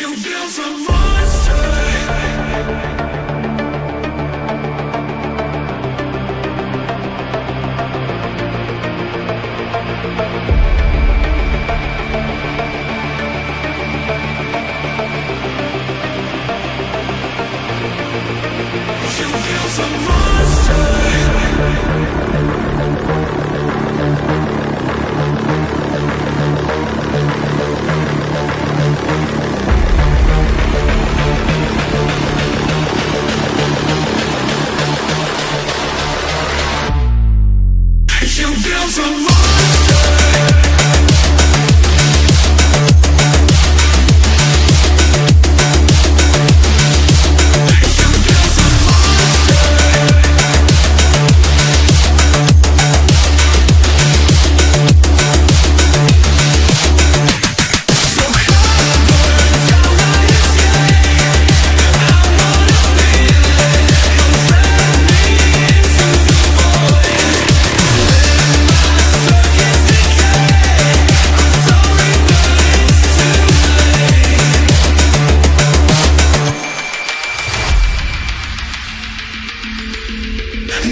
You built a monster.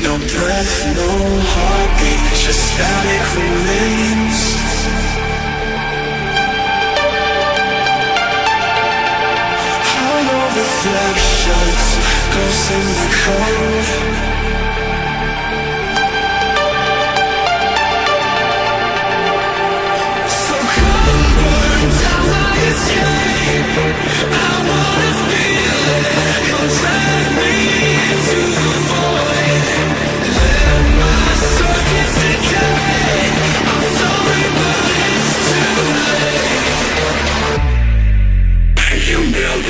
No breath, no heartbeat, just static remains. Hollow reflections, ghosts in the cold. So come burn down my escape. I wanna feel it, come drag me into the void. Let my circuits decay. I'm sorry, but it's too late. You build a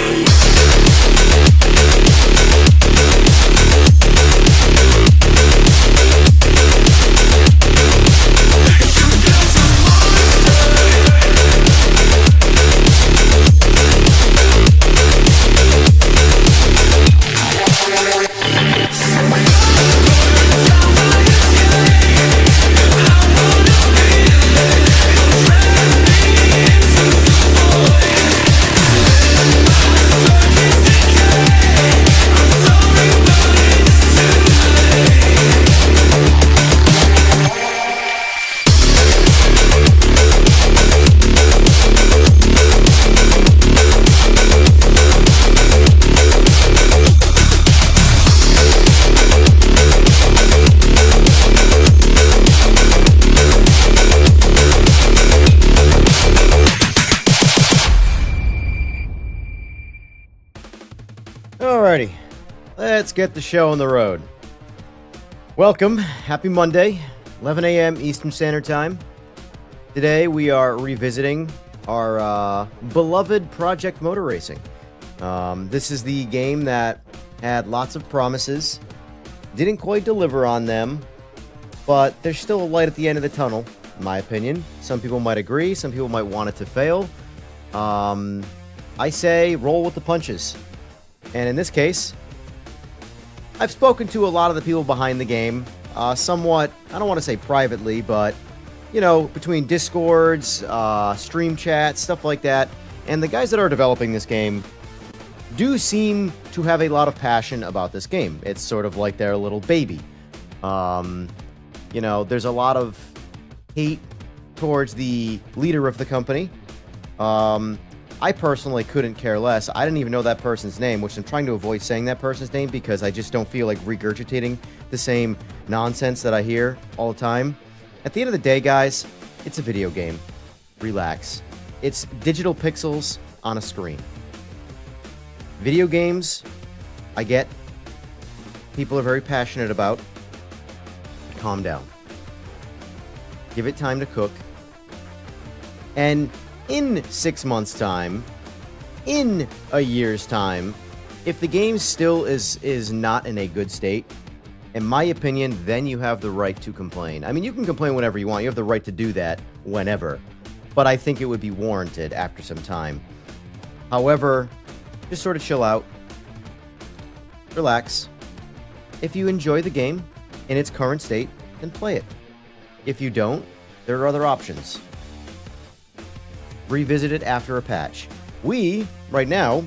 Alrighty, let's get the show on the road. Welcome, happy Monday, 11 a.m. Eastern Standard Time. Today we are revisiting our beloved Project Motor Racing. This is the game that had lots of promises, didn't quite deliver on them, but there's still a light at the end of the tunnel, in my opinion. Some people might agree, some people might want it to fail. I say roll with the punches. And in this case, I've spoken to a lot of the people behind the game, somewhat, I don't want to say privately, but, you know, between Discords, stream chats, stuff like that. And the guys that are developing this game do seem to have a lot of passion about this game. It's sort of like their little baby. You know, there's a lot of hate towards the leader of the company. I personally couldn't care less. I didn't even know that person's name, which I'm trying to avoid saying that person's name because I just don't feel like regurgitating the same nonsense that I hear all the time. At the end of the day, guys, it's a video game. Relax. It's digital pixels on a screen. Video games, I get. People are very passionate about. Calm down. Give it time to cook. And in 6 months' time, in a year's time, if the game still is not in a good state, in my opinion, then you have the right to complain. I mean, you can complain whenever you want. You have the right to do that whenever. But I think it would be warranted after some time. However, just sort of chill out. Relax. If you enjoy the game in its current state, then play it. If you don't, there are other options. Revisit it after a patch. We right now,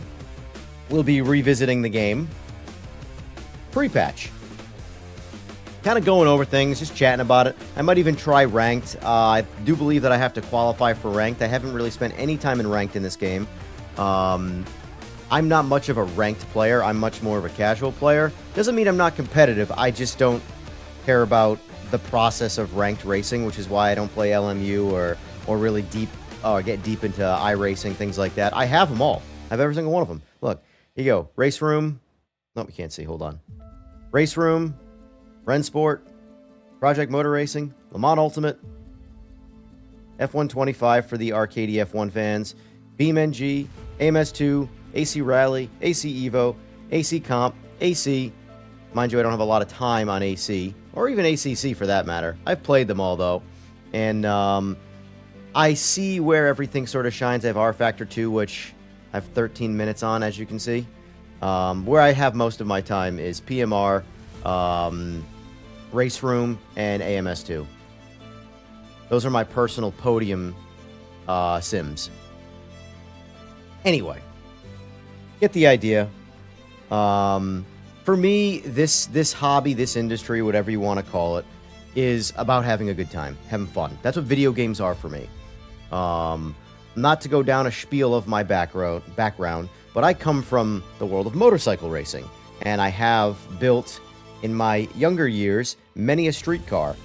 we'll be revisiting the game pre-patch. Kind of going over things, just chatting about it. I might even try ranked. I do believe that I have to qualify for ranked. I haven't really spent any time in ranked in this game. I'm not much of a ranked player. I'm much more of a casual player. Doesn't mean I'm not competitive. I just don't care about the process of ranked racing, which is why I don't play LMU or really deep get deep into iRacing, things like that. I have them all. I have every single one of them. Look, here you go. Race Room. No, we can't see. Hold on. Race Room. Rensport, Project Motor Racing, Le Mans Ultimate, F125 for the arcade F1 fans, BeamNG, AMS2, AC Rally, AC Evo, AC Comp, AC. Mind you, I don't have a lot of time on AC, or even ACC for that matter. I've played them all, though, and I see where everything sort of shines. I have R Factor 2, which I have 13 minutes on, as you can see. Where I have most of my time is PMR, Race Room, and AMS2. Those are my personal podium sims. Anyway, get the idea. For me, this hobby, this industry, whatever you want to call it, is about having a good time, having fun. That's what video games are for me. Not to go down a spiel of my background, but I come from the world of motorcycle racing, and I have built, in my younger years, many a street car,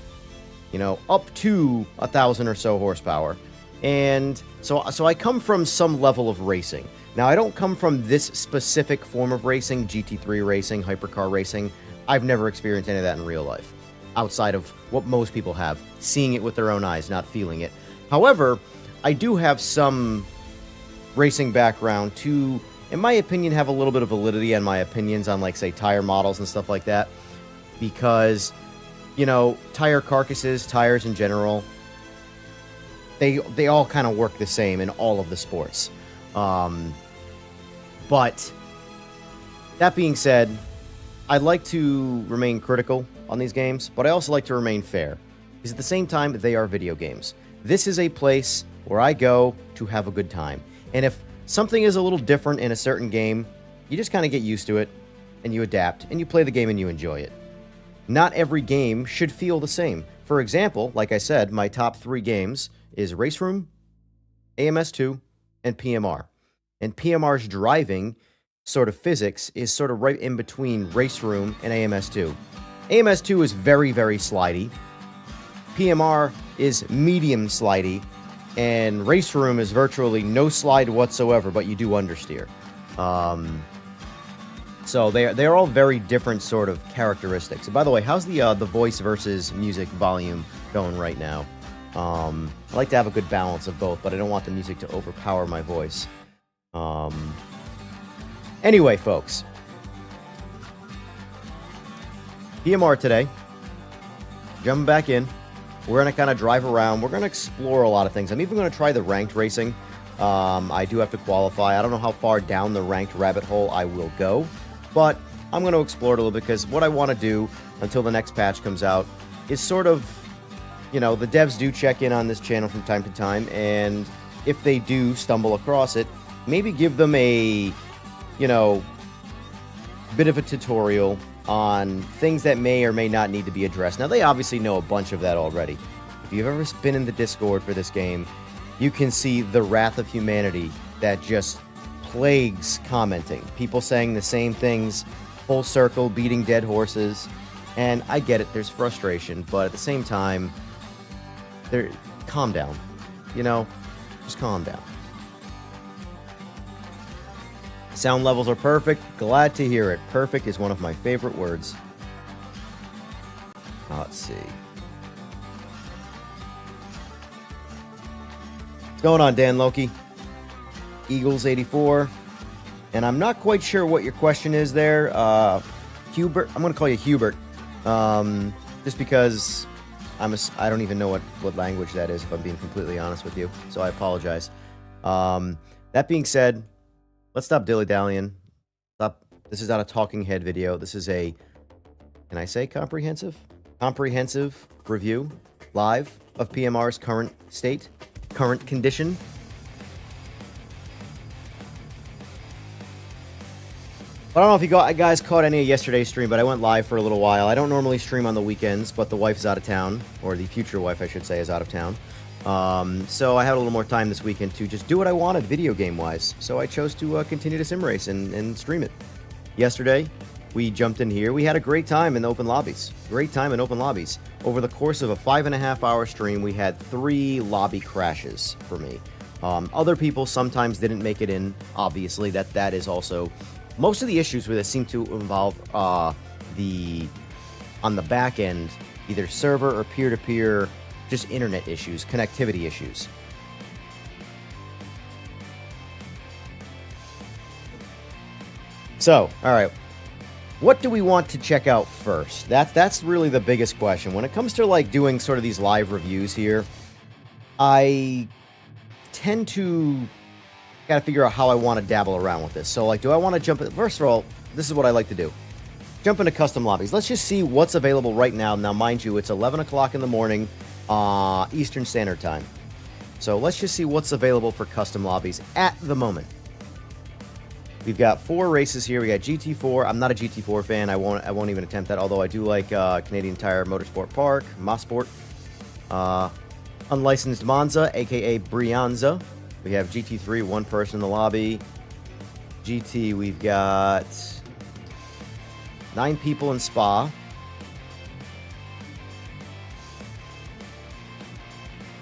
you know, up to 1,000 or so horsepower. And so I come from some level of racing. Now, I don't come from this specific form of racing, GT3 racing, hypercar racing. I've never experienced any of that in real life, outside of what most people have, seeing it with their own eyes, not feeling it. However, I do have some racing background to, in my opinion, have a little bit of validity on my opinions on, like, say, tire models and stuff like that. Because, you know, tire carcasses, tires in general, they all kind of work the same in all of the sports. But that being said, I'd like to remain critical on these games, but I also like to remain fair. Because at the same time, they are video games. This is a place where I go to have a good time. And if something is a little different in a certain game, you just kind of get used to it, and you adapt, and you play the game and you enjoy it. Not every game should feel the same. For example, like I said, my top 3 games is Race Room, AMS2, and PMR. And PMR's driving sort of physics is sort of right in between Race Room and AMS2. AMS2 is very, very slidey. PMR is medium slidey. And Race Room is virtually no slide whatsoever, but you do understeer. So they're all very different sort of characteristics. And by the way, how's the voice versus music volume going right now? I like to have a good balance of both, but I don't want the music to overpower my voice. Anyway, folks. PMR today. Jumping back in. We're going to kind of drive around. We're going to explore a lot of things. I'm even going to try the ranked racing. I do have to qualify. I don't know how far down the ranked rabbit hole I will go. But I'm going to explore it a little bit because what I want to do until the next patch comes out is sort of, you know, the devs do check in on this channel from time to time, and if they do stumble across it, maybe give them a, you know, bit of a tutorial on things that may or may not need to be addressed. Now, they obviously know a bunch of that already. If you've ever been in the Discord for this game, you can see the wrath of humanity that just plagues commenting. People saying the same things, full circle, beating dead horses. And I get it, there's frustration, but at the same time, calm down. You know, just calm down. Sound levels are perfect. Glad to hear it. Perfect is one of my favorite words. Let's see. What's going on, Dan Loki? Eagles84. And I'm not quite sure what your question is there. Hubert. I'm going to call you Hubert. Just because I don't even know what language that is, if I'm being completely honest with you. So I apologize. That being said, let's stop dilly-dallying. Stop. This is not a talking head video. This is a, can I say comprehensive? Comprehensive review, live, of PMR's current state, current condition. I don't know if you guys caught any of yesterday's stream, but I went live for a little while. I don't normally stream on the weekends, but the wife is out of town, or the future wife, I should say, is out of town. So I had a little more time this weekend to just do what I wanted video game-wise. So I chose to continue to sim race and stream it. Yesterday, we jumped in here. We had a great time in open lobbies. Great time in open lobbies. Over the course of a 5.5-hour stream, we had 3 lobby crashes for me. Other people sometimes didn't make it in, obviously. That is also... Most of the issues with it seem to involve on the back end, either server or peer-to-peer, just internet issues, connectivity issues. So, all right, what do we want to check out first? That's really the biggest question. When it comes to like doing sort of these live reviews here, I tend to gotta figure out how I want to dabble around with this. So, like, do I want to jump in? First of all, this is what I like to do. Jump into custom lobbies. Let's just see what's available right now. Now, mind you, it's 11 o'clock in the morning, Eastern Standard Time. So, let's just see what's available for custom lobbies at the moment. We've got 4 races here. We got GT4. I'm not a GT4 fan. I won't even attempt that, although I do like Canadian Tire Motorsport Park, Mosport. Unlicensed Monza, aka Brianza. We have GT3, 1 person in the lobby. GT, we've got 9 people in Spa.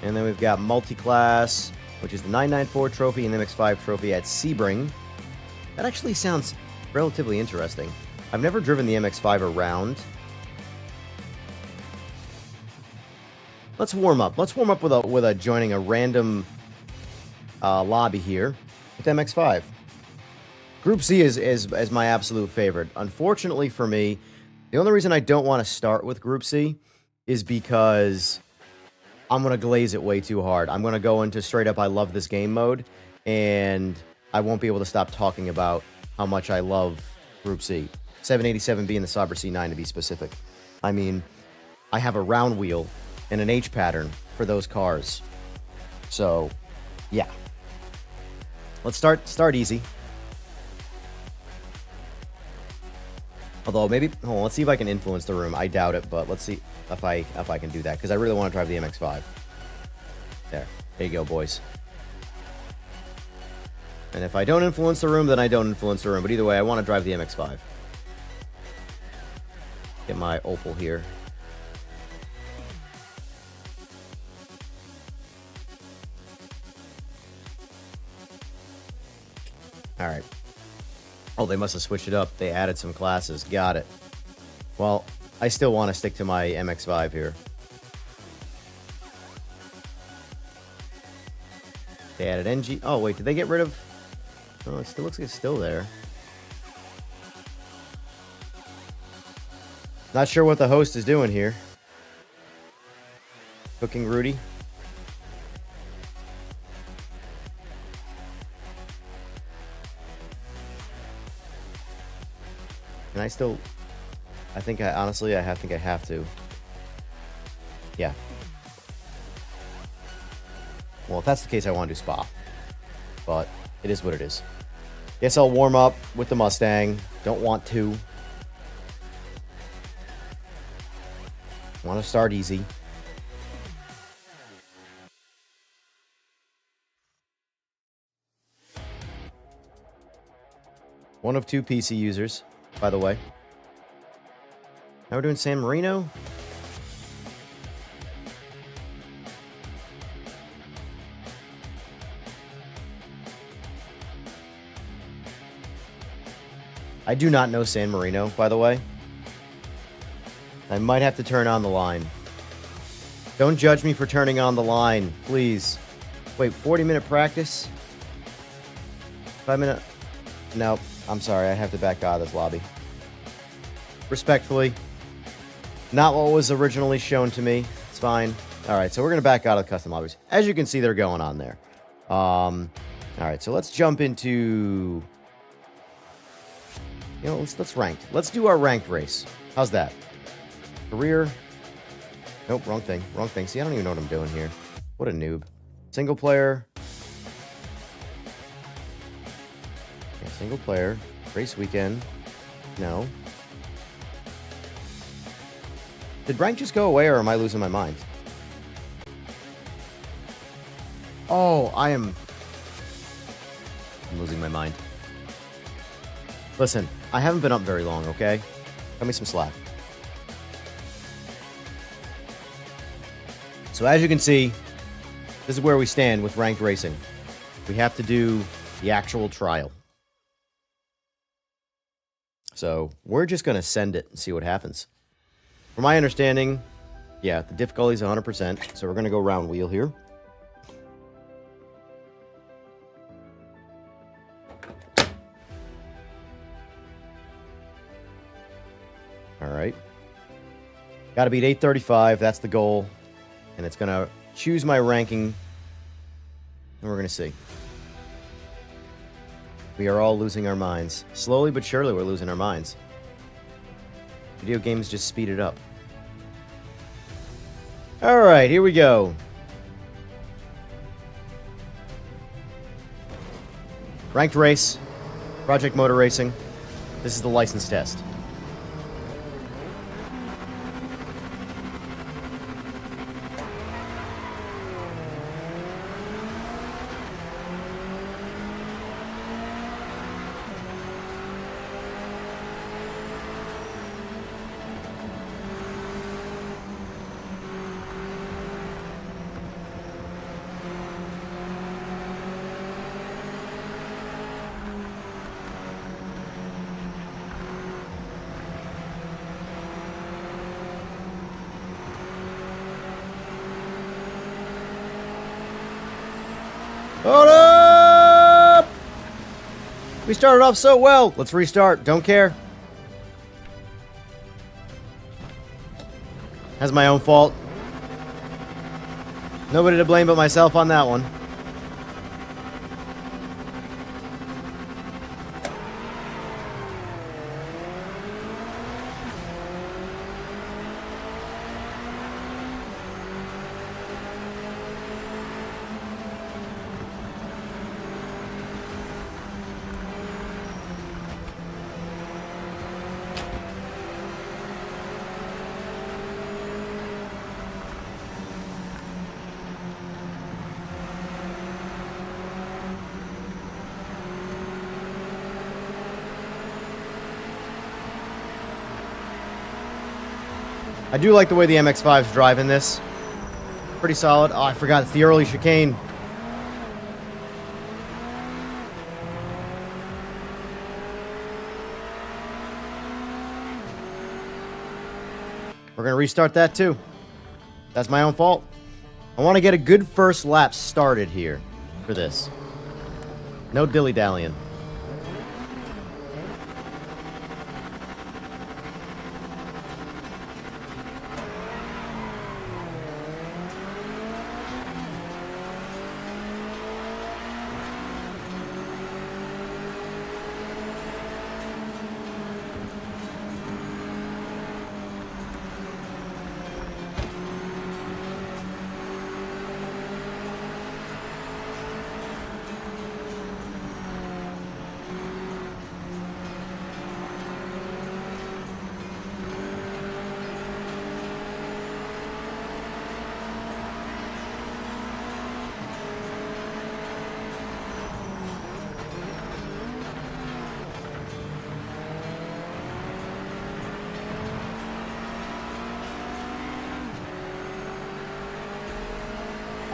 And then we've got Multiclass, which is the 994 trophy and the MX5 trophy at Sebring. That actually sounds relatively interesting. I've never driven the MX5 around. Let's warm up. Let's warm up with a joining a random lobby here with MX5. Group C is my absolute favorite. Unfortunately for me, the only reason I don't want to start with Group C is because I'm going to glaze it way too hard. I'm going to go into straight up I love this game mode, and I won't be able to stop talking about how much I love Group C. 787B and the Sabre C9 to be specific. I mean, I have a round wheel and an H pattern for those cars. So, yeah. Let's start easy. Although maybe, hold on, let's see if I can influence the room. I doubt it, but let's see if I can do that, because I really want to drive the MX-5. There you go, boys. And if I don't influence the room, then I don't influence the room. But either way, I want to drive the MX-5. Get my Opal here. All right. Oh, they must have switched it up. They added some classes. Got it. Well, I still want to stick to my MX-5 here. They added NG. Oh, wait. Did they get rid of... Oh, it still looks like it's still there. Not sure what the host is doing here. Cooking Rudy. Can I still... I think I... Honestly, I think I have to. Yeah. Well, if that's the case, I want to do Spa. But it is what it is. Guess I'll warm up with the Mustang. Don't want to. Want to start easy. One of 2 PC users, by the way. Now we're doing San Marino. I do not know San Marino, by the way. I might have to turn on the line. Don't judge me for turning on the line, please. Wait, 40-minute practice? 5-minute... Nope, I'm sorry, I have to back out of this lobby. Respectfully. Not what was originally shown to me. It's fine. Alright, so we're going to back out of the custom lobbies. As you can see, they're going on there. Alright, so let's jump into... You know, let's rank. Let's do our ranked race. How's that? Career. Nope, wrong thing. Wrong thing. See, I don't even know what I'm doing here. What a noob. Single player. Yeah, single player. Race weekend. No. Did rank just go away, or am I losing my mind? Oh, I'm losing my mind. Listen, I haven't been up very long, okay? Cut me some slack. So as you can see, this is where we stand with ranked racing. We have to do the actual trial. So we're just going to send it and see what happens. From my understanding, yeah, the difficulty is 100%. So we're going to go round wheel here. All right. Got to beat 835. That's the goal. And it's going to choose my ranking. And we're going to see. We are all losing our minds. Slowly but surely, we're losing our minds. Video games just speed it up. All right, here we go. Ranked race. Project Motor Racing. This is the license test. Hold up! We started off so well. Let's restart. Don't care. That's my own fault. Nobody to blame but myself on that one. I do like the way the MX-5's driving this. Pretty solid. Oh, I forgot. It's the early chicane. We're going to restart that too. That's my own fault. I want to get a good first lap started here for this. No dilly-dallying.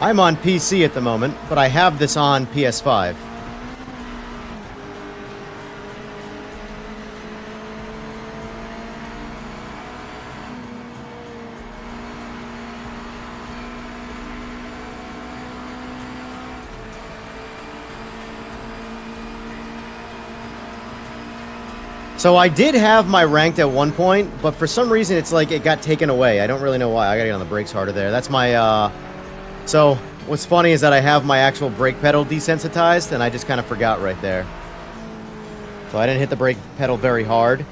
I'm on PC at the moment, but I have this on PS5. So I did have my ranked at one point, but for some reason it's like it got taken away. I don't really know why. I gotta get on the brakes harder there. That's my, So, what's funny is that I have my actual brake pedal desensitized, and I just kind of forgot right there. So I didn't hit the brake pedal very hard.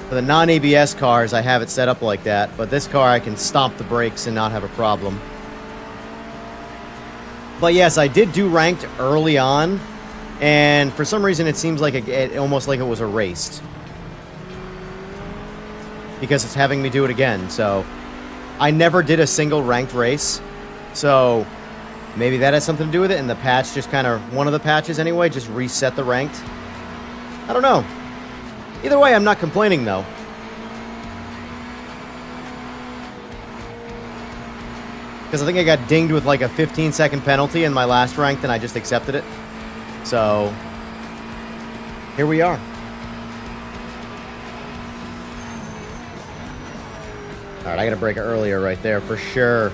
For the non-ABS cars, I have it set up like that, but this car I can stomp the brakes and not have a problem. But yes, I did do ranked early on, And for some reason, it seems like almost like it was erased. Because it's having me do it again, so... I never did a single ranked race, so maybe that has something to do with it, and the patch just kind of... One of the patches, anyway, just reset the ranked. I don't know. Either way, I'm not complaining, though. Because I think I got dinged with like a 15-second penalty in my last ranked, and I just accepted it. So, here we are. Alright, I gotta break it earlier right there, for sure.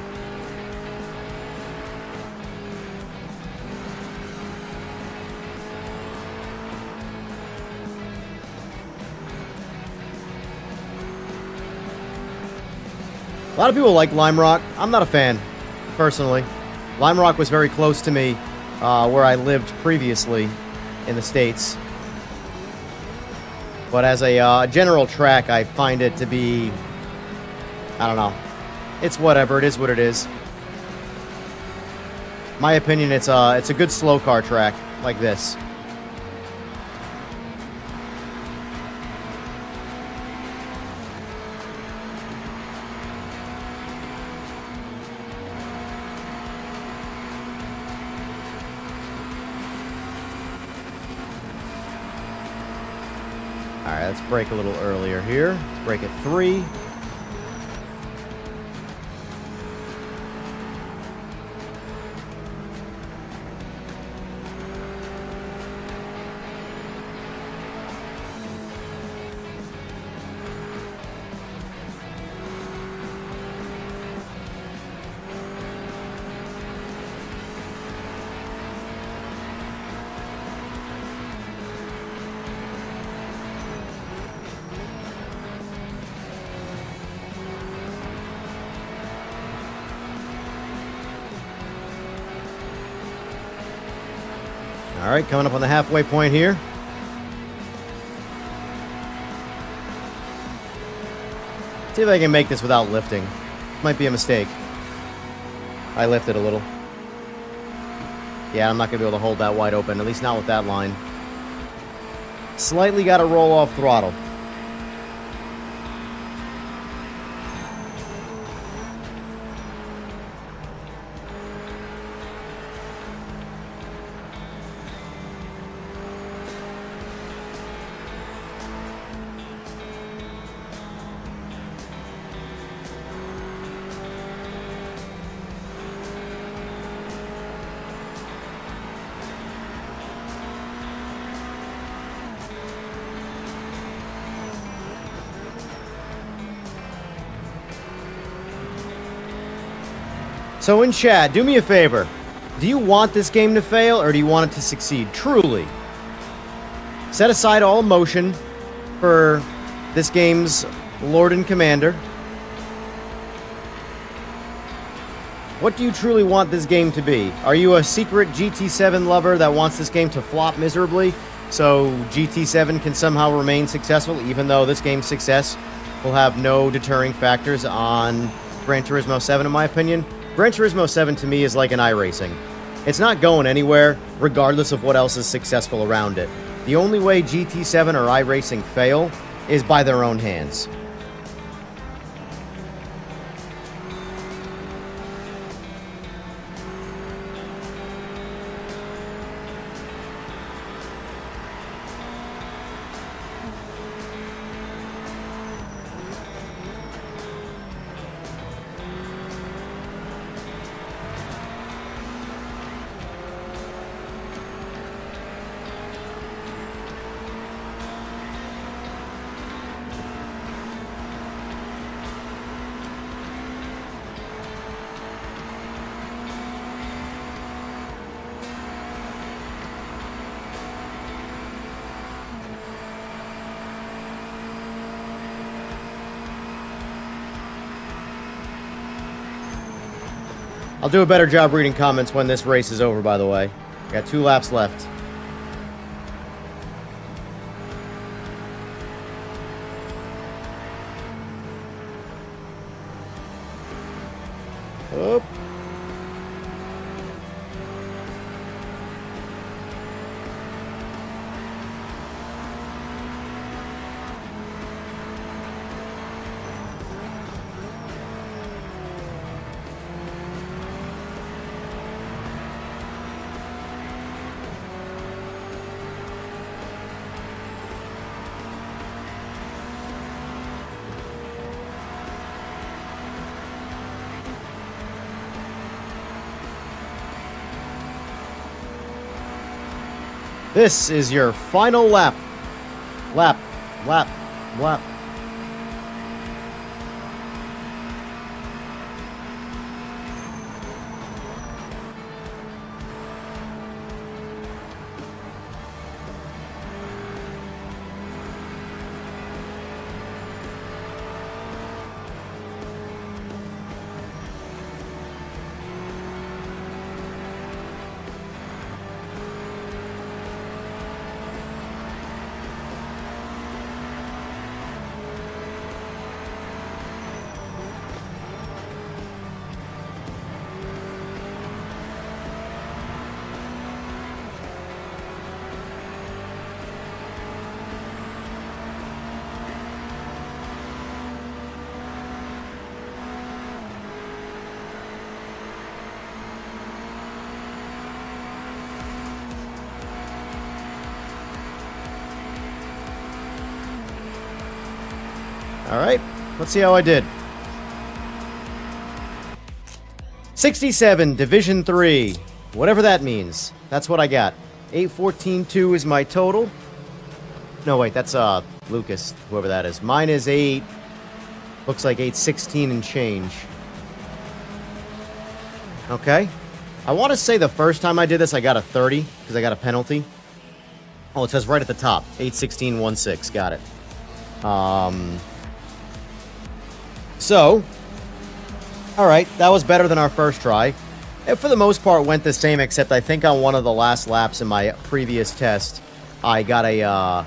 A lot of people like Lime Rock. I'm not a fan, personally. Lime Rock was very close to me where I lived previously in the States. But as a general track, I find it to be... I don't know. It's whatever. It is what it is. My opinion, it's a good slow car track like this. Alright, let's brake a little earlier here. Let's brake at 3. Alright, coming up on the halfway point here. See if I can make this without lifting. Might be a mistake. I lifted a little. Yeah, I'm not going to be able to hold that wide open, at least not with that line. Slightly got to roll off throttle. So in chat, do me a favor. Do you want this game to fail, or do you want it to succeed? Truly. Set aside all emotion for this game's Lord and Commander. What do you truly want this game to be? Are you a secret GT7 lover that wants this game to flop miserably, so GT7 can somehow remain successful, even though this game's success will have no deterring factors on Gran Turismo 7, in my opinion? Gran Turismo 7 to me is like an iRacing. It's not going anywhere, regardless of what else is successful around it. The only way GT7 or iRacing fail is by their own hands. I'll do a better job reading comments when this race is over, by the way. Got 2 laps left. Oh. This is your final lap. Lap, lap, lap. All right, let's see how I did. 67, Division 3, whatever that means. That's what I got. 814.2 is my total. No, wait, that's Lucas, whoever that is. Mine is 8, looks like 816 and change. Okay. I want to say the first time I did this, I got a 30, because I got a penalty. Oh, it says right at the top, 816.16, got it. So, alright, that was better than our first try. It, for the most part, went the same, except I think on one of the last laps in my previous test, I got a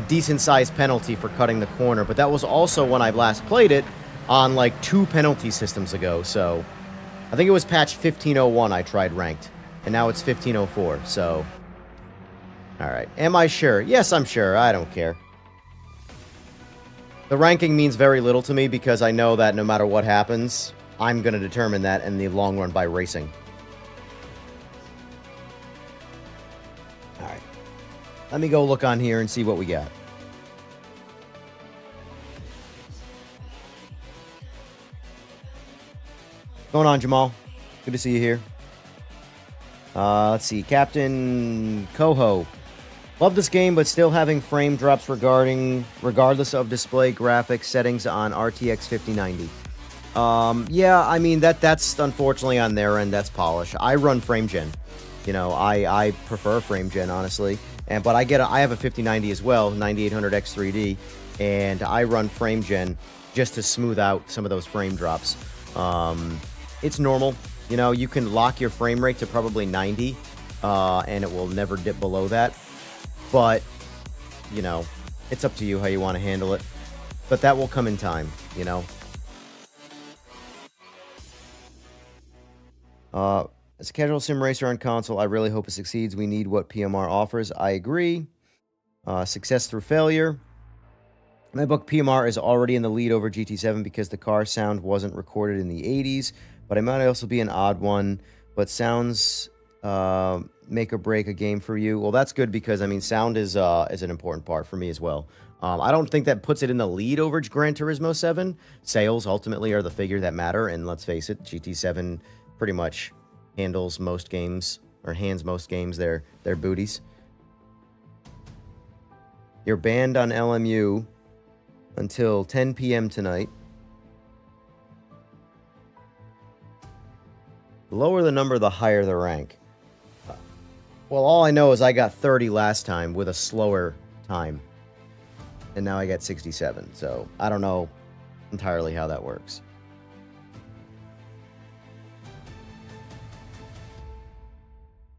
decent-sized penalty for cutting the corner, but that was also when I last played it on, like, 2 penalty systems ago, so... I think it was patch 1501 I tried ranked, and now it's 1504, so... Alright, am I sure? Yes, I'm sure, I don't care. The ranking means very little to me because I know that no matter what happens, I'm going to determine that in the long run by racing. Alright. Let me go look on here and see what we got. What's going on, Jamal? Good to see you here. Let's see. Captain Coho. Love this game, but still having frame drops regardless of display graphics settings on RTX 5090. Yeah, I mean, that's unfortunately on their end, that's polish. I run frame gen. You know, I prefer frame gen, honestly. But I have a 5090 as well, 9800X 3D, and I run frame gen just to smooth out some of those frame drops. It's normal. You know, you can lock your frame rate to probably 90, and it will never dip below that. But, you know, it's up to you how you want to handle it. But that will come in time, you know. As a casual sim racer on console, I really hope it succeeds. We need what PMR offers. I agree. Success through failure. In my book, PMR is already in the lead over GT7 because the car sound wasn't recorded in the 80s. But it might also be an odd one. But sounds... make or break a game for you. Well, that's good because, I mean, sound is an important part for me as well. I don't think that puts it in the lead over Gran Turismo 7. Sales ultimately are the figure that matter, and let's face it, GT7 pretty much handles most games, or hands most games their booties. You're banned on LMU until 10 p.m. tonight. The lower the number, the higher the rank. Well, all I know is I got 30 last time with a slower time. And now I got 67, so I don't know entirely how that works.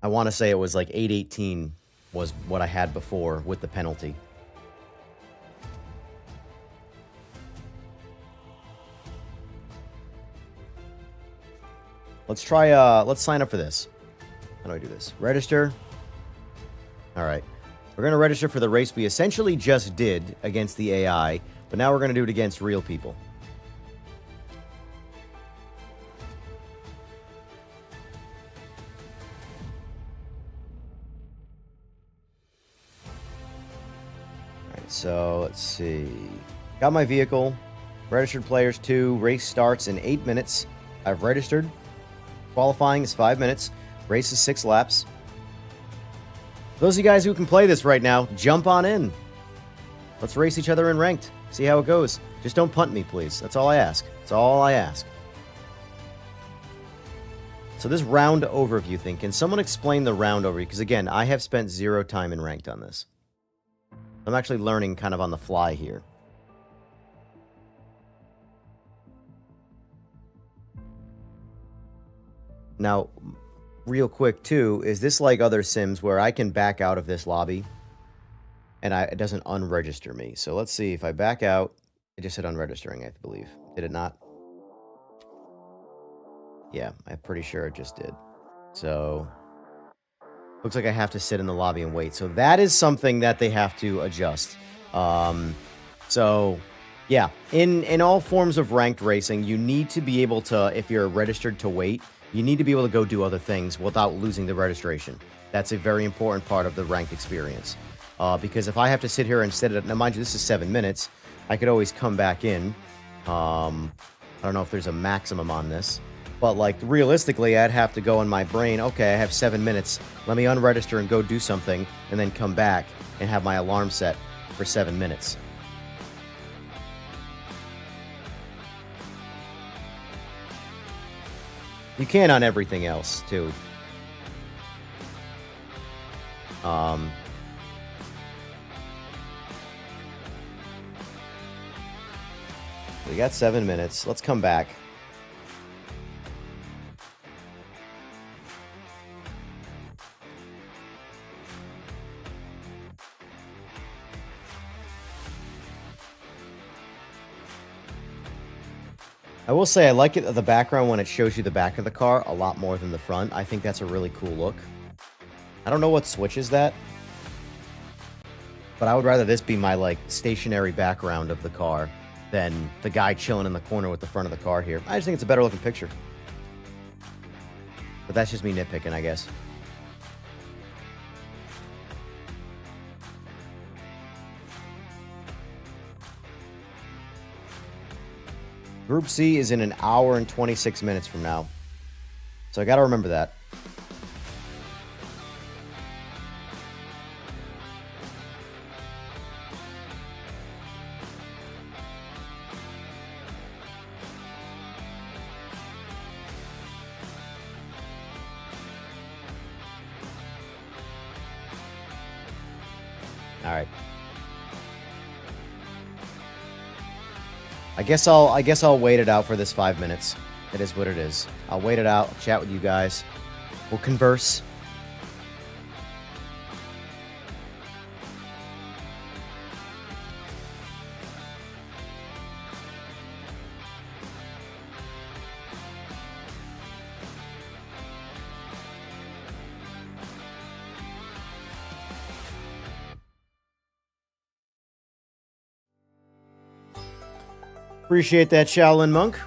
I want to say it was like 818 was what I had before with the penalty. Let's try, let's sign up for this. How do I do this? Register. All right. We're going to register for the race we essentially just did against the AI, but now we're going to do it against real people. All right, so let's see. Got my vehicle. Registered players 2. Race starts in 8 minutes. I've registered. Qualifying is 5 minutes. Race is 6 laps. Those of you guys who can play this right now, jump on in. Let's race each other in ranked. See how it goes. Just don't punt me, please. That's all I ask. That's all I ask. So this round overview thing, can someone explain the round overview? Because again, I have spent 0 time in ranked on this. I'm actually learning kind of on the fly here. Now, real quick too, is this like other Sims where I can back out of this lobby and it doesn't unregister me? So let's see, if I back out, it just said unregistering, I believe. Did it not? Yeah, I'm pretty sure it just did. So, looks like I have to sit in the lobby and wait. So that is something that they have to adjust. So, yeah, in all forms of ranked racing, you need to be able to, if you're registered to wait, you need to be able to go do other things without losing the registration. That's a very important part of the ranked experience. Because if I have to sit here and sit at, now mind you, this is 7 minutes, I could always come back in. I don't know if there's a maximum on this. But, like, realistically, I'd have to go in my brain, okay, I have 7 minutes. Let me unregister and go do something, and then come back and have my alarm set for 7 minutes. You can on everything else, too. We got 7 minutes. Let's come back. I will say I like it the background when it shows you the back of the car a lot more than the front. I think that's a really cool look. I don't know what switches that, but I would rather this be my, like, stationary background of the car than the guy chilling in the corner with the front of the car here. I just think it's a better looking picture. But that's just me nitpicking, I guess. Group C is in an hour and 26 minutes from now. So I gotta remember that. All right. I guess I'll wait it out for this 5 minutes. It is what it is. I'll wait it out, chat with you guys. We'll converse. Appreciate that, Shaolin Monk.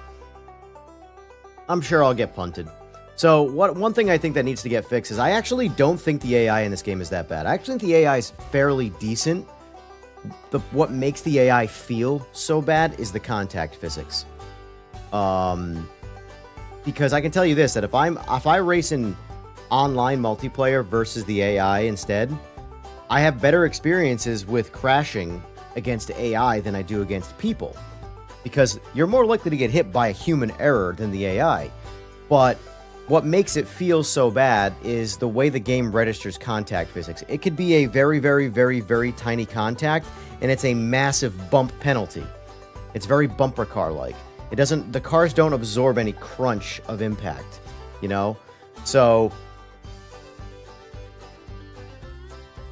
I'm sure I'll get punted. So, one thing I think that needs to get fixed is I actually don't think the AI in this game is that bad. I actually think the AI is fairly decent. What makes the AI feel so bad is the contact physics. Because I can tell you this, that if I race in online multiplayer versus the AI instead, I have better experiences with crashing against AI than I do against people. Because you're more likely to get hit by a human error than the AI. But what makes it feel so bad is the way the game registers contact physics. It could be a very, very, very, very tiny contact, and it's a massive bump penalty. It's very bumper car-like. The cars don't absorb any crunch of impact, you know? So,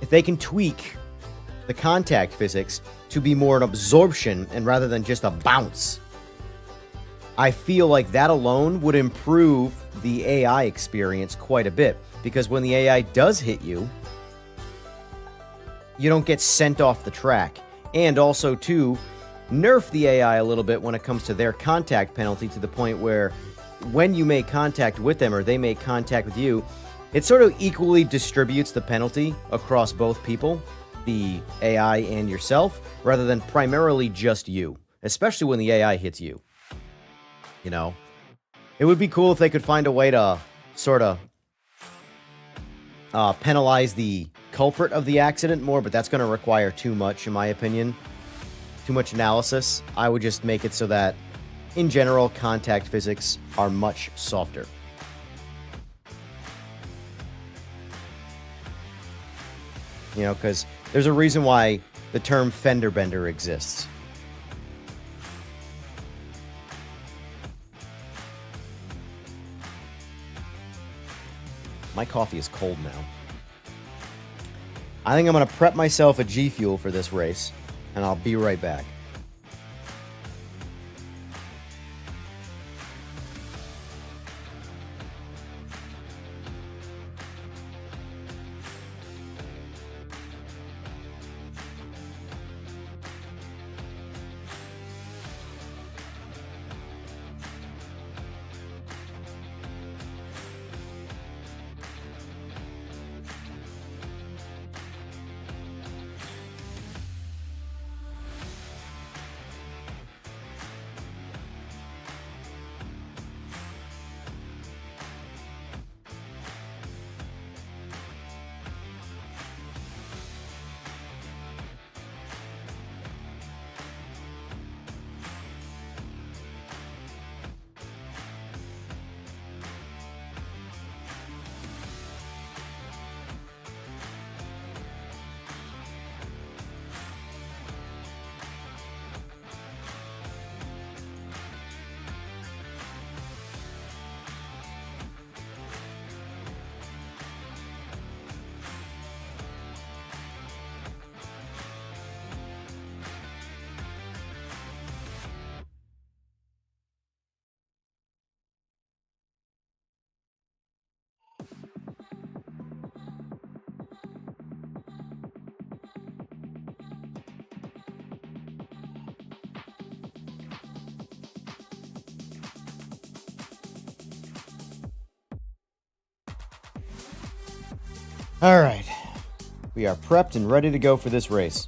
if they can tweak the contact physics to be more an absorption and rather than just a bounce, I feel like that alone would improve the AI experience quite a bit. Because when the AI does hit you, you don't get sent off the track. And also, too, nerf the AI a little bit when it comes to their contact penalty to the point where when you make contact with them or they make contact with you, it sort of equally distributes the penalty across both people, the AI and yourself, rather than primarily just you, especially when the AI hits you. You know, it would be cool if they could find a way to sort of penalize the culprit of the accident more, but that's going to require too much, in my opinion. Too much analysis. I would just make it so that, in general, contact physics are much softer. You know, because there's a reason why the term fender bender exists. My coffee is cold now. I think I'm going to prep myself a G Fuel for this race, and I'll be right back. All right, we are prepped and ready to go for this race.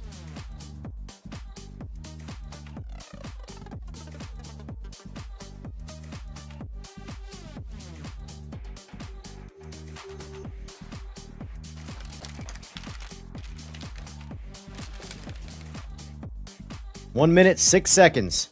One minute, 6 seconds.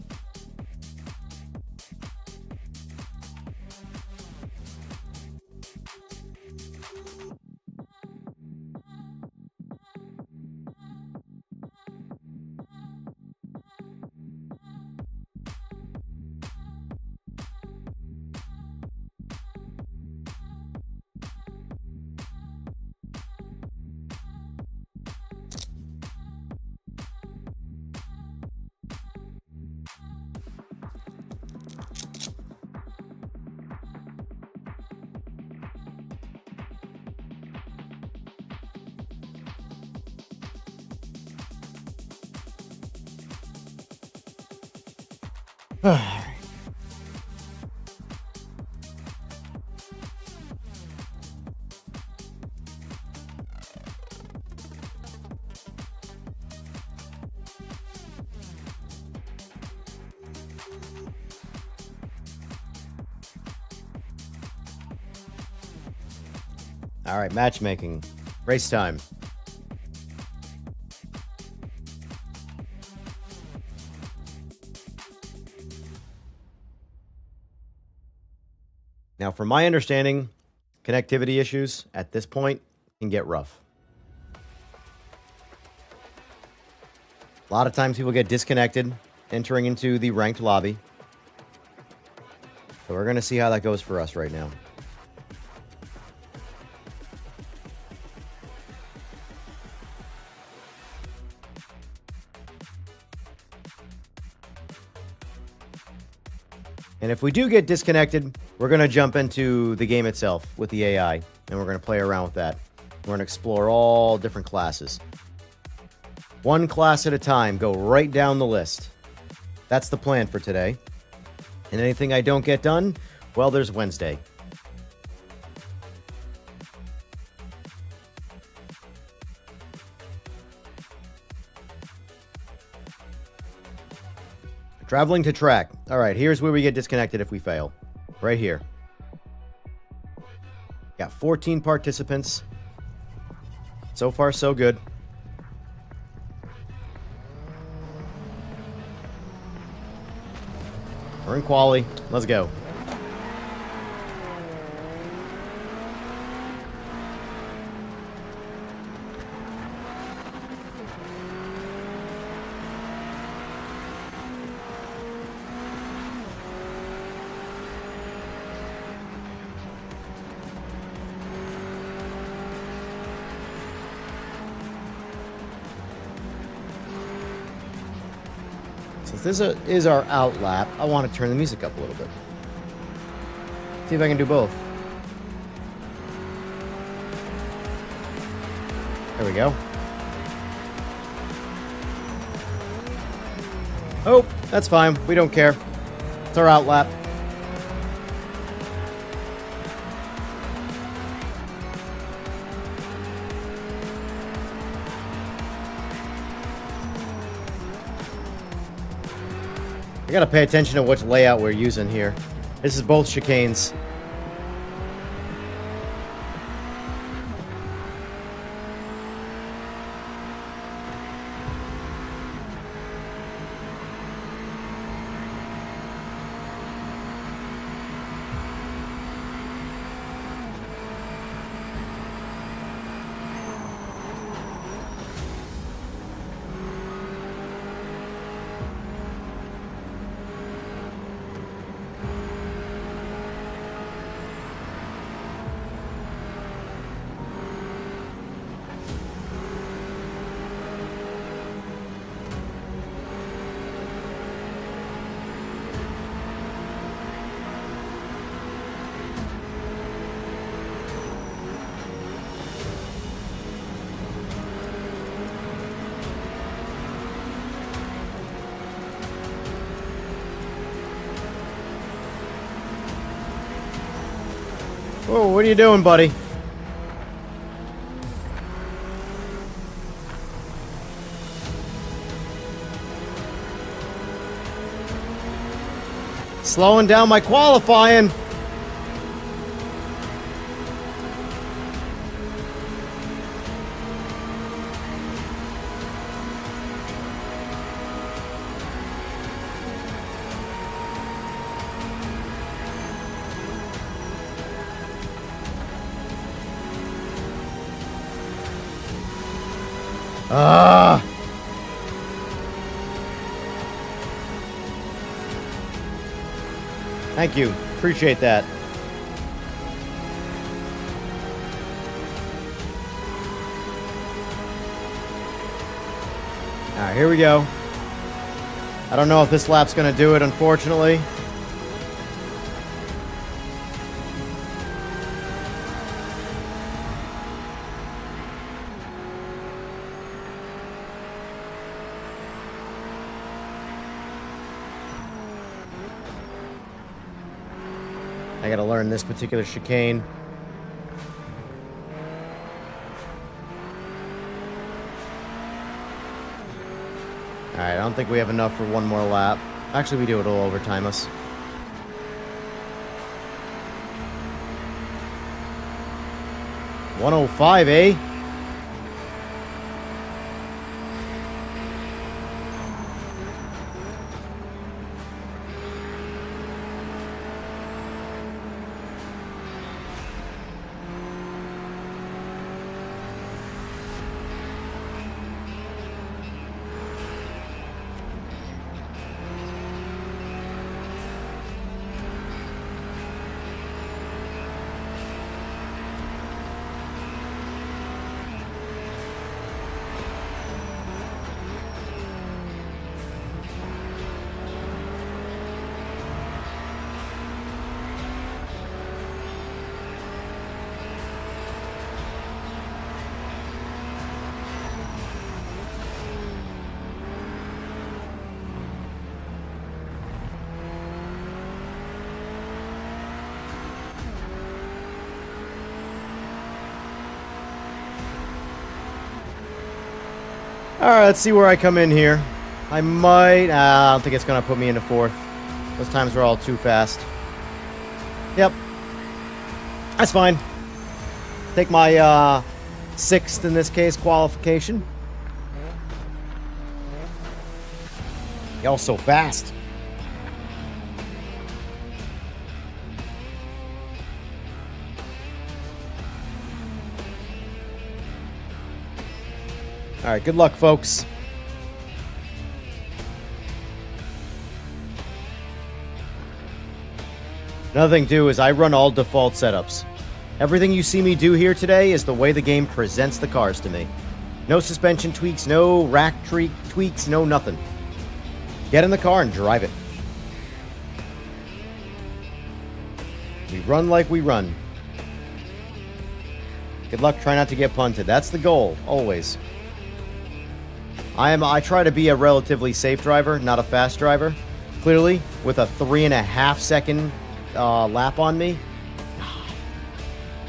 All right, matchmaking. Race time. Now, from my understanding, connectivity issues at this point can get rough. A lot of times people get disconnected entering into the ranked lobby. So we're going to see how that goes for us right now. And if we do get disconnected, we're going to jump into the game itself with the AI, and we're going to play around with that. We're going to explore all different classes. One class at a time, go right down the list. That's the plan for today. And anything I don't get done, well, there's Wednesday. Traveling to track. All right, here's where we get disconnected if we fail. Right here. Got 14 participants. So far, so good. We're in quali. Let's go. Since this is our out lap, I want to turn the music up a little bit. See if I can do both. There we go. Oh, that's fine. We don't care. It's our out lap. I gotta pay attention to which layout we're using here. This is both chicanes. Whoa, what are you doing, buddy? Slowing down my qualifying. Thank you. Appreciate that. Alright, here we go. I don't know if this lap's gonna do it, unfortunately. I gotta learn this particular chicane. Alright, I don't think we have enough for one more lap. Actually, we do. It'll overtime us. $105, eh? Alright, let's see where I come in here. I might... I don't think it's going to put me into fourth. Those times were all too fast. Yep. That's fine. Take my 6th in this case qualification. Y'all so fast. All right, good luck, folks. Another thing, too, is I run all default setups. Everything you see me do here today is the way the game presents the cars to me. No suspension tweaks, no rack tweaks, no nothing. Get in the car and drive it. We run like we run. Good luck, try not to get punted. That's the goal, always. I try to be a relatively safe driver, not a fast driver. Clearly, with a 3.5 second lap on me.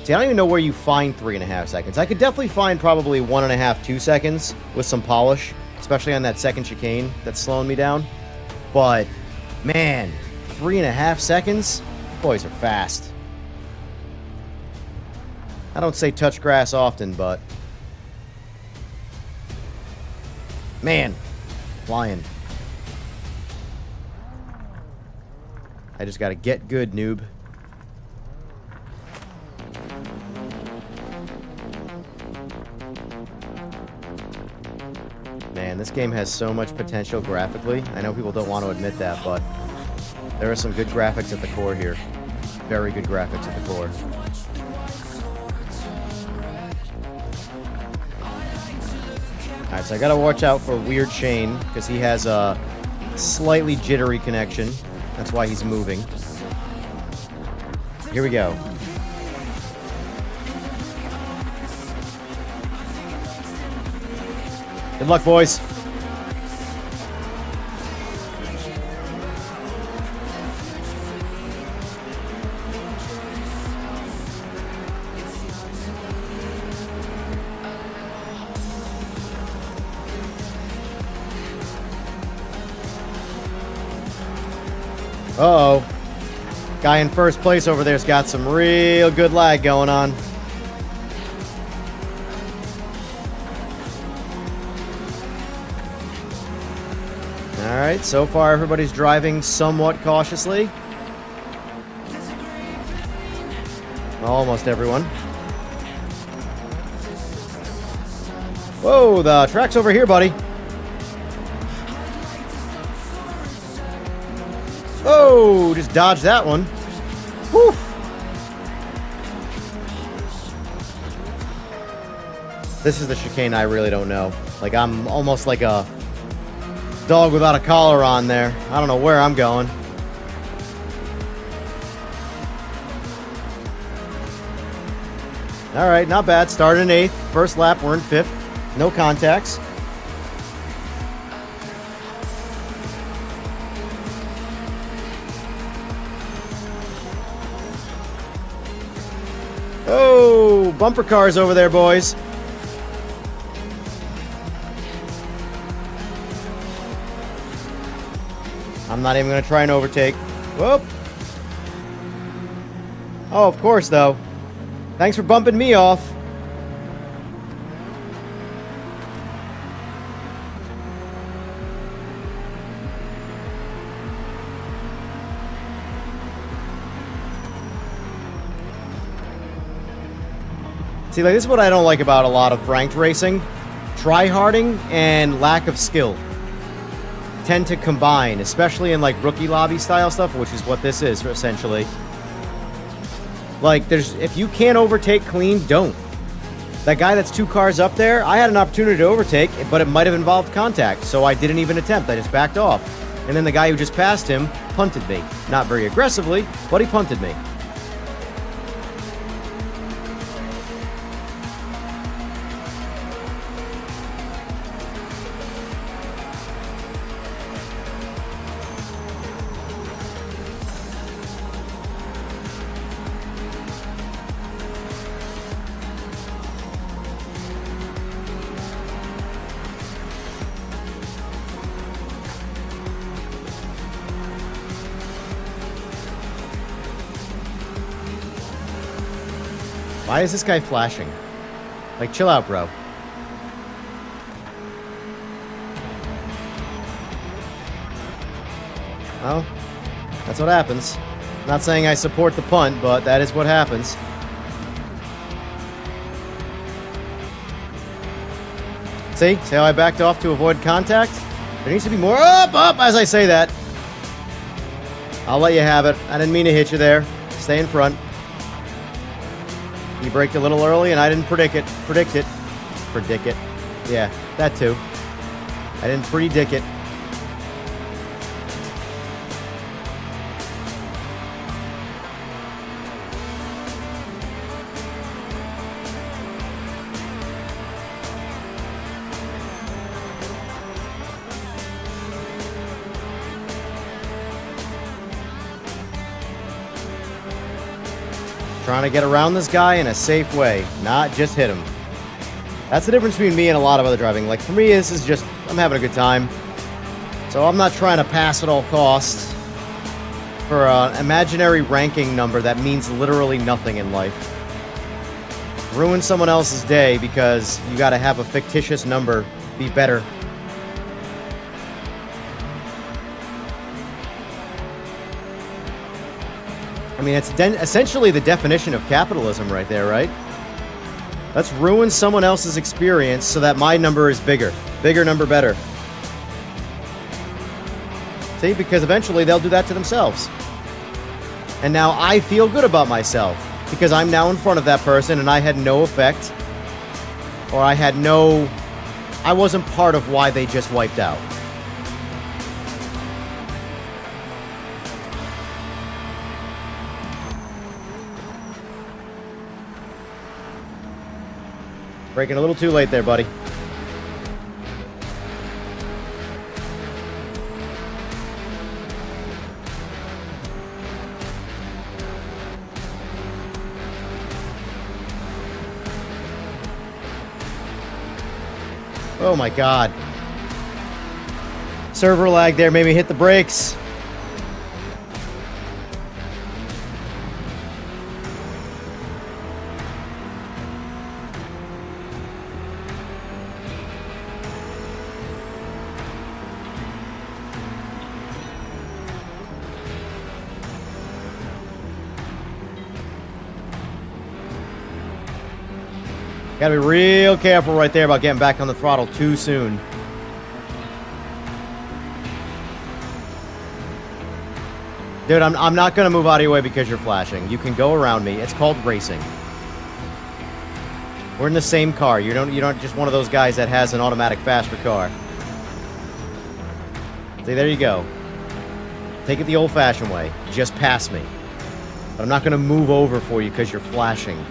See, I don't even know where you find 3.5 seconds. I could definitely find probably 1.5, 2 seconds with some polish, especially on that second chicane that's slowing me down. But, man, 3.5 seconds? Boys are fast. I don't say touch grass often, but... man, flying. I just gotta get good, noob. Man, this game has so much potential graphically. I know people don't want to admit that, but there are some good graphics at the core here. Very good graphics at the core. Alright, so I gotta watch out for Weird Shane, because he has a slightly jittery connection. That's why he's moving. Here we go. Good luck, boys. Uh-oh. Guy in first place over there's got some real good lag going on. Alright, so far everybody's driving somewhat cautiously. Almost everyone. Whoa, the track's over here, buddy. Oh, just dodged that one. Whew. This is the chicane I really don't know. Like, I'm almost like a dog without a collar on there. I don't know where I'm going. Alright, not bad. Started in 8th. First lap, we're in 5th. No contacts. Oh, bumper cars over there, boys. I'm not even going to try and overtake. Whoop. Oh, of course, though. Thanks for bumping me off. See, like, this is what I don't like about a lot of ranked racing. Tryharding and lack of skill tend to combine, especially in, like, rookie lobby style stuff, which is what this is, essentially. Like, if you can't overtake clean, don't. That guy that's 2 cars up there, I had an opportunity to overtake, but it might have involved contact, so I didn't even attempt. I just backed off. And then the guy who just passed him punted me. Not very aggressively, but he punted me. Why is this guy flashing? Like, chill out, bro. Well, that's what happens. I'm not saying I support the punt, but that is what happens. See how I backed off to avoid contact? There needs to be more up as I say that. I'll let you have it. I didn't mean to hit you there. Stay in front. You braked a little early, and I didn't predict it. Predict it. Yeah, that too. I didn't predict it. Trying to get around this guy in a safe way, not just hit him. That's the difference between me and a lot of other driving. Like, for me, this is just, I'm having a good time. So I'm not trying to pass at all costs for an imaginary ranking number that means literally nothing in life. Ruin someone else's day because you gotta have a fictitious number be better. I mean, it's essentially the definition of capitalism right there, right? Let's ruin someone else's experience so that my number is bigger. Bigger number better. See, because eventually they'll do that to themselves. And now I feel good about myself because I'm now in front of that person and I had no effect. Or I wasn't part of why they just wiped out. Braking a little too late there, buddy. Oh my God. Server lag there made me hit the brakes. Gotta be real careful right there about getting back on the throttle too soon. Dude, I'm not gonna move out of your way because you're flashing. You can go around me. It's called racing. We're in the same car. You're not just one of those guys that has an automatic faster car. See, there you go. Take it the old-fashioned way. Just pass me. But I'm not gonna move over for you because you're flashing.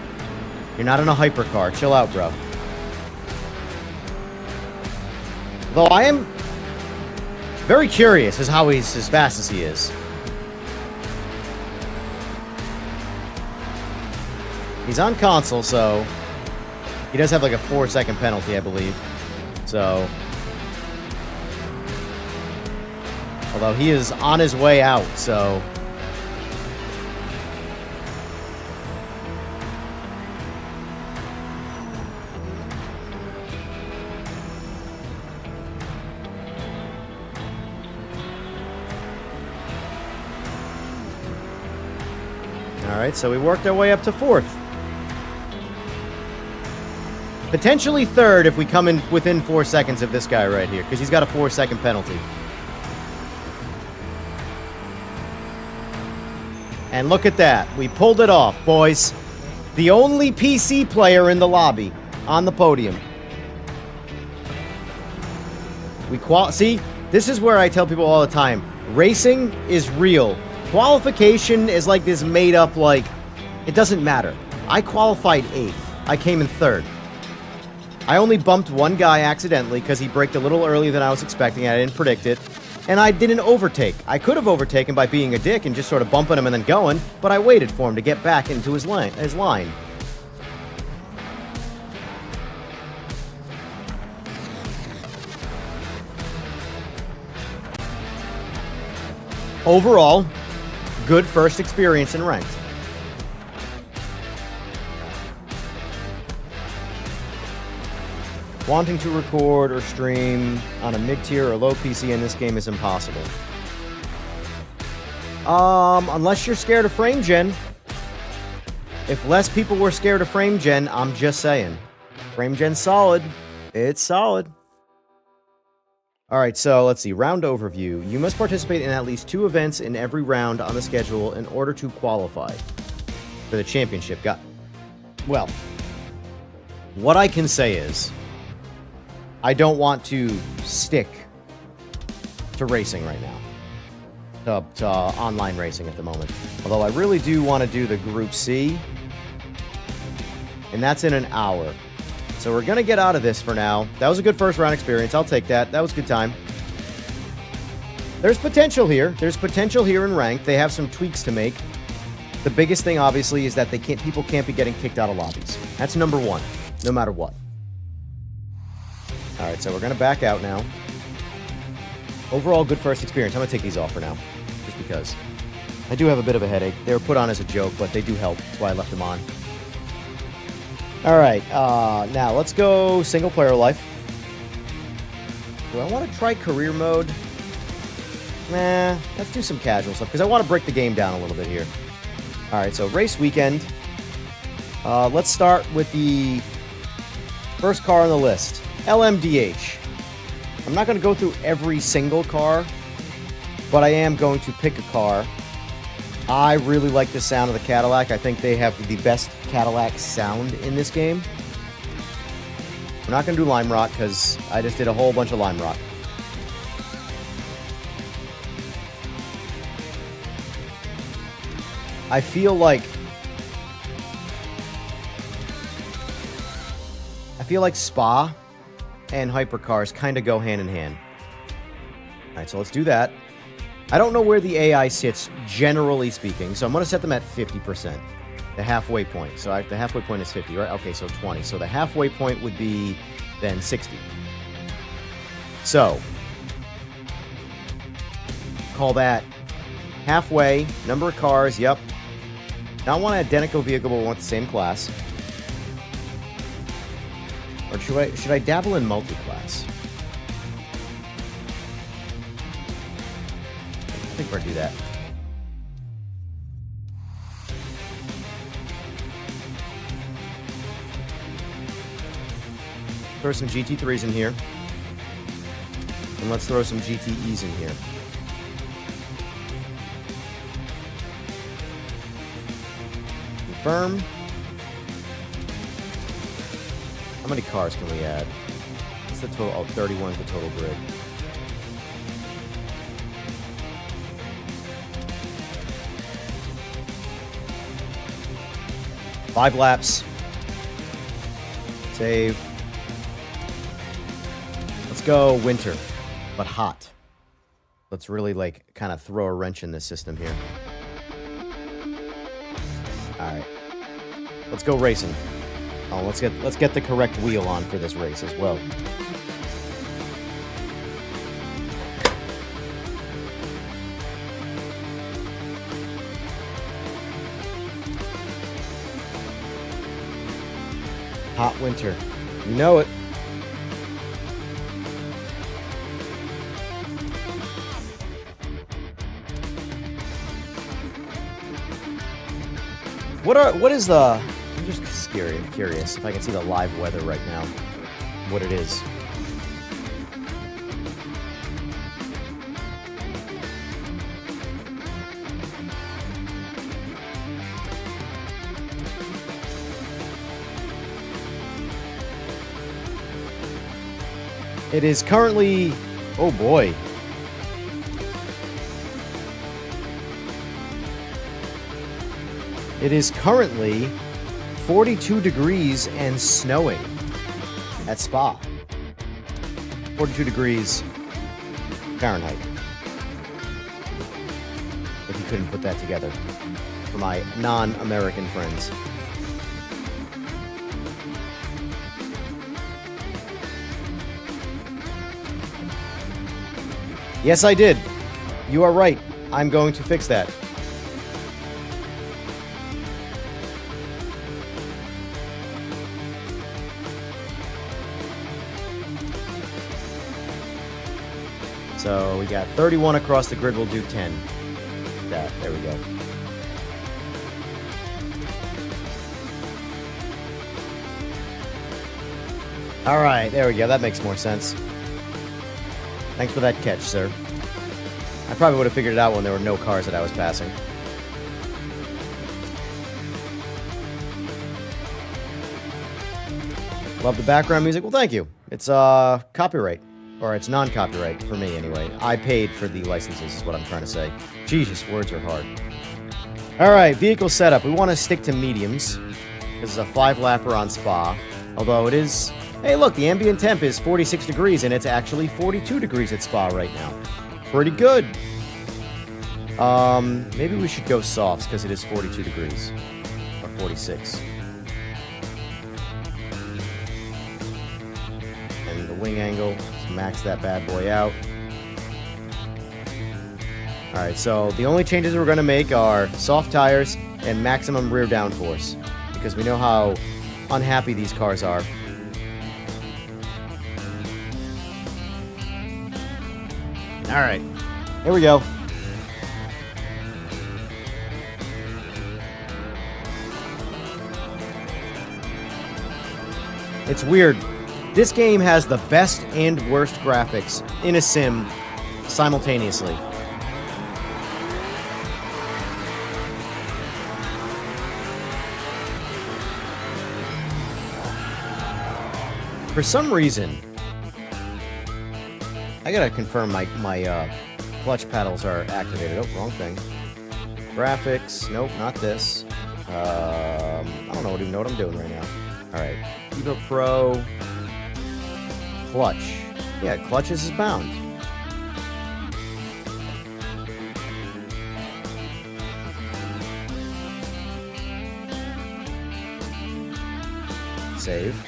You're not in a hypercar. Chill out, bro. Though I am very curious as how he's as fast as he is. He's on console, so he does have like a 4-second penalty, I believe. So, although he is on his way out, so. Alright, so we worked our way up to 4th. Potentially 3rd if we come in within 4 seconds of this guy right here, because he's got a 4-second penalty. And look at that. We pulled it off, boys. The only PC player in the lobby on the podium. See, this is where I tell people all the time, racing is real. Qualification is like this made-up, like, it doesn't matter. I qualified 8th. I came in 3rd. I only bumped one guy accidentally because he braked a little earlier than I was expecting. I didn't predict it. And I didn't overtake. I could have overtaken by being a dick and just sort of bumping him and then going, but I waited for him to get back into his line. Overall, good first experience in ranked. Wanting to record or stream on a mid-tier or low PC in this game is impossible. Unless you're scared of frame gen. If less people were scared of frame gen, I'm just saying. Frame gen's solid. It's solid. Alright, so let's see. Round overview. You must participate in at least 2 events in every round on the schedule in order to qualify for the championship. Well, what I can say is, I don't want to stick to racing right now. To online racing at the moment. Although I really do want to do the Group C. And that's in an hour. So we're going to get out of this for now. That was a good first round experience. I'll take that. That was a good time. There's potential here. There's potential here in rank. They have some tweaks to make. The biggest thing, obviously, is that people can't be getting kicked out of lobbies. That's number 1, no matter what. Alright, so we're going to back out now. Overall, good first experience. I'm going to take these off for now. Just because. I do have a bit of a headache. They were put on as a joke, but they do help. That's why I left them on. Alright, now let's go single player life. Do I want to try career mode? Nah, let's do some casual stuff, because I want to break the game down a little bit here. Alright, so race weekend. Let's start with the first car on the list. LMDH. I'm not going to go through every single car, but I am going to pick a car. I really like the sound of the Cadillac. I think they have the best Cadillac sound in this game. We're not going to do Lime Rock because I just did a whole bunch of Lime Rock. I feel like Spa and hypercars kind of go hand in hand. Alright, so let's do that. I don't know where the AI sits, generally speaking, so I'm going to set them at 50%. The halfway point. So the halfway point is 50, right? Okay, so 20. So the halfway point would be then 60. So, call that halfway, number of cars, yep. Now I want an identical vehicle, but we want the same class. Or should I dabble in multi-class? I think we're going to do that. Throw some GT3s in here. And let's throw some GTEs in here. Confirm. How many cars can we add? What's the total? Oh, 31 is the total grid. Five laps. Save. Let's go winter, but hot. Let's really kind of throw a wrench in this system here. All right. Let's go racing. Oh, let's get the correct wheel on for this race as well. Hot winter. You know it. What is the... I'm just curious if I can see the live weather right now. What it is. It is currently... Oh boy. It is currently 42 degrees and snowing at Spa. 42 degrees Fahrenheit. If you couldn't put that together for my non-American friends. Yes, I did. You are right. I'm going to fix that. So we got 31 across the grid. We'll do 10. That. There we go. All right, there we go. That makes more sense. Thanks for that catch, sir. I probably would have figured it out when there were no cars that I was passing. Love the background music. Well, thank you. It's copyright. Or it's non-copyright, for me anyway. I paid for the licenses, is what I'm trying to say. Jesus, words are hard. Alright, vehicle setup. We want to stick to mediums. This is a 5-lapper on Spa. Although it is... Hey, look, the ambient temp is 46 degrees, and it's actually 42 degrees at Spa right now. Pretty good. Maybe we should go softs, because it is 42 degrees. Or 46. And the wing angle, let's max that bad boy out. Alright, so the only changes we're going to make are soft tires and maximum rear downforce. Because we know how unhappy these cars are. Alright, here we go. It's weird. This game has the best and worst graphics in a sim simultaneously. For some reason, I gotta confirm my clutch pedals are activated. Oh, wrong thing. Graphics. Nope, not this. I don't even know what I'm doing right now. Alright. EVO Pro. Clutch. Yeah, clutches is bound. Save.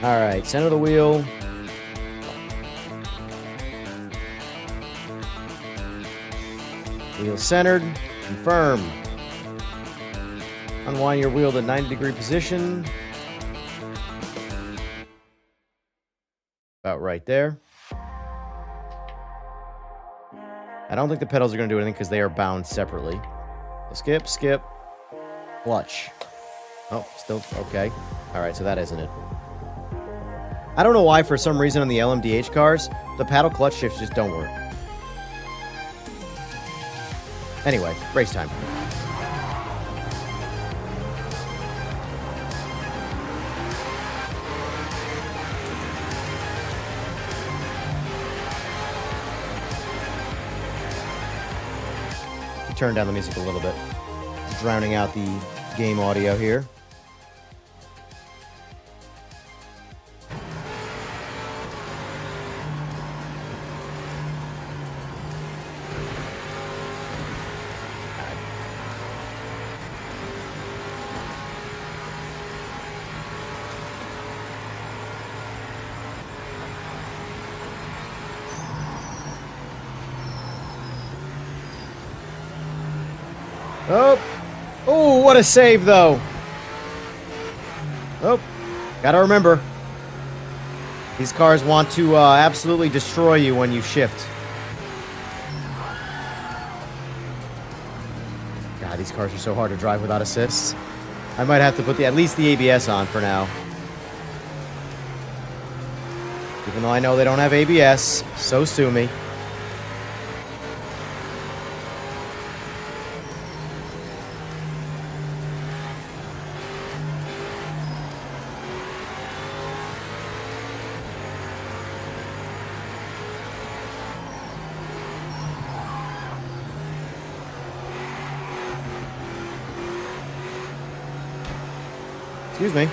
Alright, center of the wheel. Wheel centered. Confirm. Unwind your wheel to 90-degree position. About right there. I don't think the pedals are going to do anything because they are bound separately. So skip, skip. Clutch. Oh, still okay. Alright, so that isn't it. I don't know why, for some reason on the LMDH cars, the paddle clutch shifts just don't work. Anyway, race time. Turn down the music a little bit. It's drowning out the game audio here. Oh, oh, what a save, though. Oh, gotta remember. These cars want to absolutely destroy you when you shift. God, these cars are so hard to drive without assists. I might have to put at least the ABS on for now. Even though I know they don't have ABS, so sue me. Excuse me.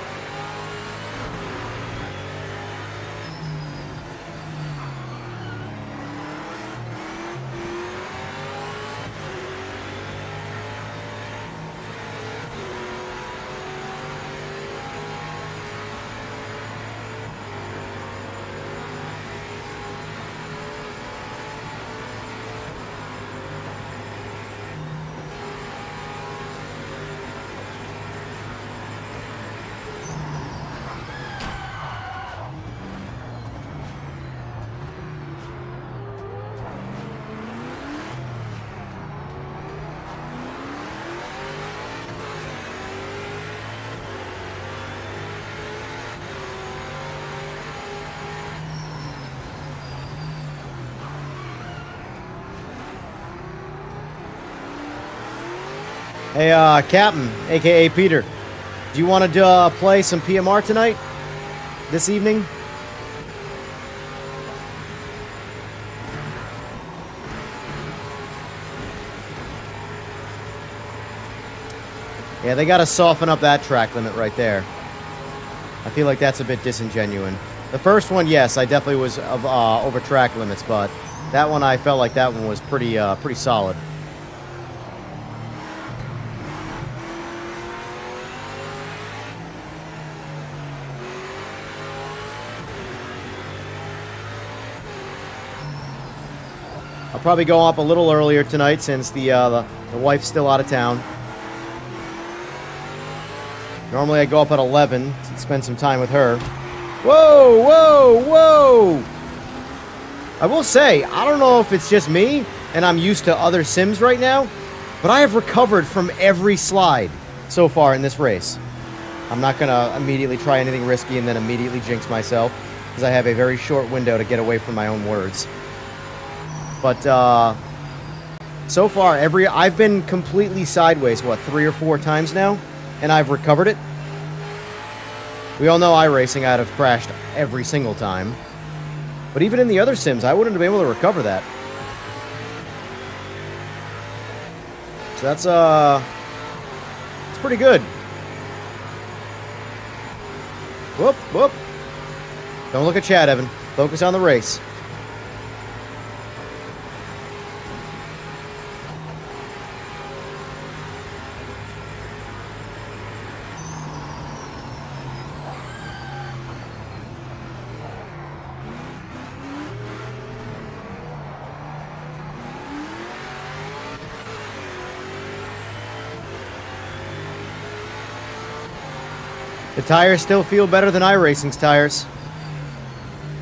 Hey, Captain, aka Peter, do you want to play some PMR tonight? This evening? Yeah, they gotta soften up that track limit right there. I feel like that's a bit disingenuous. The first one, yes, I definitely was over track limits, but that one I felt like that one was pretty solid. I'll probably go up a little earlier tonight since the wife's still out of town. Normally I go up at 11 to spend some time with her. Whoa, whoa, whoa! I will say, I don't know if it's just me and I'm used to other sims right now, but I have recovered from every slide so far in this race. I'm not going to immediately try anything risky and then immediately jinx myself, because I have a very short window to get away from my own words. But so far, I've been completely sideways, what, 3 or 4 times now? And I've recovered it. We all know iRacing, I'd have crashed every single time. But even in the other sims, I wouldn't have been able to recover that. So it's pretty good. Whoop, whoop. Don't look at chat, Evan. Focus on the race. The tires still feel better than iRacing's tires.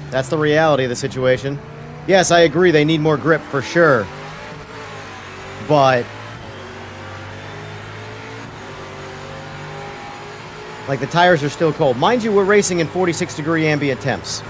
That's the reality of the situation. Yes, I agree, they need more grip for sure. But like, the tires are still cold. Mind you, we're racing in 46-degree ambient temps.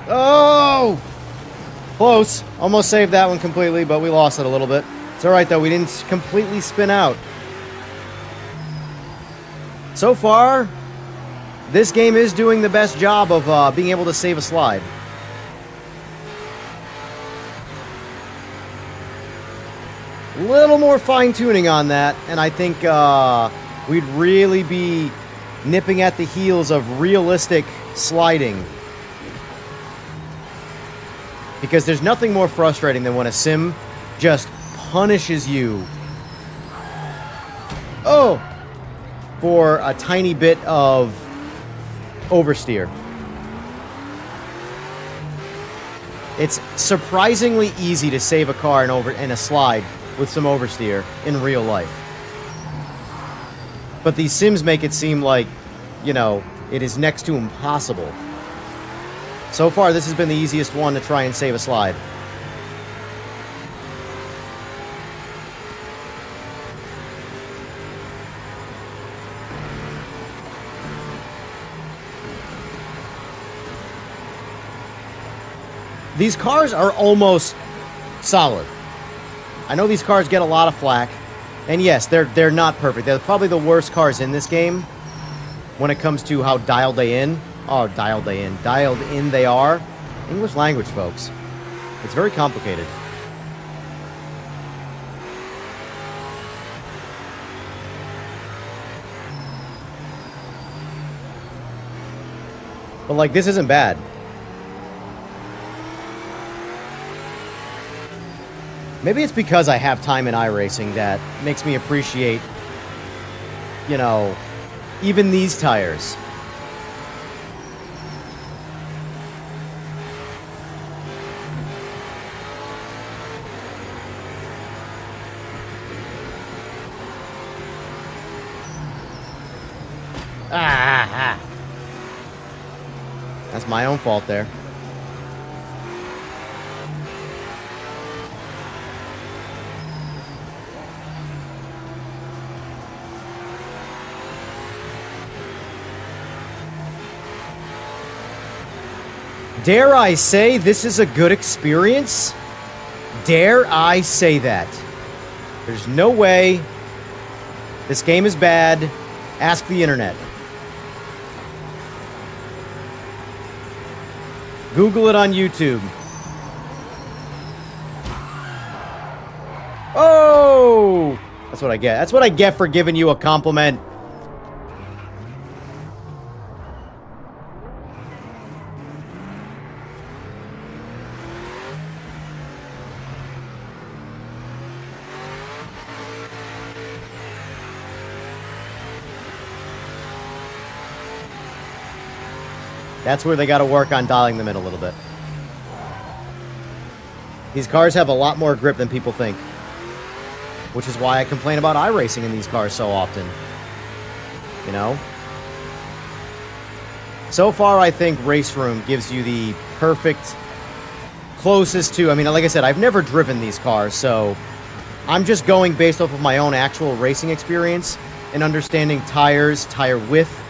Oh! Close. Almost saved that one completely, but we lost it a little bit. It's alright, though. We didn't completely spin out. So far, this game is doing the best job of being able to save a slide. A little more fine-tuning on that, and I think we'd really be nipping at the heels of realistic sliding. Because there's nothing more frustrating than when a sim just punishes you. Oh! For a tiny bit of oversteer. It's surprisingly easy to save a car in a slide with some oversteer in real life. But these sims make it seem like, you know, it is next to impossible. So far, this has been the easiest one to try and save a slide. These cars are almost solid. I know these cars get a lot of flack, and yes, they're not perfect. They're probably the worst cars in this game when it comes to how dialed in they are. English language, folks. It's very complicated. But, like, this isn't bad. Maybe it's because I have time in iRacing that makes me appreciate, you know, even these tires. Ah! That's my own fault there. Dare I say this is a good experience? Dare I say that? There's no way. This game is bad. Ask the internet. Google it on YouTube. Oh! That's what I get. That's what I get for giving you a compliment. That's where they got to work on dialing them in a little bit. These cars have a lot more grip than people think. Which is why I complain about iRacing in these cars so often. You know? So far, I think Race Room gives you the perfect, closest to... I mean, like I said, I've never driven these cars, so... I'm just going based off of my own actual racing experience and understanding tires, tire width,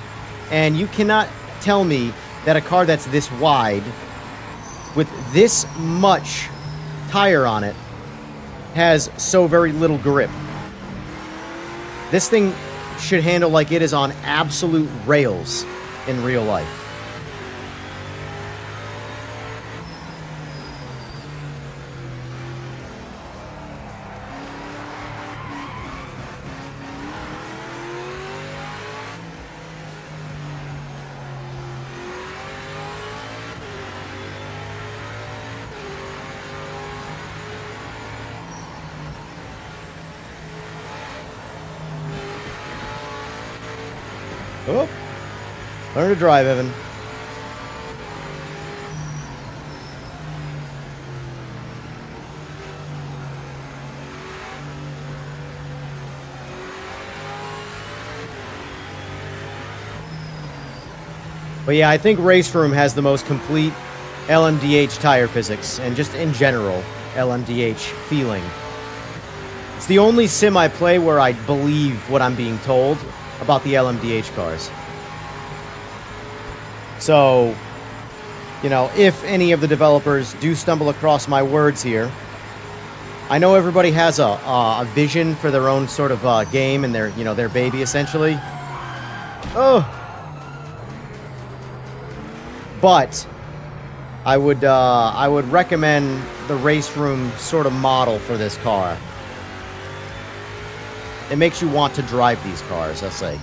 and you cannot tell me that a car that's this wide, with this much tire on it, has so very little grip. This thing should handle like it is on absolute rails in real life. Oh, learn to drive, Evan. But yeah, I think Race Room has the most complete LMDH tire physics, and just in general, LMDH feeling. It's the only sim I play where I believe what I'm being told about the LMDH cars. So, you know, if any of the developers do stumble across my words here, I know everybody has a vision for their own sort of game and their, you know, their baby essentially. Oh, but I would recommend the Race Room sort of model for this car. It makes you want to drive these cars, I'll say.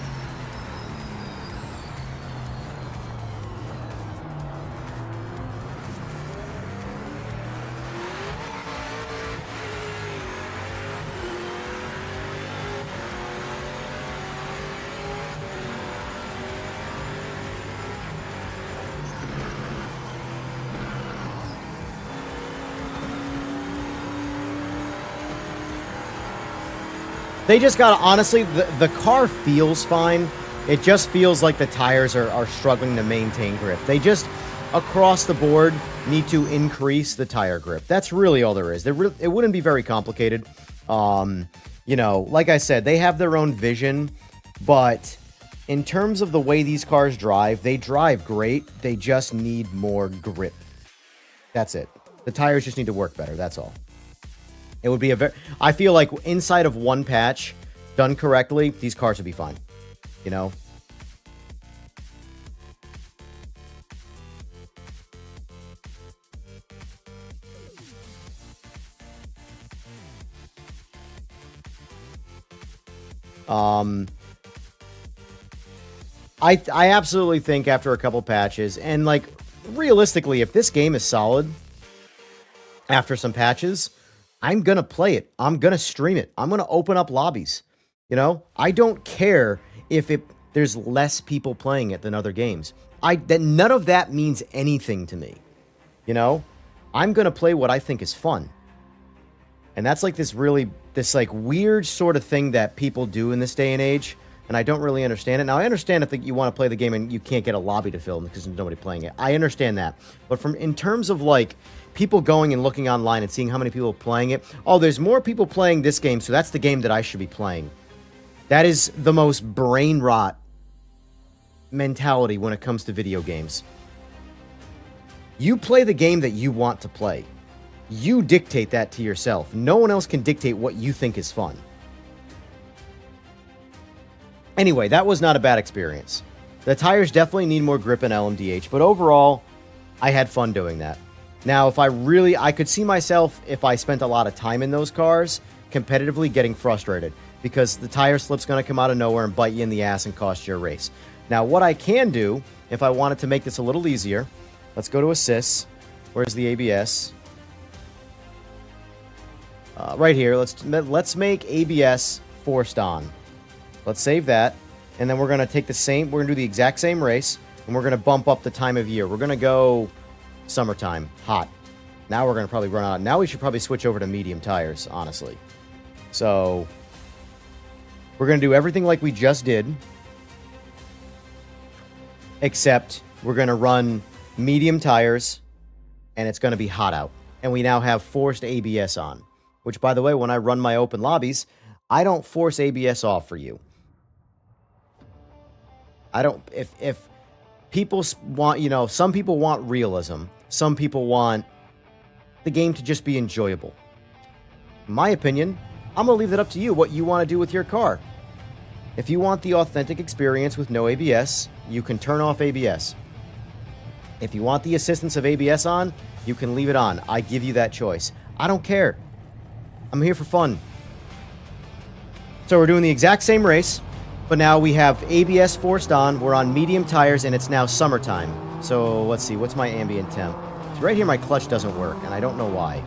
They just got, honestly, the car feels fine. It just feels like the tires are struggling to maintain grip. They just, across the board, need to increase the tire grip. That's really all there is. It wouldn't be very complicated. You know, like I said, they have their own vision, but in terms of the way these cars drive, they drive great. They just need more grip. That's it. The tires just need to work better, that's all. It would be I feel like inside of one patch, done correctly, these cars would be fine. You know? I absolutely think after a couple patches, and like realistically, if this game is solid after some patches, I'm gonna play it. I'm gonna stream it. I'm gonna open up lobbies. You know, I don't care if there's less people playing it than other games. None of that means anything to me. You know, I'm gonna play what I think is fun. And that's like this like weird sort of thing that people do in this day and age. And I don't really understand it. Now, I understand if you want to play the game and you can't get a lobby to fill because there's nobody playing it. I understand that. But in terms of, like, people going and looking online and seeing how many people are playing it, oh, there's more people playing this game, so that's the game that I should be playing. That is the most brain rot mentality when it comes to video games. You play the game that you want to play. You dictate that to yourself. No one else can dictate what you think is fun. Anyway, that was not a bad experience. The tires definitely need more grip in LMDH, but overall, I had fun doing that. Now, I could see myself, if I spent a lot of time in those cars, competitively getting frustrated, because the tire slip's going to come out of nowhere and bite you in the ass and cost you a race. Now, what I can do, if I wanted to make this a little easier, let's go to assists. Where's the ABS? Right here. Let's make ABS forced on. Let's save that, and then we're going to take we're going to do the exact same race, and we're going to bump up the time of year. We're going to go summertime, hot. Now we're going to probably run out. Now we should probably switch over to medium tires, honestly. So, we're going to do everything like we just did, except we're going to run medium tires, and it's going to be hot out. And we now have forced ABS on, which, by the way, when I run my open lobbies, I don't force ABS off for you. I don't, if people want, you know, some people want realism. Some people want the game to just be enjoyable. In my opinion, I'm going to leave it up to you what you want to do with your car. If you want the authentic experience with no ABS, you can turn off ABS. If you want the assistance of ABS on, you can leave it on. I give you that choice. I don't care. I'm here for fun. So we're doing the exact same race, but now we have ABS forced on. We're on medium tires, and it's now summertime. So let's see, what's my ambient temp? So right here, my clutch doesn't work, and I don't know why.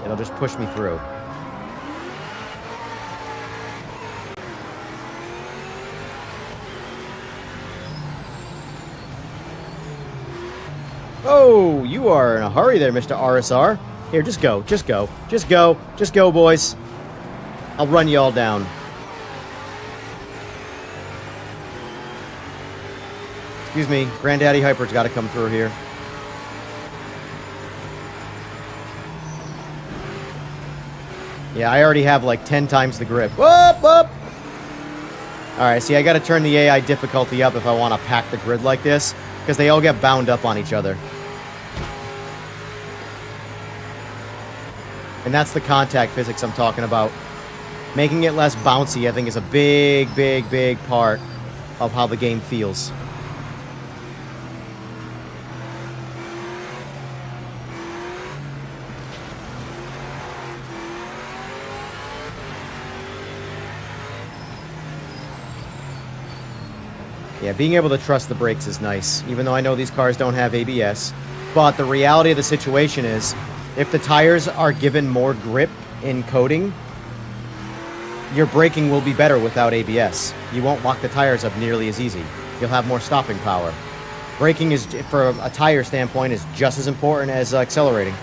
It'll just push me through. Oh, you are in a hurry there, Mr. RSR. Here, just go, just go, just go, just go, boys. I'll run you all down. Excuse me, Granddaddy Hyper's got to come through here. Yeah, I already have like 10 times the grip. Whoop, whoop! Alright, see, I got to turn the AI difficulty up if I want to pack the grid like this, because they all get bound up on each other. And that's the contact physics I'm talking about. Making it less bouncy, I think, is a big, big, big part of how the game feels. Yeah, being able to trust the brakes is nice, even though I know these cars don't have ABS. But the reality of the situation is, if the tires are given more grip in coating, your braking will be better without ABS. You won't lock the tires up nearly as easy. You'll have more stopping power. Braking is, for a tire standpoint, is just as important as accelerating.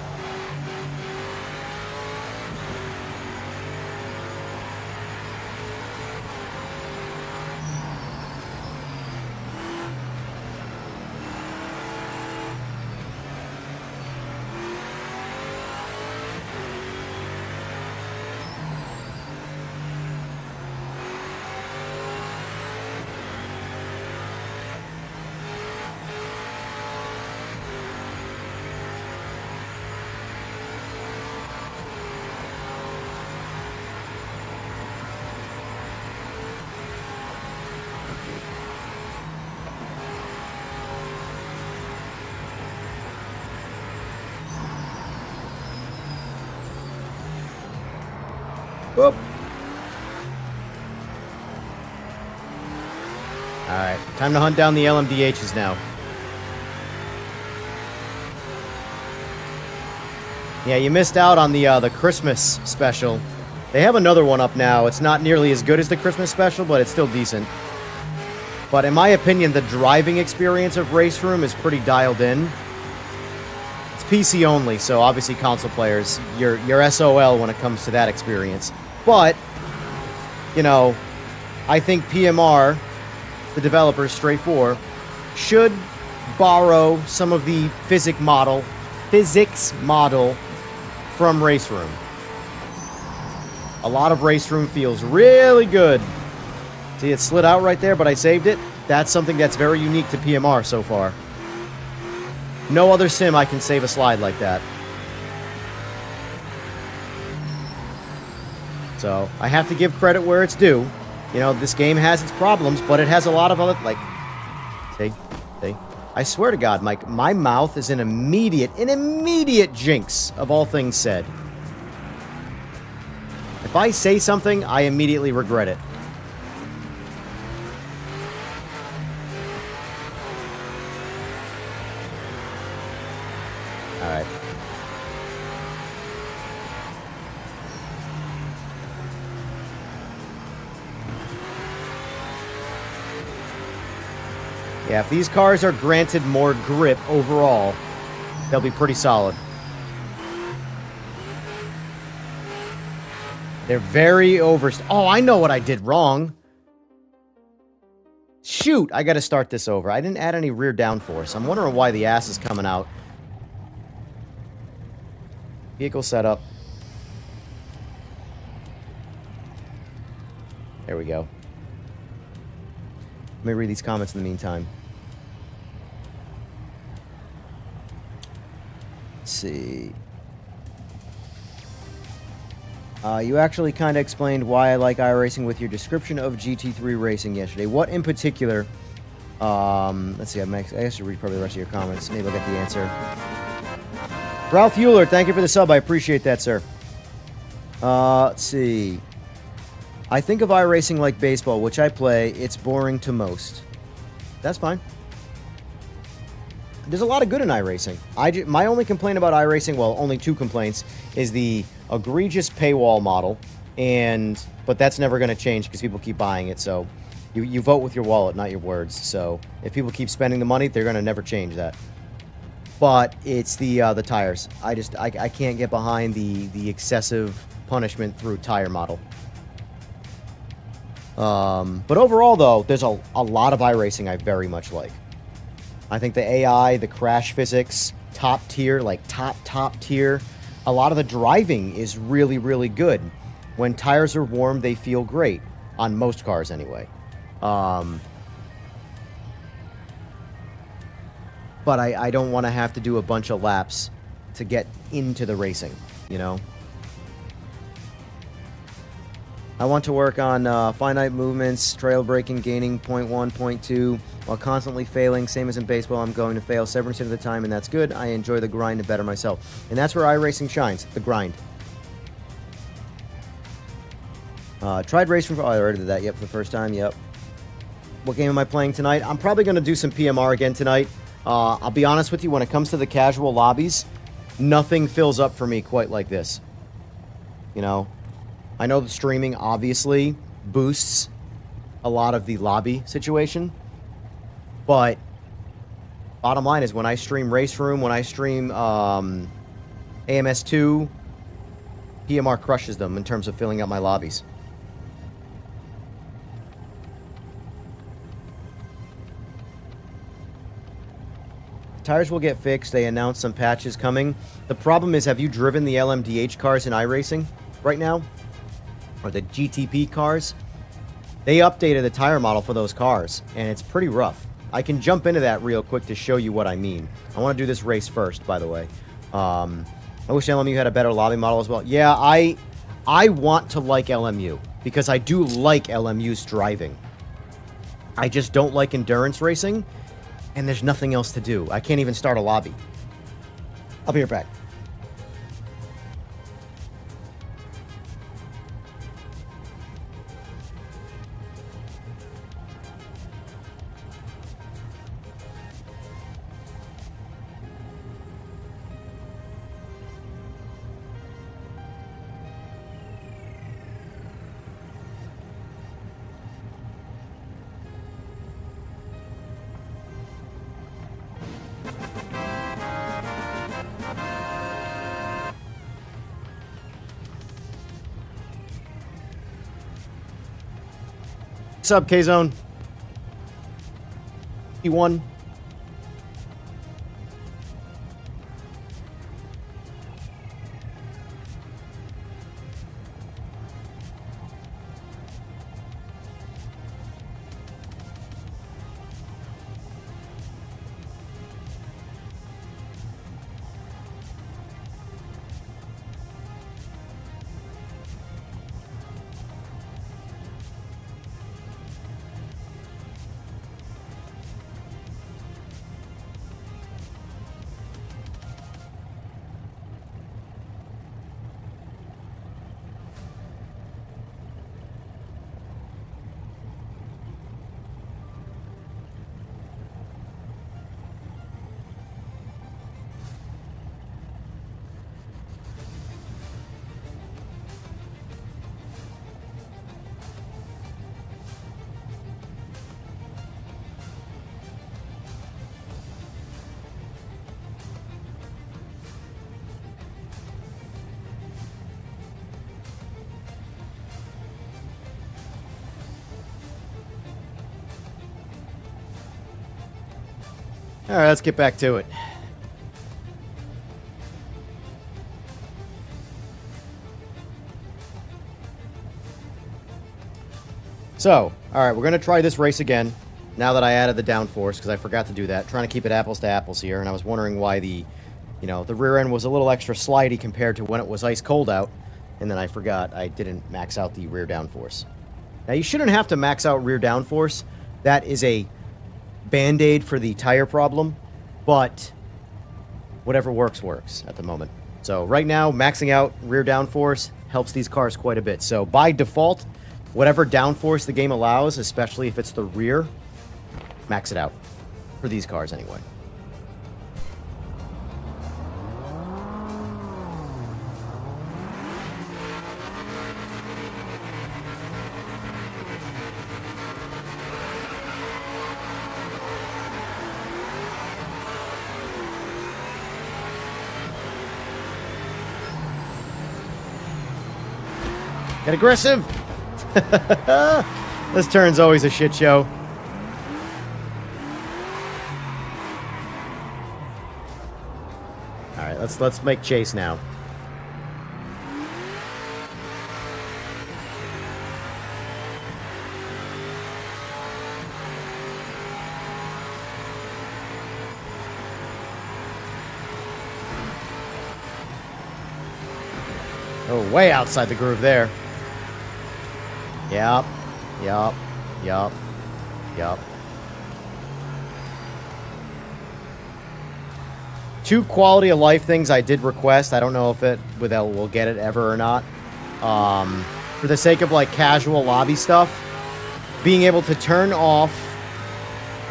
Whoop. Alright, time to hunt down the LMDHs now. Yeah, you missed out on the Christmas special. They have another one up now. It's not nearly as good as the Christmas special, but it's still decent. But in my opinion, the driving experience of Race Room is pretty dialed in. It's PC only, so obviously console players, you're SOL when it comes to that experience. But, you know, I think PMR, the developers, Stray 4, should borrow some of the physics model from Race Room. A lot of Race Room feels really good. See, it slid out right there, but I saved it. That's something that's very unique to PMR so far. No other sim I can save a slide like that. So, I have to give credit where it's due. You know, this game has its problems, but it has a lot of other, like... See? I swear to God, Mike, my mouth is an immediate jinx of all things said. If I say something, I immediately regret it. Alright. Yeah, if these cars are granted more grip overall, they'll be pretty solid. They're very Oh, I know what I did wrong. Shoot, I gotta start this over. I didn't add any rear downforce. I'm wondering why the ass is coming out. Vehicle setup. There we go. Let me read these comments in the meantime. Let's see. You actually kind of explained why I like iRacing with your description of GT3 racing yesterday. What in particular? Let's see. I should read probably the rest of your comments. Maybe I'll get the answer. Ralph Euler, thank you for the sub. I appreciate that, sir. Let's see. I think of iRacing like baseball, which I play. It's boring to most. That's fine. There's a lot of good in iRacing. My only complaint about iRacing, well, only two complaints, is the egregious paywall model, but that's never going to change because people keep buying it. So you vote with your wallet, not your words. So if people keep spending the money, they're going to never change that. But it's the tires. I can't get behind the excessive punishment through tire model. But overall, though, there's a lot of iRacing I very much like. I think the AI, the crash physics, top tier, like top tier. A lot of the driving is really, really good. When tires are warm, they feel great. On most cars, anyway. But I don't want to have to do a bunch of laps to get into the racing, you know? I want to work on finite movements, trail braking, gaining 0.1, 0.2, while constantly failing. Same as in baseball, I'm going to fail 7% of the time, and that's good. I enjoy the grind to better myself. And that's where iRacing shines, the grind. Tried Race Room. Oh, I already did that, yep, for the first time, yep. What game am I playing tonight? I'm probably going to do some PMR again tonight. I'll be honest with you, when it comes to the casual lobbies, nothing fills up for me quite like this. You know? I know the streaming obviously boosts a lot of the lobby situation, but bottom line is when I stream Race Room, when I stream AMS2, PMR crushes them in terms of filling up my lobbies. Tires will get fixed. They announced some patches coming. The problem is, have you driven the LMDH cars in iRacing right now? Or the GTP cars? They updated the tire model for those cars, and it's pretty rough. I can jump into that real quick to show you what I mean. I want to do this race first, by the way. I wish LMU had a better lobby model as well. Yeah, I want to like LMU, because I do like LMU's driving. I just don't like endurance racing, and there's nothing else to do. I can't even start a lobby. I'll be right back. what's up, K-Zone? E1. All right, let's get back to it. So, all right, we're going to try this race again now that I added the downforce, because I forgot to do that. Trying to keep it apples to apples here, and I was wondering why the rear end was a little extra slidey compared to when it was ice cold out, and then I forgot I didn't max out the rear downforce. Now, you shouldn't have to max out rear downforce. That is a band-aid for the tire problem, but whatever works at the moment. So right now, maxing out rear downforce helps these cars quite a bit. So by default, whatever downforce the game allows, especially if it's the rear, max it out. For these cars, anyway. Get aggressive! This turn's always a shit show. Alright, let's make chase now. Oh, way outside the groove there. Yup. Two quality of life things I did request. I don't know if we'll get it ever or not. For the sake of like casual lobby stuff, being able to turn off,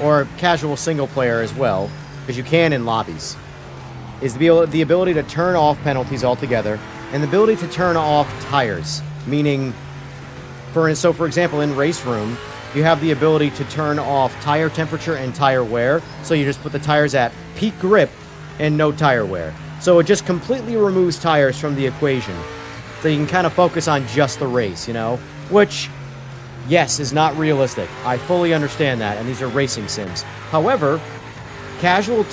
or casual single player as well, because you can in lobbies, is the ability to turn off penalties altogether, and the ability to turn off tires, meaning, for example, in Race Room, you have the ability to turn off tire temperature and tire wear, so you just put the tires at peak grip and no tire wear. So it just completely removes tires from the equation, so you can kind of focus on just the race, which, yes, is not realistic. I fully understand that, and these are racing sims. However, casual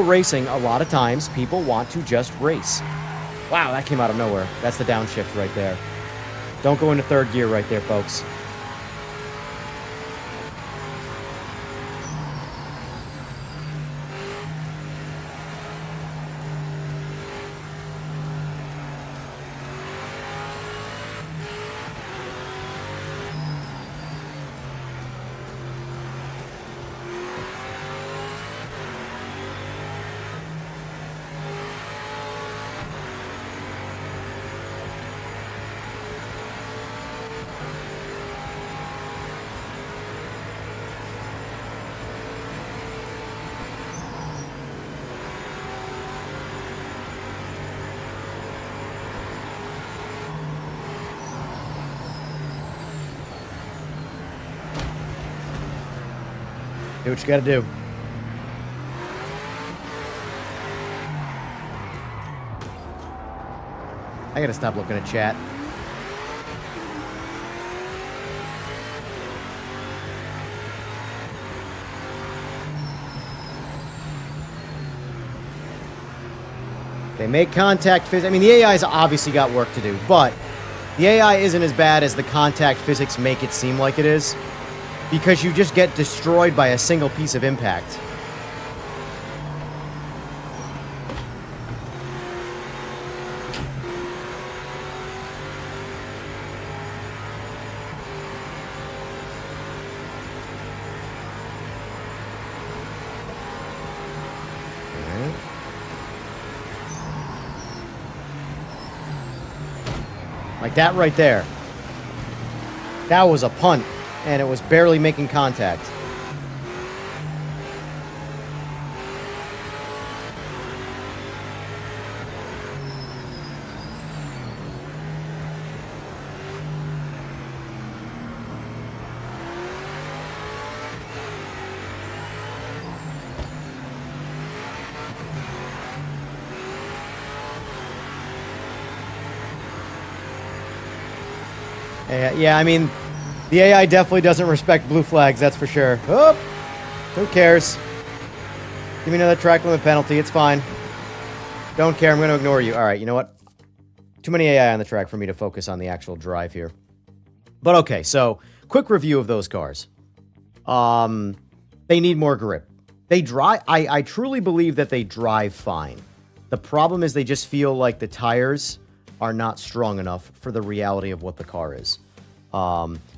racing, a lot of times, people want to just race. Wow, that came out of nowhere. That's the downshift right there. Don't go into third gear right there, folks. Do what you gotta do. I gotta stop looking at chat. They make contact physics. I mean, the AI's obviously got work to do, but the AI isn't as bad as the contact physics make it seem like it is, because you just get destroyed by a single piece of impact. Like that right there. That was a punt, and it was barely making contact. Yeah, I mean, the AI definitely doesn't respect blue flags, that's for sure. Oh, who cares? Give me another track limit penalty, it's fine. Don't care, I'm going to ignore you. Alright, you know what? Too many AI on the track for me to focus on the actual drive here. But okay, so, quick review of those cars. They need more grip. They drive, I truly believe that they drive fine. The problem is they just feel like the tires are not strong enough for the reality of what the car is.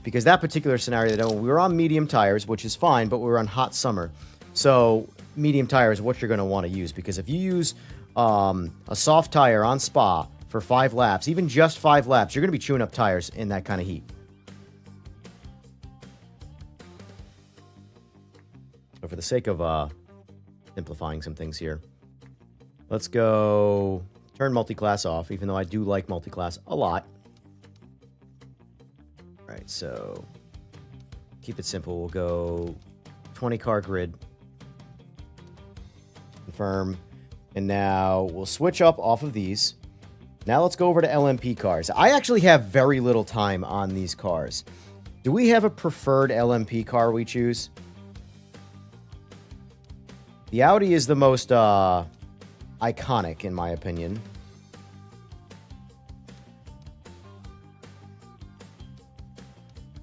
Because that particular scenario, we were on medium tires, which is fine, but we were on hot summer. So medium tires, what you're going to want to use. Because if you use a soft tire on Spa for 5 laps, even just 5 laps, you're going to be chewing up tires in that kind of heat. So for the sake of simplifying some things here, let's go turn multi-class off, even though I do like multi-class a lot. All right, so keep it simple. We'll go 20 car grid. Confirm. And now we'll switch up off of these. Now let's go over to LMP cars. I actually have very little time on these cars. Do we have a preferred LMP car we choose? The Audi is the most iconic, in my opinion.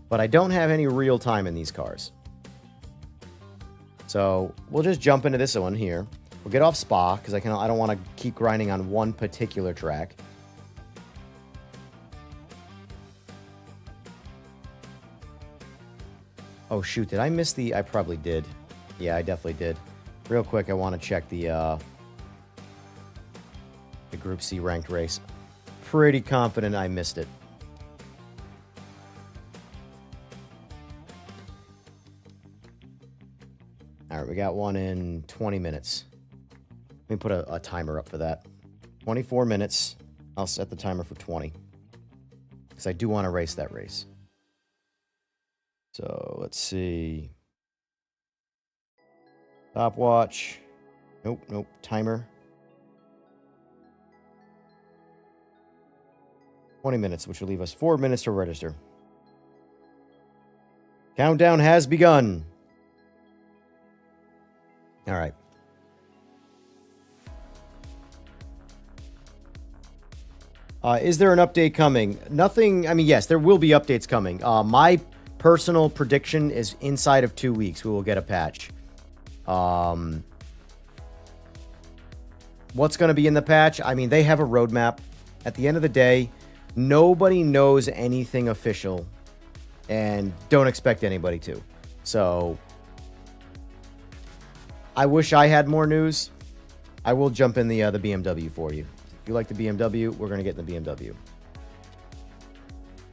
But I don't have any real time in these cars. So we'll just jump into this one here. We'll get off Spa, because I don't want to keep grinding on one particular track. Oh shoot, did I miss the... I probably did. Yeah, I definitely did. Real quick, I want to check the Group C ranked race. Pretty confident I missed it. Alright, we got one in 20 minutes. Let me put a timer up for that. 24 minutes. I'll set the timer for 20. Because I do want to race that race. So, let's see. Stopwatch. Nope. Timer. 20 minutes, which will leave us 4 minutes to register. Countdown has begun. All right. Is there an update coming? Nothing. I mean, yes, there will be updates coming. My personal prediction is inside of 2 weeks we will get a patch. What's going to be in the patch? I mean, they have a roadmap. At the end of the day, nobody knows anything official, and don't expect anybody to. So, I wish I had more news. I will jump in the BMW for you. If you like the BMW, we're going to get in the BMW.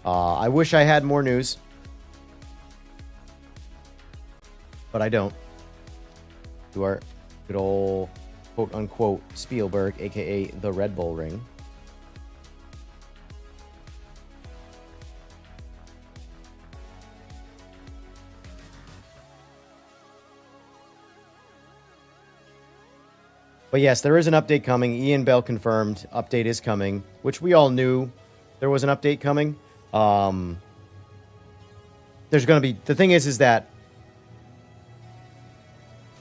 I wish I had more news, but I don't. To our good old quote-unquote Spielberg, a.k.a. the Red Bull Ring. But yes, there is an update coming. Ian Bell confirmed update is coming, which we all knew there was an update coming. There's going to be... The thing is that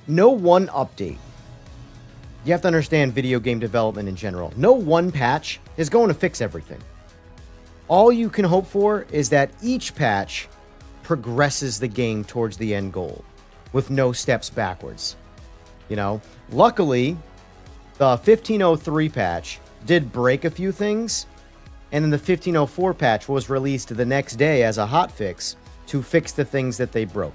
no one update you have to understand video game development in general. No one patch is going to fix everything. All you can hope for is that each patch progresses the game towards the end goal with no steps backwards. You know, luckily, the 1503 patch did break a few things, and then the 1504 patch was released the next day as a hotfix to fix the things that they broke.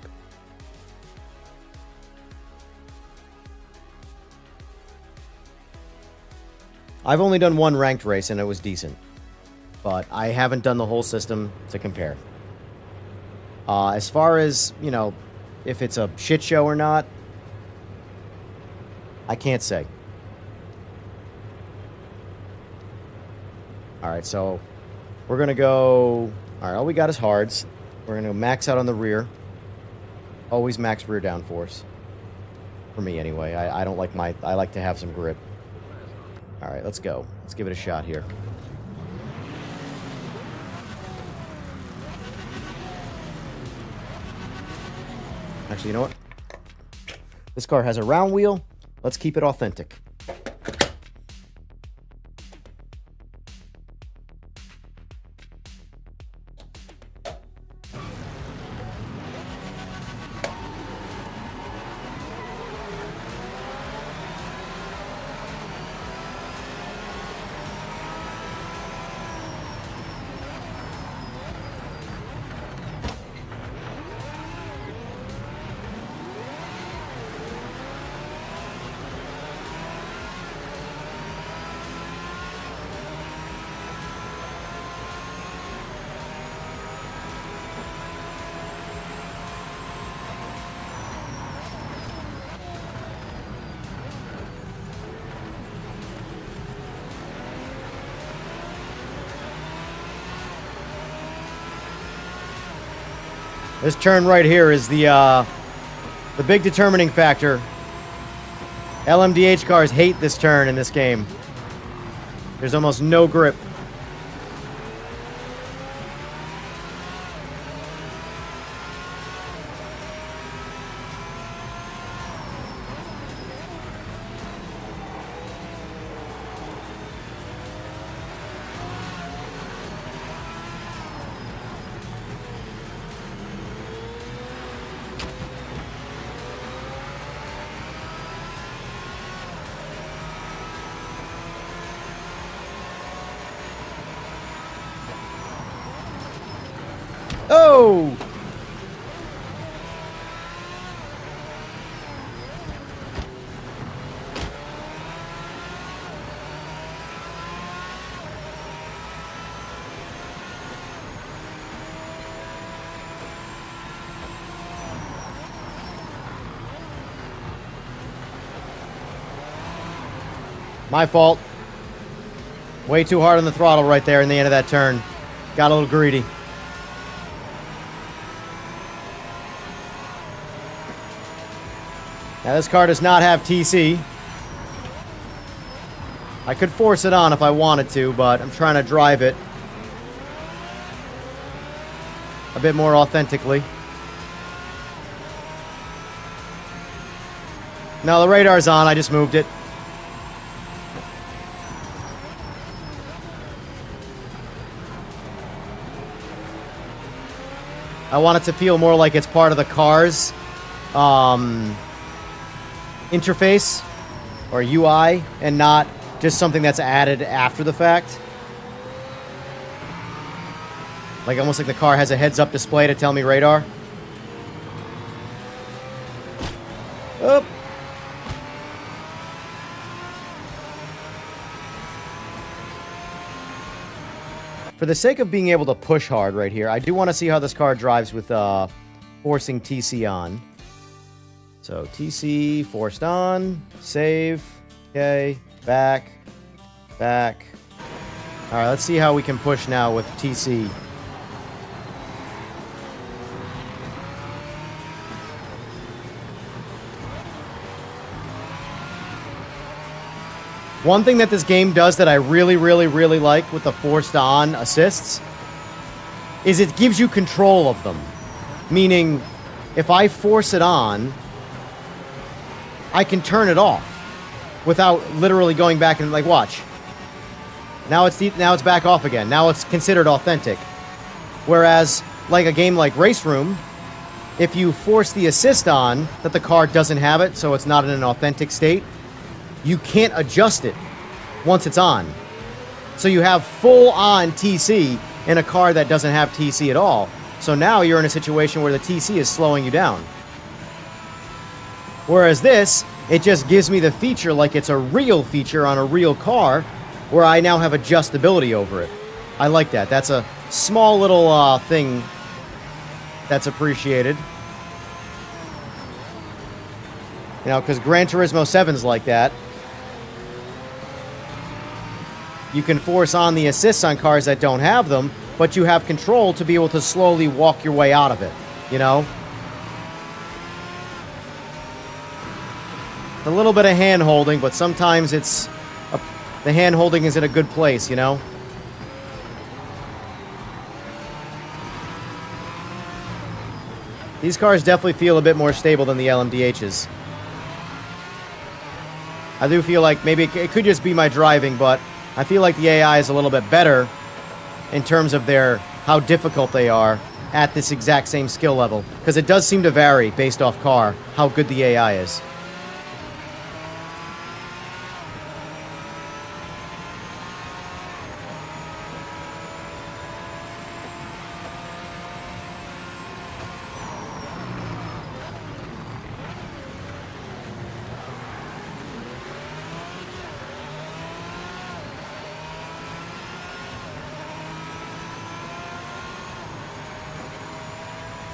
I've only done one ranked race, and it was decent. But I haven't done the whole system to compare. As far as, you know, if it's a shit show or not, I can't say. Alright, so we're going to go... Alright, all we got is hards. We're going to max out on the rear. Always max rear downforce. For me, anyway. I don't like my... I like to have some grip. Alright, let's go. Let's give it a shot here. Actually, you know what? This car has a round wheel. Let's keep it authentic. This turn right here is the big determining factor. LMDH cars hate this turn in this game. There's almost no grip. Oh! My fault. Way too hard on the throttle right there in the end of that turn. Got a little greedy. Now, this car does not have TC. I could force it on if I wanted to, but I'm trying to drive it a bit more authentically. No, the radar's on. I just moved it. I want it to feel more like it's part of the car's interface or UI and not just something that's added after the fact. Like almost like the car has a heads-up display to tell me radar. Oh. For the sake of being able to push hard right here, I do want to see how this car drives with forcing TC on. So TC forced on, save, okay, back, back. All right, let's see how we can push now with TC. One thing that this game does that I really like with the forced on assists is it gives you control of them. Meaning, if I force it on, I can turn it off. without literally going back and, like, watch. Now it's back off again. Now it's considered authentic. Whereas, like a game like Race Room, if you force the assist on that the car doesn't have it, so it's not in an authentic state, you can't adjust it once it's on. So you have full-on TC in a car that doesn't have TC at all. So now you're in a situation where the TC is slowing you down. Whereas this, it just gives me the feature like it's a real feature on a real car, where I now have adjustability over it. I like that. That's a small little thing that's appreciated. You know, because Gran Turismo 7's like that. You can force on the assists on cars that don't have them, but you have control to be able to slowly walk your way out of it, you know? A little bit of hand-holding, but sometimes it's... the hand-holding is in a good place, you know? These cars definitely feel a bit more stable than the LMDHs. I do feel like maybe it could just be my driving, but I feel like the AI is a little bit better in terms of how difficult they are at this exact same skill level. Because it does seem to vary based off car, how good the AI is.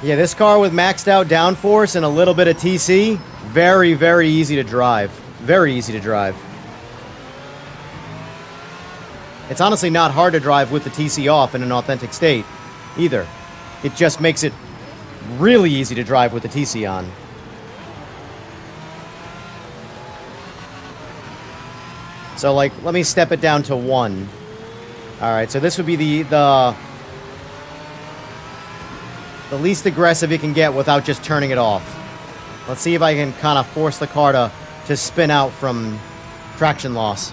Yeah, this car with maxed out downforce and a little bit of TC, very, very easy to drive. Very easy to drive. It's honestly not hard to drive with the TC off in an authentic state, either. It just makes it really easy to drive with the TC on. So, like, let me step it down to 1. Alright, so this would be the least aggressive you can get without just turning it off. Let's see if I can kind of force the car to spin out from traction loss.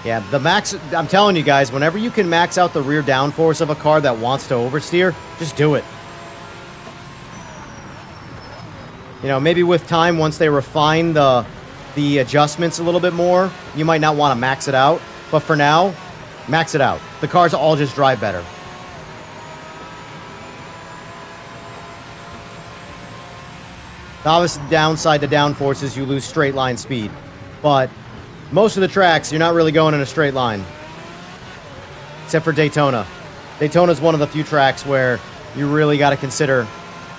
Yeah, the max... I'm telling you guys, whenever you can max out the rear downforce of a car that wants to oversteer, just do it. You know, maybe with time, once they refine the adjustments a little bit more, you might not want to max it out. But for now, max it out. The cars all just drive better. The obvious downside to downforce is you lose straight line speed. But most of the tracks, you're not really going in a straight line. Except for Daytona. Daytona's one of the few tracks where you really got to consider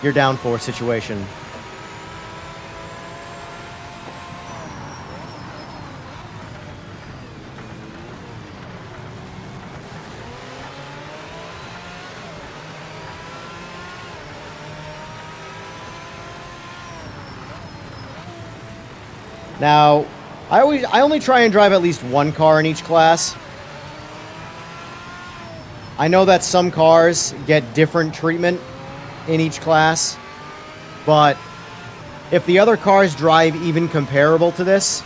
your downforce situation. Now, I only try and drive at least one car in each class. I know that some cars get different treatment in each class, but if the other cars drive even comparable to this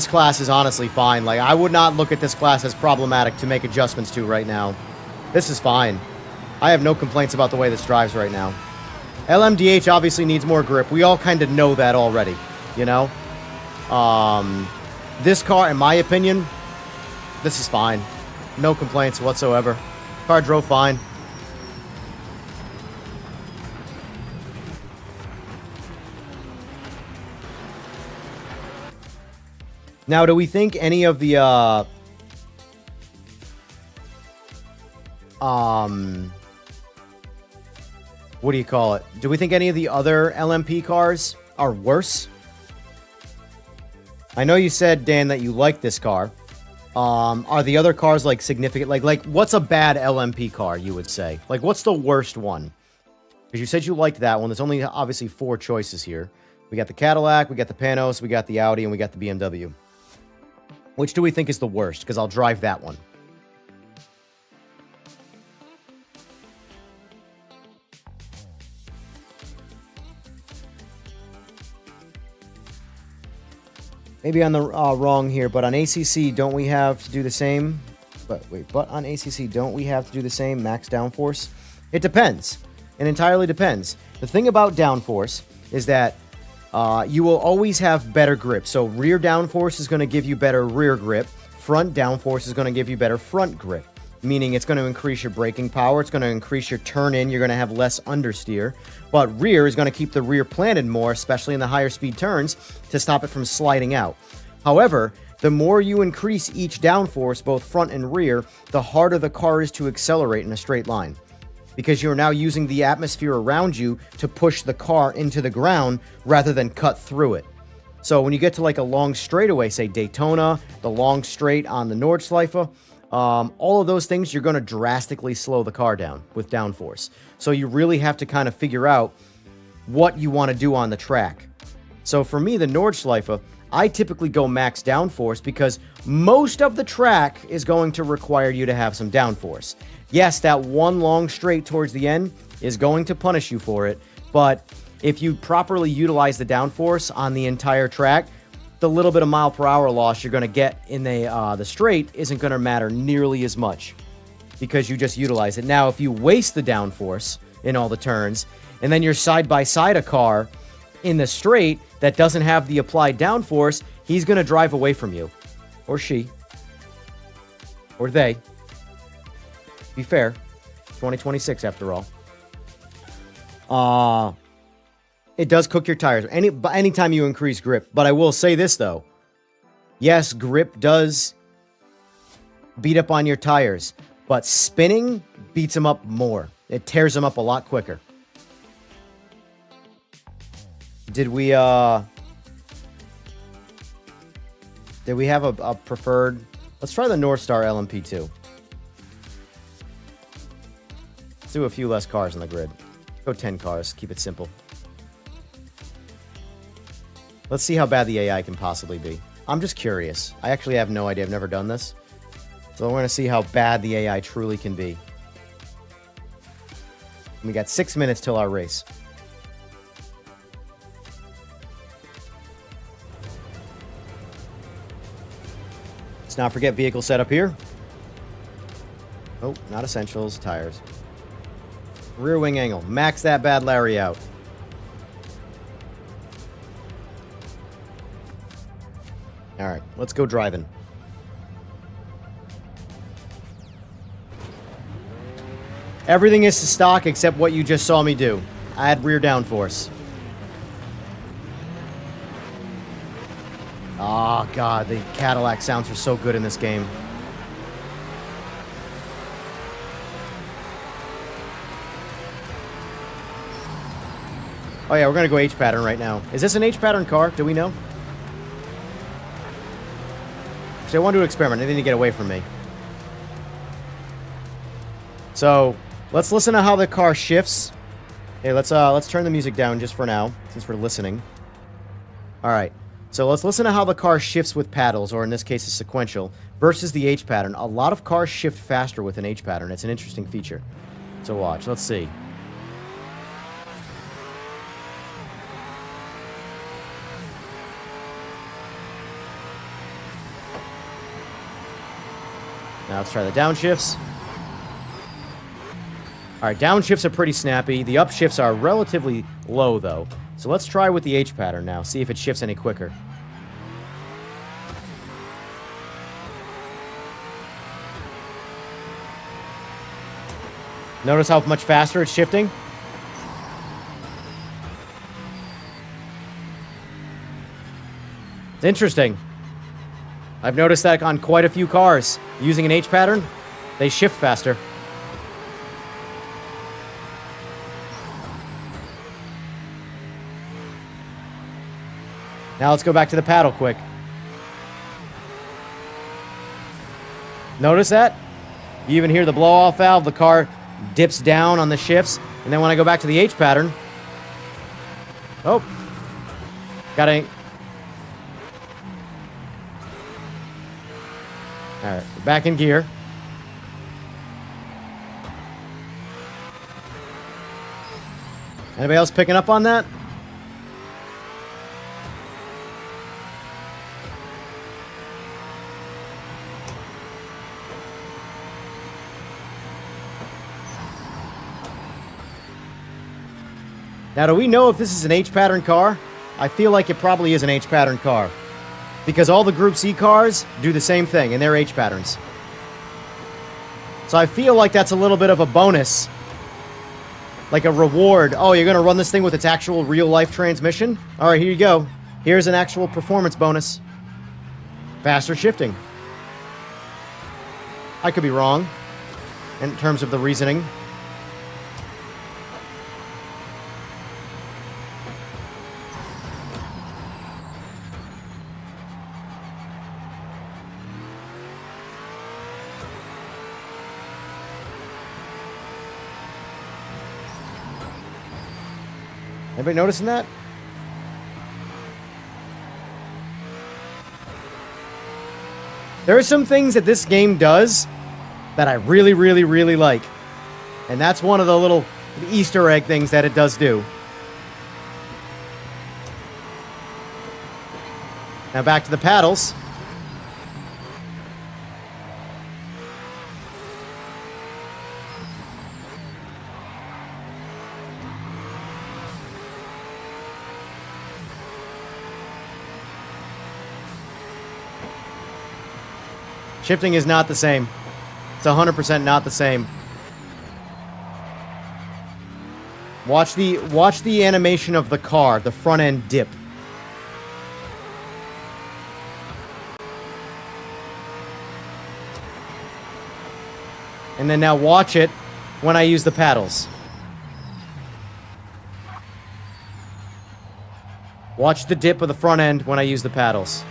class is honestly fine. Like, I would not look at this class as problematic to make adjustments to right now. This is fine. I have no complaints about the way this drives right now. LMDH obviously needs more grip. We all kind of know that already, you know? This car, in my opinion, this is fine. No complaints whatsoever. Car drove fine. Now, do we think any of the, what do you call it? Do we think any of the other LMP cars are worse? I know you said, Dan, that you like this car. Are the other cars, like, significant? Like, what's a bad LMP car, you would say? Like, what's the worst one? Because you said you liked that one. There's only, obviously, 4 choices here. We got the Cadillac, we got the Panos, we got the Audi, and we got the BMW. Which do we think is the worst? Because I'll drive that one. maybe on the wrong here, but on ACC, don't we have to do the same? But on ACC, don't we have to do the same max downforce? It depends. It entirely depends. The thing about downforce is that you will always have better grip. So rear downforce is going to give you better rear grip. Front downforce is going to give you better front grip, meaning it's going to increase your braking power. It's going to increase your turn in. You're going to have less understeer. But rear is going to keep the rear planted more, especially in the higher speed turns, to stop it from sliding out. However, the more you increase each downforce, both front and rear, the harder the car is to accelerate in a straight line. Because you're now using the atmosphere around you to push the car into the ground rather than cut through it. So when you get to like a long straightaway, say Daytona, the long straight on the Nordschleife, all of those things, you're going to drastically slow the car down with downforce. So you really have to kind of figure out what you want to do on the track. So for me, the Nordschleife, I typically go max downforce because most of the track is going to require you to have some downforce. Yes, that one long straight towards the end is going to punish you for it, but if you properly utilize the downforce on the entire track, the little bit of mile per hour loss you're going to get in the straight isn't going to matter nearly as much because you just utilize it. Now, if you waste the downforce in all the turns, and then you're side by side a car in the straight that doesn't have the applied downforce, he's going to drive away from you. Or she. Or they. Be fair. 2026 after all. It does cook your tires anytime you increase grip. But I will say this, though. Yes, grip does beat up on your tires. But spinning beats them up more. It tears them up a lot quicker. Did we have a preferred? Let's try the Northstar LMP2. Let's do a few less cars on the grid. Go 10 cars. Keep it simple. Let's see how bad the AI can possibly be. I'm just curious. I actually have no idea. I've never done this. So we're going to see how bad the AI truly can be. We got 6 minutes till our race. Let's not forget vehicle setup here. Oh, not essentials. Tires. Rear wing angle. Max that bad Larry out. All right, let's go driving. Everything is to stock except what you just saw me do. Add rear downforce. Oh, God, the Cadillac sounds are so good in this game. Oh, yeah, we're going to go H pattern right now. Is this an H pattern car? Do we know? Actually, I want to do an experiment. They need to get away from me. So, let's listen to how the car shifts. Hey, let's turn the music down just for now, since we're listening. All right. So let's listen to how the car shifts with paddles, or in this case, a sequential, versus the H pattern. A lot of cars shift faster with an H pattern. It's an interesting feature. So watch. Let's see. Now let's try the downshifts. All right, downshifts are pretty snappy. The upshifts are relatively low, though. So let's try with the H pattern now, see if it shifts any quicker. Notice how much faster it's shifting? It's interesting. I've noticed that on quite a few cars. Using an H pattern, they shift faster. Now let's go back to the paddle quick. Notice that? You even hear the blow-off valve, the car dips down on the shifts, and then when I go back to the H pattern... Oh. Gotta... Alright, we're back in gear. Anybody else picking up on that? Now, do we know if this is an H-pattern car? I feel like it probably is an H-pattern car. Because all the Group C cars do the same thing, and they're H-patterns. So I feel like that's a little bit of a bonus. Like a reward. Oh, you're going to run this thing with its actual real-life transmission? All right, here you go. Here's an actual performance bonus. Faster shifting. I could be wrong in terms of the reasoning. Anybody noticing that? There are some things that this game does that I really, really, really like. And that's one of the little Easter egg things that it does do. Now back to the paddles. Shifting is not the same. It's 100% not the same. Watch the animation of the car, the front end dip. And then now watch it when I use the paddles. Watch the dip of the front end when I use the paddles.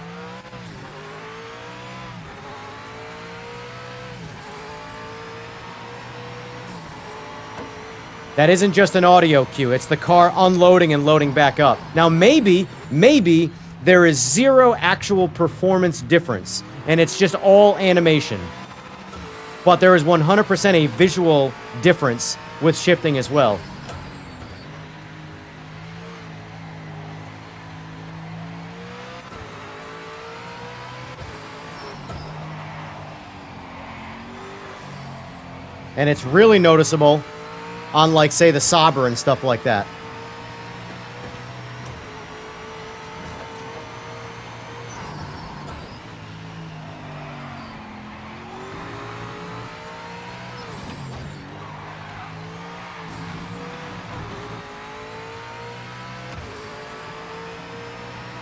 That isn't just an audio cue, it's the car unloading and loading back up. Now maybe there is zero actual performance difference, and it's just all animation. But there is 100% a visual difference with shifting as well. And it's really noticeable on, like, say, the Saber and stuff like that.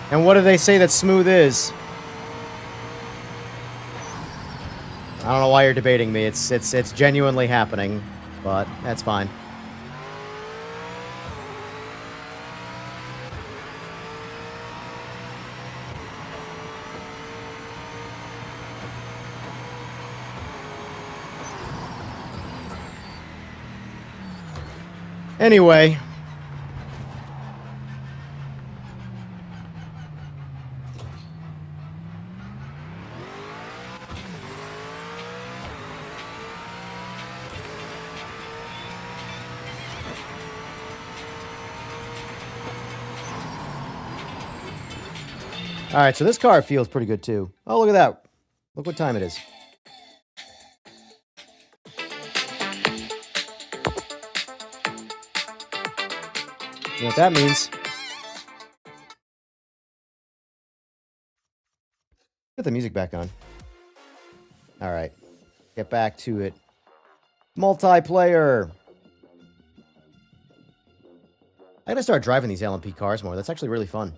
And what do they say that smooth is? I don't know why you're debating me. It's genuinely happening, but that's fine. Anyway. All right, so this car feels pretty good too. Oh, look at that. Look what time it is. You know what that means? Put the music back on. All right, get back to it. Multiplayer. I gotta start driving these LMP cars more. That's actually really fun.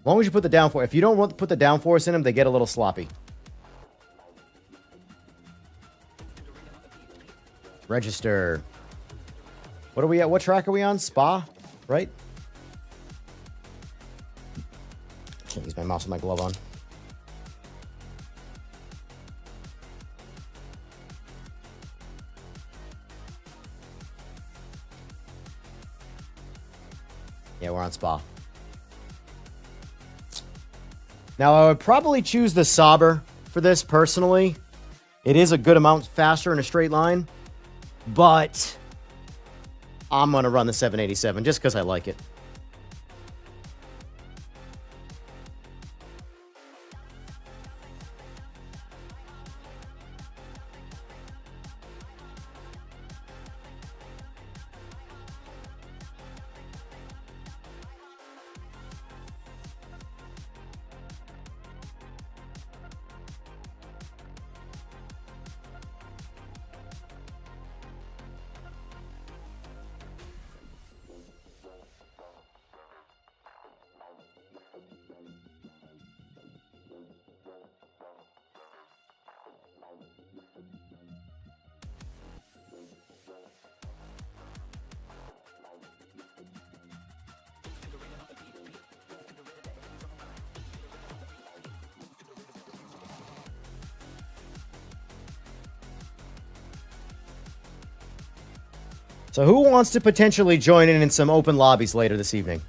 As long as you put the downforce. If you don't want to put the downforce in them, they get a little sloppy. Register. What are we at? What track are we on? Spa, right? Can't use my mouse with my glove on. Yeah, we're on Spa. Now, I would probably choose the Saber for this, personally. It is a good amount faster in a straight line, but I'm going to run the 787 just because I like it. So who wants to potentially join in some open lobbies later this evening?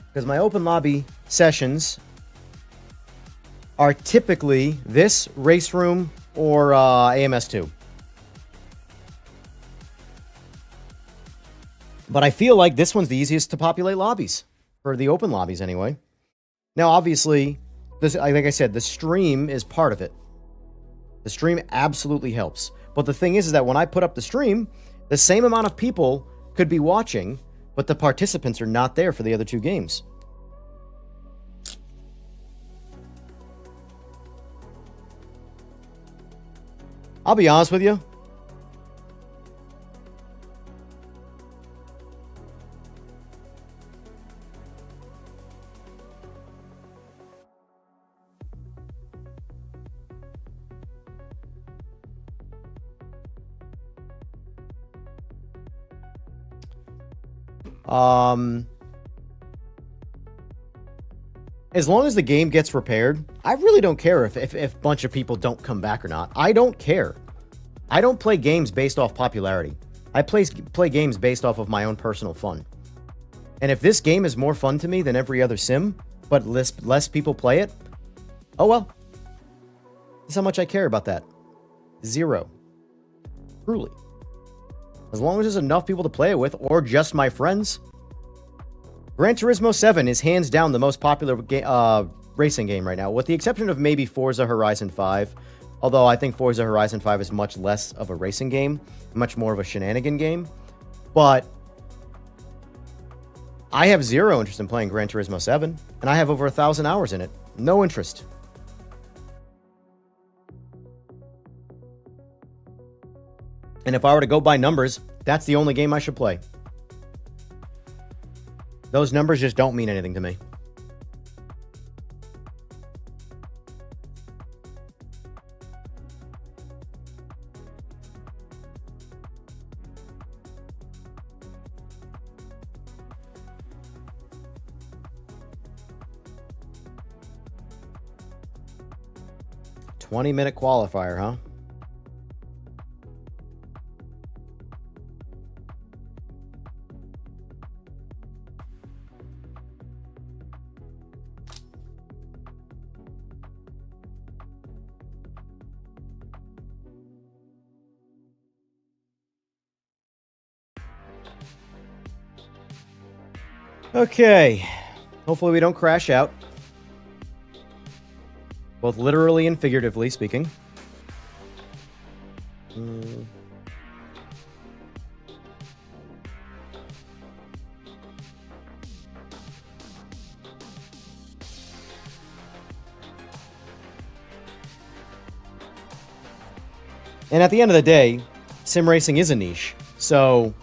Because my open lobby sessions are typically this, Race Room, or AMS2. But I feel like this one's the easiest to populate lobbies. For the open lobbies, anyway. Now, obviously, this, like I said, the stream is part of it. The stream absolutely helps. But the thing is that when I put up the stream, the same amount of people could be watching, but the participants are not there for the other two games. I'll be honest with you. As long as the game gets repaired, I really don't care if a bunch of people don't come back or not. I don't care. I don't play games based off popularity. I play games based off of my own personal fun. And if this game is more fun to me than every other sim, but less people play it, oh well. That's how much I care about that. Zero. Truly. As long as there's enough people to play it with, or just my friends. Gran Turismo 7 is hands down the most popular racing game right now, with the exception of maybe Forza Horizon 5. Although I think Forza Horizon 5 is much less of a racing game, much more of a shenanigan game. But I have zero interest in playing Gran Turismo 7, and I have over 1,000 hours in it. No interest. And if I were to go by numbers, that's the only game I should play. Those numbers just don't mean anything to me. $20-minute qualifier, huh? Okay. Hopefully we don't crash out. Both literally and figuratively speaking. And at the end of the day, sim racing is a niche. So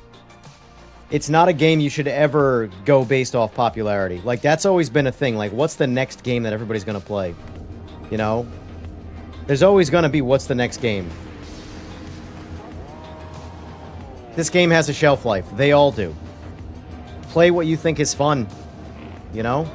it's not a game you should ever go based off popularity. Like, that's always been a thing. Like, what's the next game that everybody's going to play? You know? There's always going to be what's the next game. This game has a shelf life. They all do. Play what you think is fun. You know?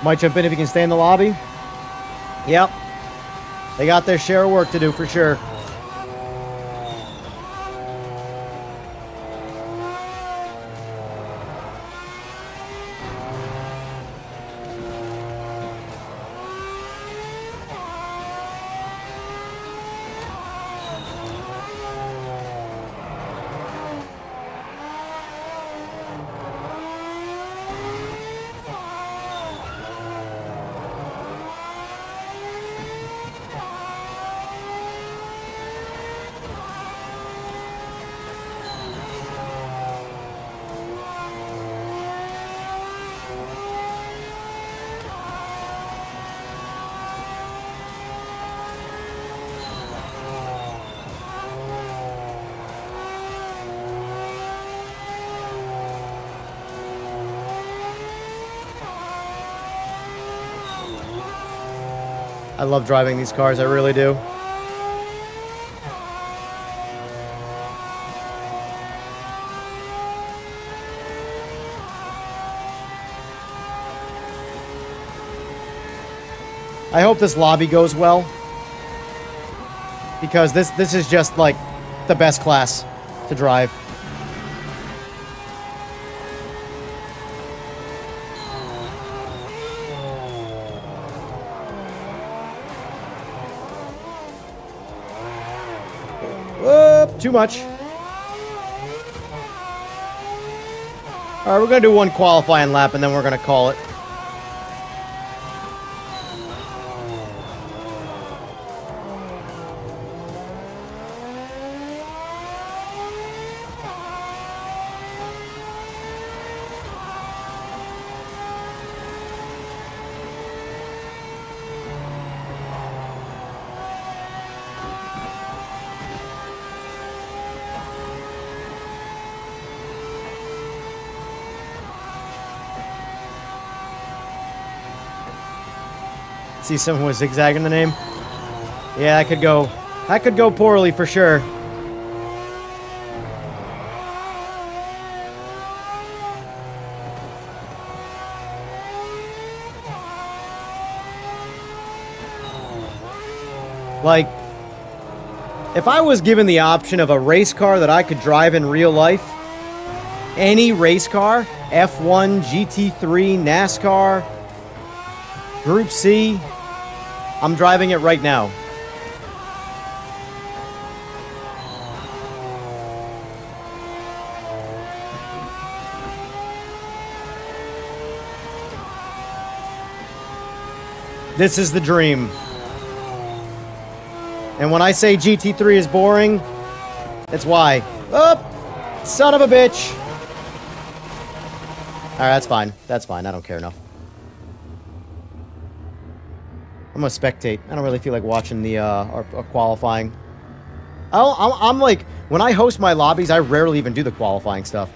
Might jump in if you can stay in the lobby. Yep. They got their share of work to do for sure. I love driving these cars, I really do. I hope this lobby goes well, because this is just like the best class to drive. Whoop, too much. All right, we're gonna do one qualifying lap and then we're gonna call it. See someone was zigzagging the name. Yeah, that could go poorly for sure. Like, if I was given the option of a race car that I could drive in real life, any race car, F1, GT3, NASCAR, Group C, I'm driving it right now. This is the dream. And when I say GT3 is boring, that's why. Oh, son of a bitch. All right, that's fine. That's fine. I don't care enough. I'm gonna spectate. I don't really feel like watching the our qualifying. I'm like, when I host my lobbies, I rarely even do the qualifying stuff.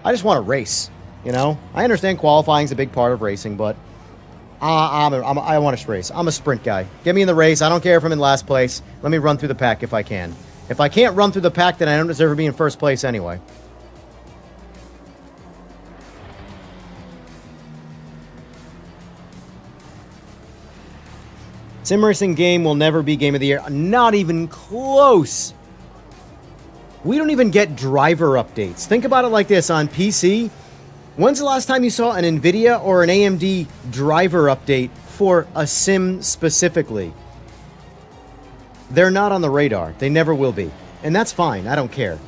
I just want to race, you know? I understand qualifying is a big part of racing, but I want to race. I'm a sprint guy. Get me in the race. I don't care if I'm in last place. Let me run through the pack if I can. If I can't run through the pack, then I don't deserve to be in first place anyway. Sim racing game will never be game of the year. Not even close. We don't even get driver updates. Think about it like this. On PC, when's the last time you saw an NVIDIA or an AMD driver update for a sim specifically? They're not on the radar. They never will be. And that's fine. I don't care.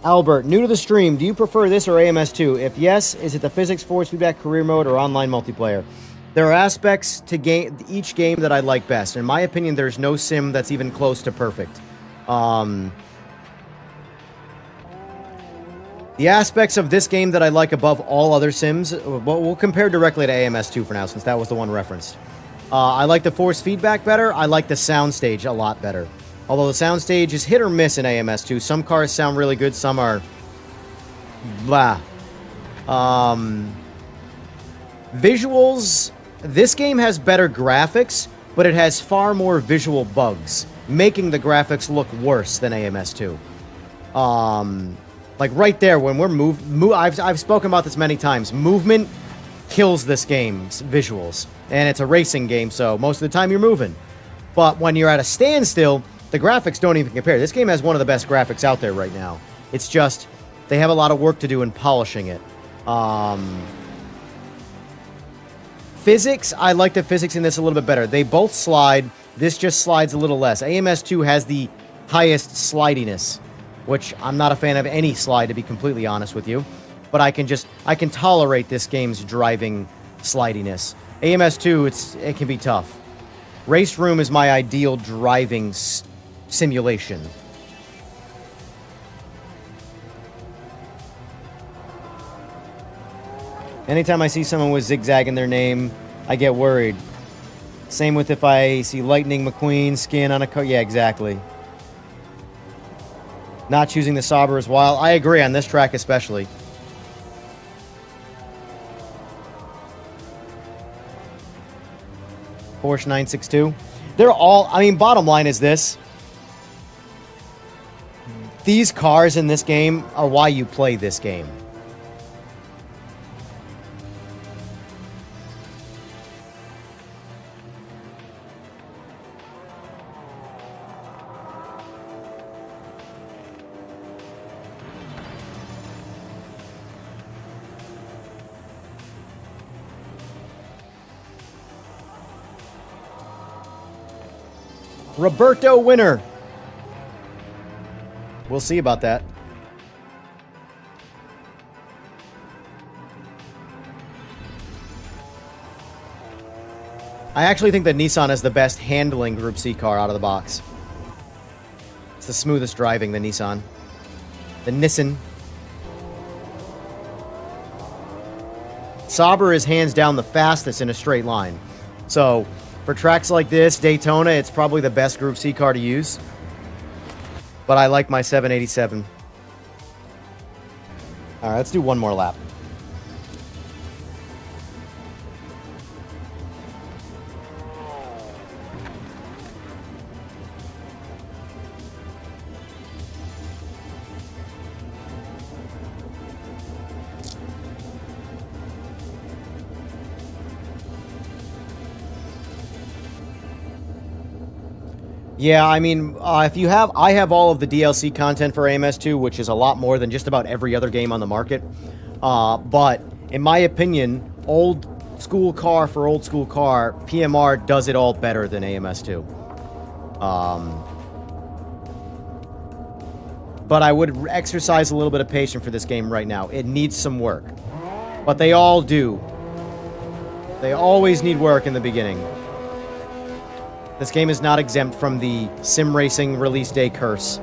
Albert, new to the stream, do you prefer this or AMS2? If yes, is it the physics, force feedback, career mode, or online multiplayer? There are aspects to each game that I like best. In my opinion, there's no sim that's even close to perfect. The aspects of this game that I like above all other sims, we'll compare directly to AMS2 for now, since that was the one referenced. I like the force feedback better. I like the soundstage a lot better. Although the soundstage is hit or miss in AMS2. Some cars sound really good, some are blah. Visuals, this game has better graphics, but it has far more visual bugs, making the graphics look worse than AMS2. Like right there, when we're I've spoken about this many times. Movement kills this game's visuals, and it's a racing game, so most of the time you're moving. But when you're at a standstill, the graphics don't even compare. This game has one of the best graphics out there right now. It's just, they have a lot of work to do in polishing it. Physics, I like the physics in this a little bit better. They both slide. This just slides a little less. AMS2 has the highest slidiness, which I'm not a fan of any slide, to be completely honest with you. But I can tolerate this game's driving slidiness. AMS2, it can be tough. Race Room is my ideal driving simulation. Anytime I see someone with zigzagging their name, I get worried. Same with if I see Lightning McQueen skin on a car. Yeah, exactly. Not choosing the Sauber is wild. I agree on this track especially. Porsche 962. They're all, I mean, bottom line is this. These cars in this game are why you play this game. Roberto winner. We'll see about that. I actually think that Nissan is the best handling Group C car out of the box. It's the smoothest driving, the Nissan. The Nissan. Sauber is hands down the fastest in a straight line. So, for tracks like this, Daytona, it's probably the best Group C car to use. But I like my 787. All right, let's do one more lap. Yeah, I mean, if you have, I have all of the DLC content for AMS2, which is a lot more than just about every other game on the market. But in my opinion, old school car for old school car, PMR does it all better than AMS2. But I would exercise a little bit of patience for this game right now. It needs some work. But they all do. They always need work in the beginning. This game is not exempt from the sim racing release day curse.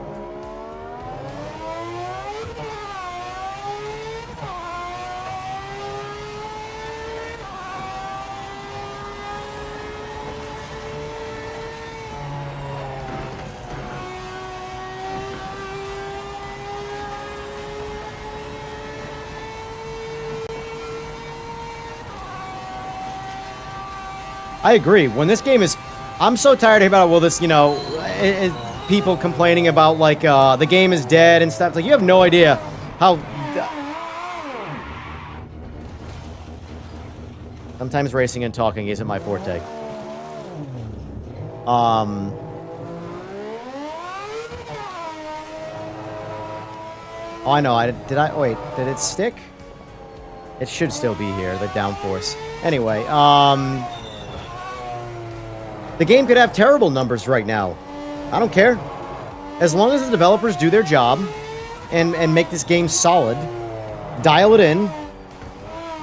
I agree. When this game is... I'm so tired about, well, this, you know, people complaining about, like, the game is dead and stuff. Like, you have no idea how... Sometimes racing and talking isn't my forte. Oh, I know. Wait, did it stick? It should still be here, the downforce. Anyway, the game could have terrible numbers right now. I don't care. As long as the developers do their job and make this game solid, dial it in,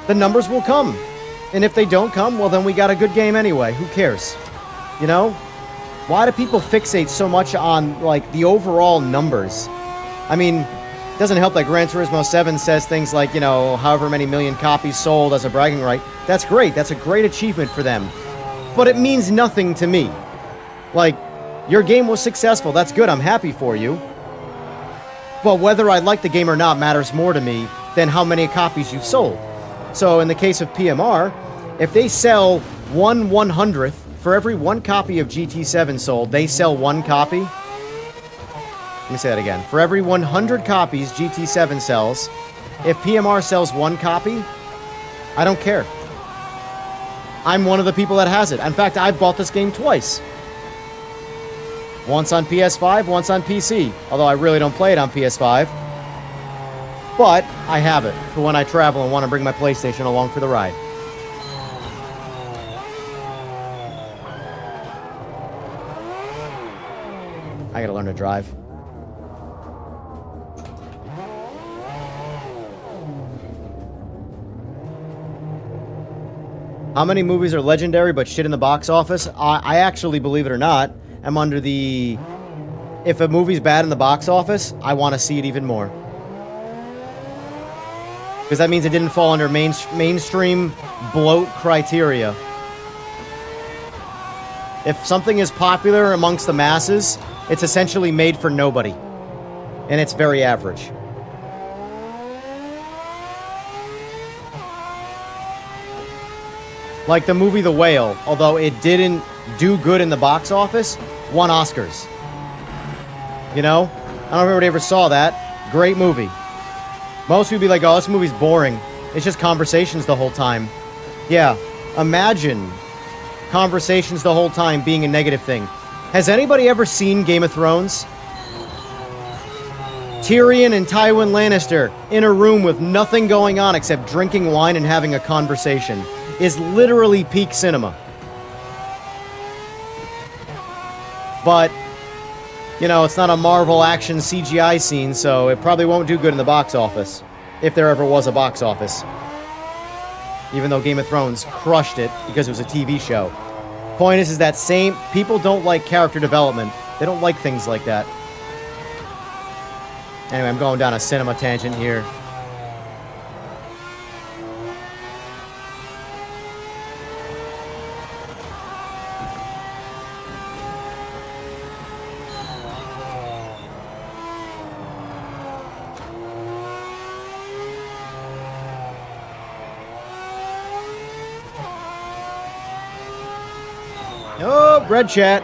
the numbers will come. And if they don't come, well, then we got a good game anyway. Who cares? You know? Why do people fixate so much on, like, the overall numbers? I mean, it doesn't help that Gran Turismo 7 says things like, you know, however many million copies sold as a bragging right. That's great. That's a great achievement for them. But it means nothing to me. Like, your game was successful. That's good. I'm happy for you. But whether I like the game or not matters more to me than how many copies you've sold. So in the case of PMR, if they sell 1/100th, for every one copy of GT7 sold, they sell one copy. Let me say that again. For every 100 copies GT7 sells, if PMR sells one copy, I don't care. I'm one of the people that has it. In fact, I've bought this game twice. Once on PS5, once on PC. Although I really don't play it on PS5. But I have it for when I travel and want to bring my PlayStation along for the ride. I gotta learn to drive. How many movies are legendary but shit in the box office? I actually, believe it or not, am under the... If a movie's bad in the box office, I want to see it even more. Because that means it didn't fall under mainstream bloat criteria. If something is popular amongst the masses, it's essentially made for nobody. And it's very average. Like the movie The Whale, although it didn't do good in the box office, won Oscars. You know? I don't know if everybody ever saw that. Great movie. Most people be like, oh, this movie's boring. It's just conversations the whole time. Yeah, imagine conversations the whole time being a negative thing. Has anybody ever seen Game of Thrones? Tyrion and Tywin Lannister in a room with nothing going on except drinking wine and having a conversation is literally peak cinema. But, you know, it's not a Marvel action CGI scene, so it probably won't do good in the box office. If there ever was a box office. Even though Game of Thrones crushed it because it was a TV show. Point is that people don't like character development. They don't like things like that. Anyway, I'm going down a cinema tangent here. Oh, red chat.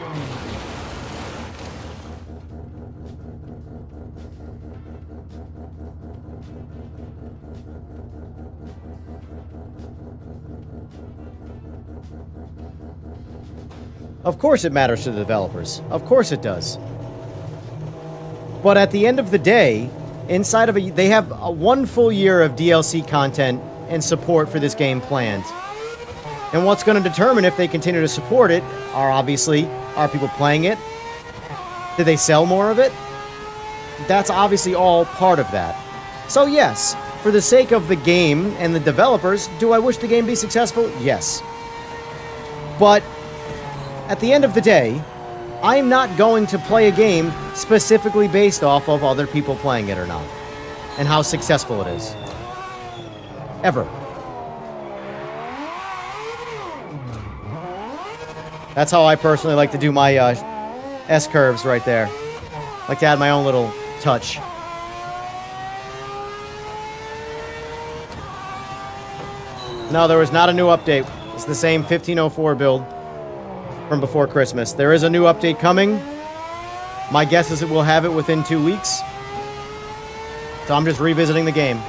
Of course it matters to the developers. Of course it does. But at the end of the day, inside of they have one full year of DLC content and support for this game planned. And what's going to determine if they continue to support it are people playing it? Did they sell more of it? That's obviously all part of that. So yes, for the sake of the game and the developers, do I wish the game be successful? Yes. But at the end of the day, I'm not going to play a game specifically based off of other people playing it or not, and how successful it is. Ever. That's how I personally like to do my S-curves right there. Like to add my own little touch. No, there was not a new update. It's the same 1504 build from before Christmas. There is a new update coming. My guess is it will have it within 2 weeks. So I'm just revisiting the game.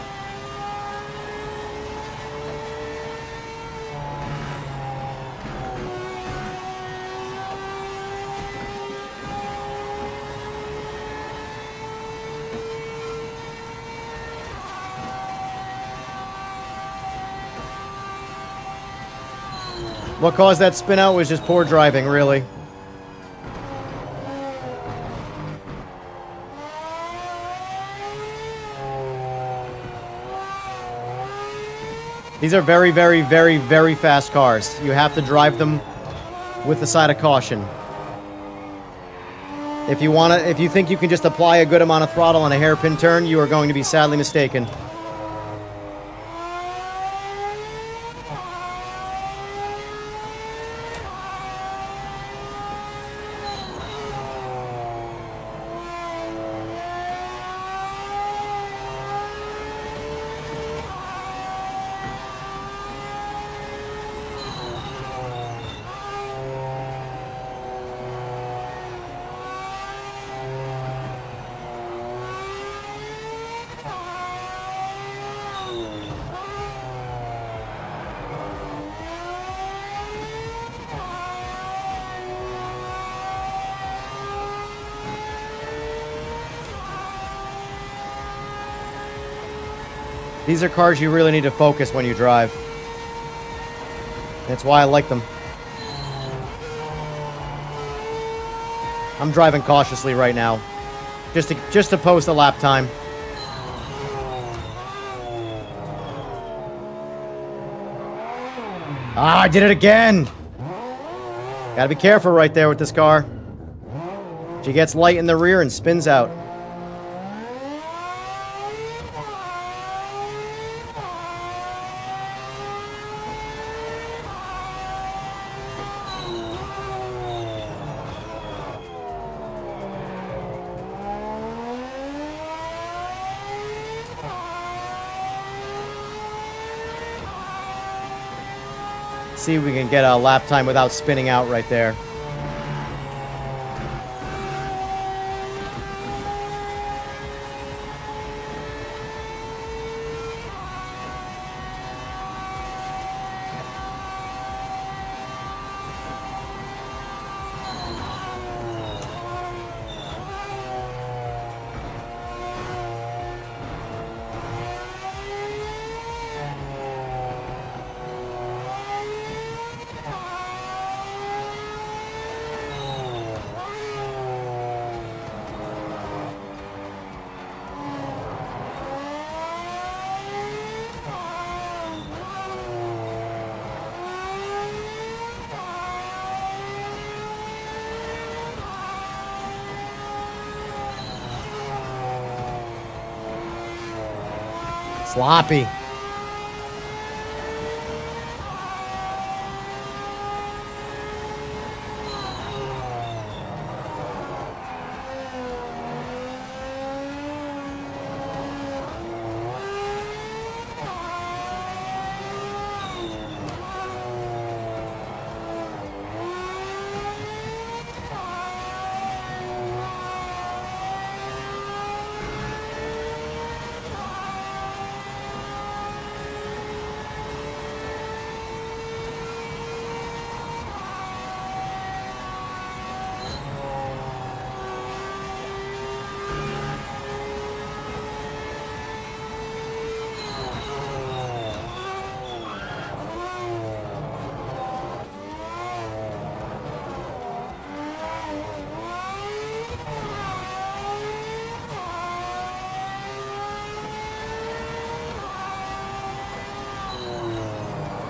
What caused that spin out was just poor driving, really. These are very, very, very, very fast cars. You have to drive them with the side of caution. If you think you can just apply a good amount of throttle on a hairpin turn, you are going to be sadly mistaken. These are cars you really need to focus when you drive. That's why I like them. I'm driving cautiously right now. Just to post a lap time. Ah, I did it again! Gotta be careful right there with this car. She gets light in the rear and spins out. See if we can get a lap time without spinning out right there. Sloppy.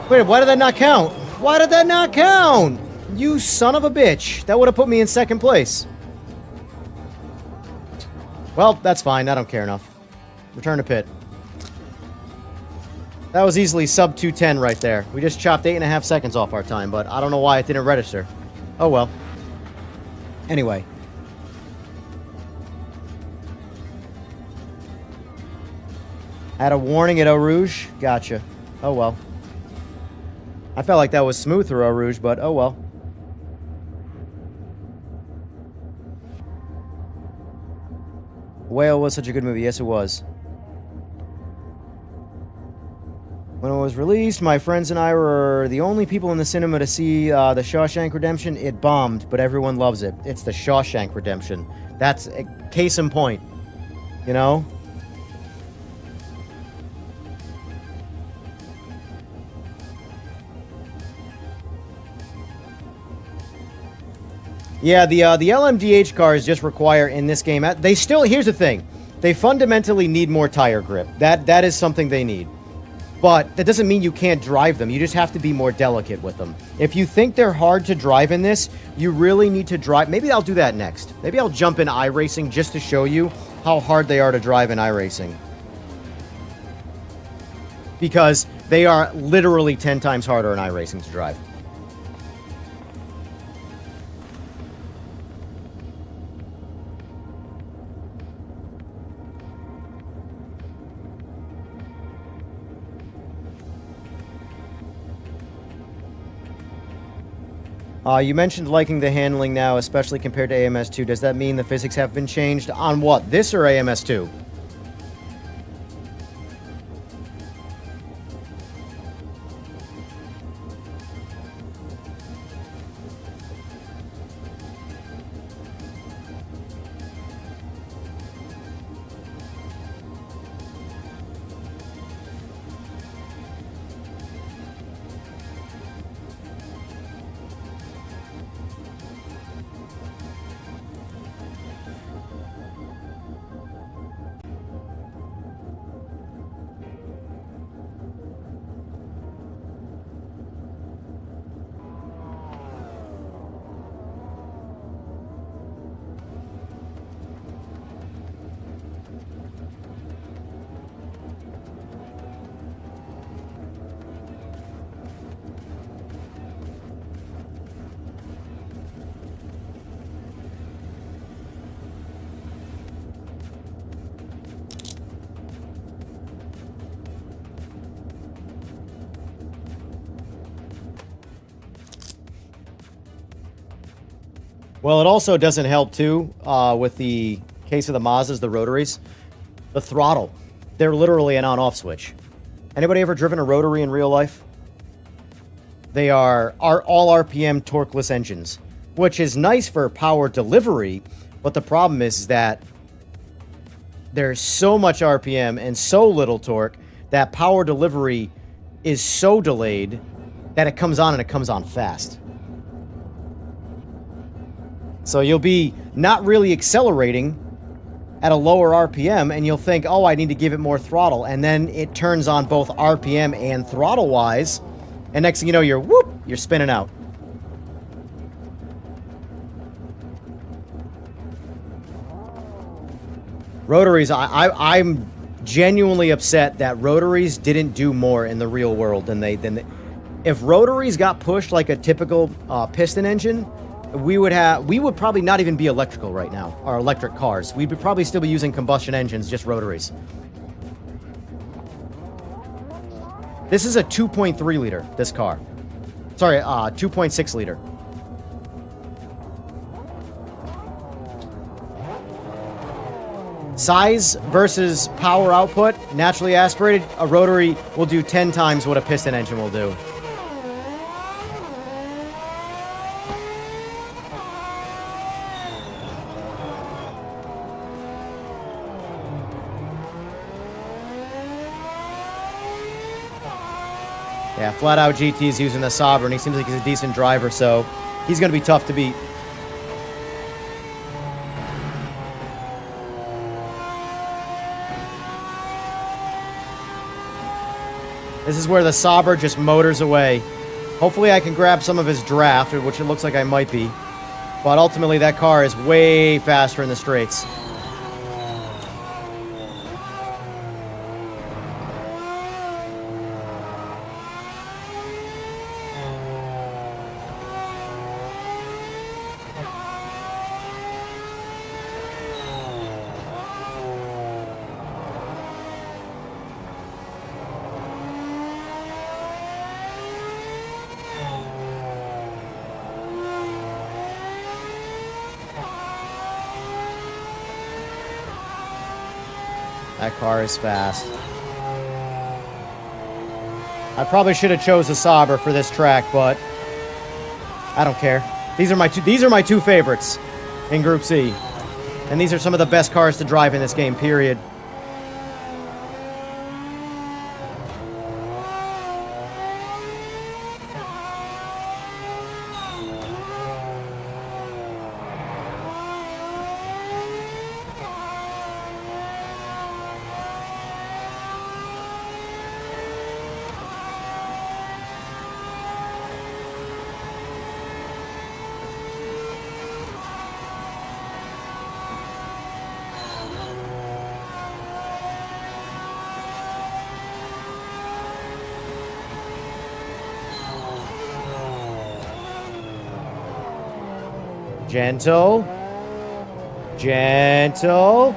Wait, why did that not count? Why did that not count? You son of a bitch. That would have put me in second place. Well, that's fine. I don't care enough. Return to pit. That was easily sub 210 right there. We just chopped 8.5 seconds off our time, but I don't know why it didn't register. Oh well. Anyway. Had a warning at Eau Rouge? Gotcha. Oh well. I felt like that was smooth through Eau Rouge, but oh well. Whale was such a good movie. Yes, it was. When it was released, my friends and I were the only people in the cinema to see The Shawshank Redemption. It bombed, but everyone loves it. It's The Shawshank Redemption. That's a case in point. You know? Yeah, the LMDH cars just require in this game. They still, here's the thing, they fundamentally need more tire grip. That is something they need. But that doesn't mean you can't drive them. You just have to be more delicate with them. If you think they're hard to drive in this, you really need to drive. Maybe I'll do that next. Maybe I'll jump in iRacing just to show you how hard they are to drive in iRacing. Because they are literally 10 times harder in iRacing to drive. You mentioned liking the handling now, especially compared to AMS2. Does that mean the physics have been changed? On what? This or AMS2? Well, it also doesn't help, too, with the case of the Mazdas, the rotaries. The throttle. They're literally an on-off switch. Anybody ever driven a rotary in real life? They are all RPM torqueless engines, which is nice for power delivery, but the problem is that there's so much RPM and so little torque that power delivery is so delayed that it comes on and it comes on fast. So you'll be not really accelerating at a lower RPM, and you'll think, oh, I need to give it more throttle, and then it turns on both RPM and throttle-wise, and next thing you know, you're spinning out. Rotaries, I'm genuinely upset that rotaries didn't do more in the real world than they. If rotaries got pushed like a typical piston engine, we would probably not even be electrical right now, or electric cars. We'd probably still be using combustion engines, just rotaries. This is a 2.3 liter, this car. Sorry, 2.6 liter. Size versus power output, naturally aspirated, a rotary will do 10 times what a piston engine will do. Yeah, flat out GT's using the Sabre, and he seems like he's a decent driver, so he's going to be tough to beat. This is where the Sabre just motors away. Hopefully I can grab some of his draft, which it looks like I might be. But ultimately that car is way faster in the straights. That car is fast. I probably should have chose the Sabre for this track, but I don't care. These are my two favorites in Group C. And these are some of the best cars to drive in this game, period. Gentle. Gentle.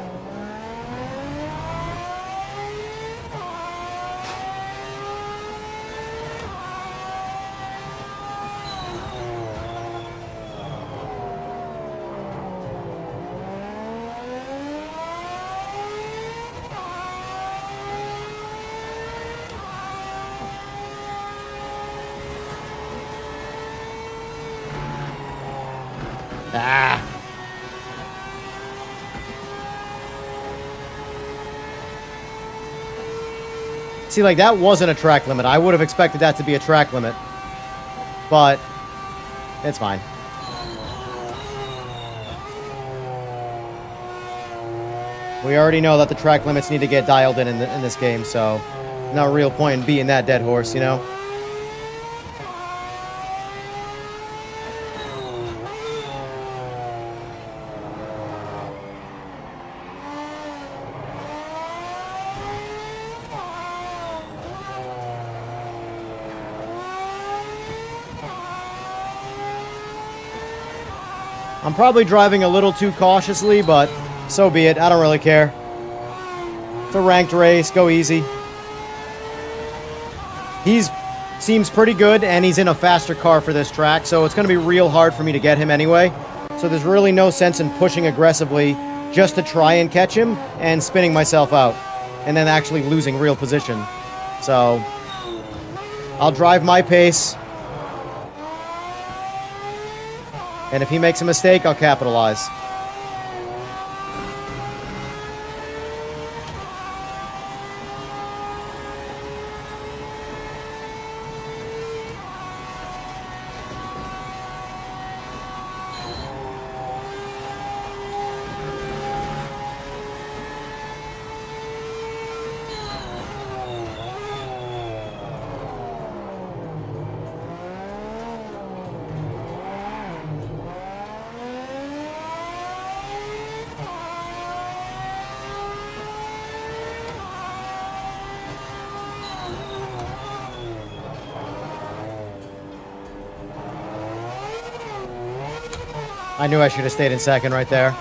Ah. See, like, that wasn't a track limit. I would have expected that to be a track limit. But it's fine. We already know that the track limits need to get dialed in this game, so no real point in beating that dead horse, you know? I'm probably driving a little too cautiously, but so be it. I don't really care. It's a ranked race. Go easy. Seems pretty good, and he's in a faster car for this track, so it's going to be real hard for me to get him anyway. So So there's really no sense in pushing aggressively just to try and catch him and spinning myself out. And then actually losing real position. So I'll drive my pace. And if he makes a mistake, I'll capitalize. I knew I should have stayed in second right there.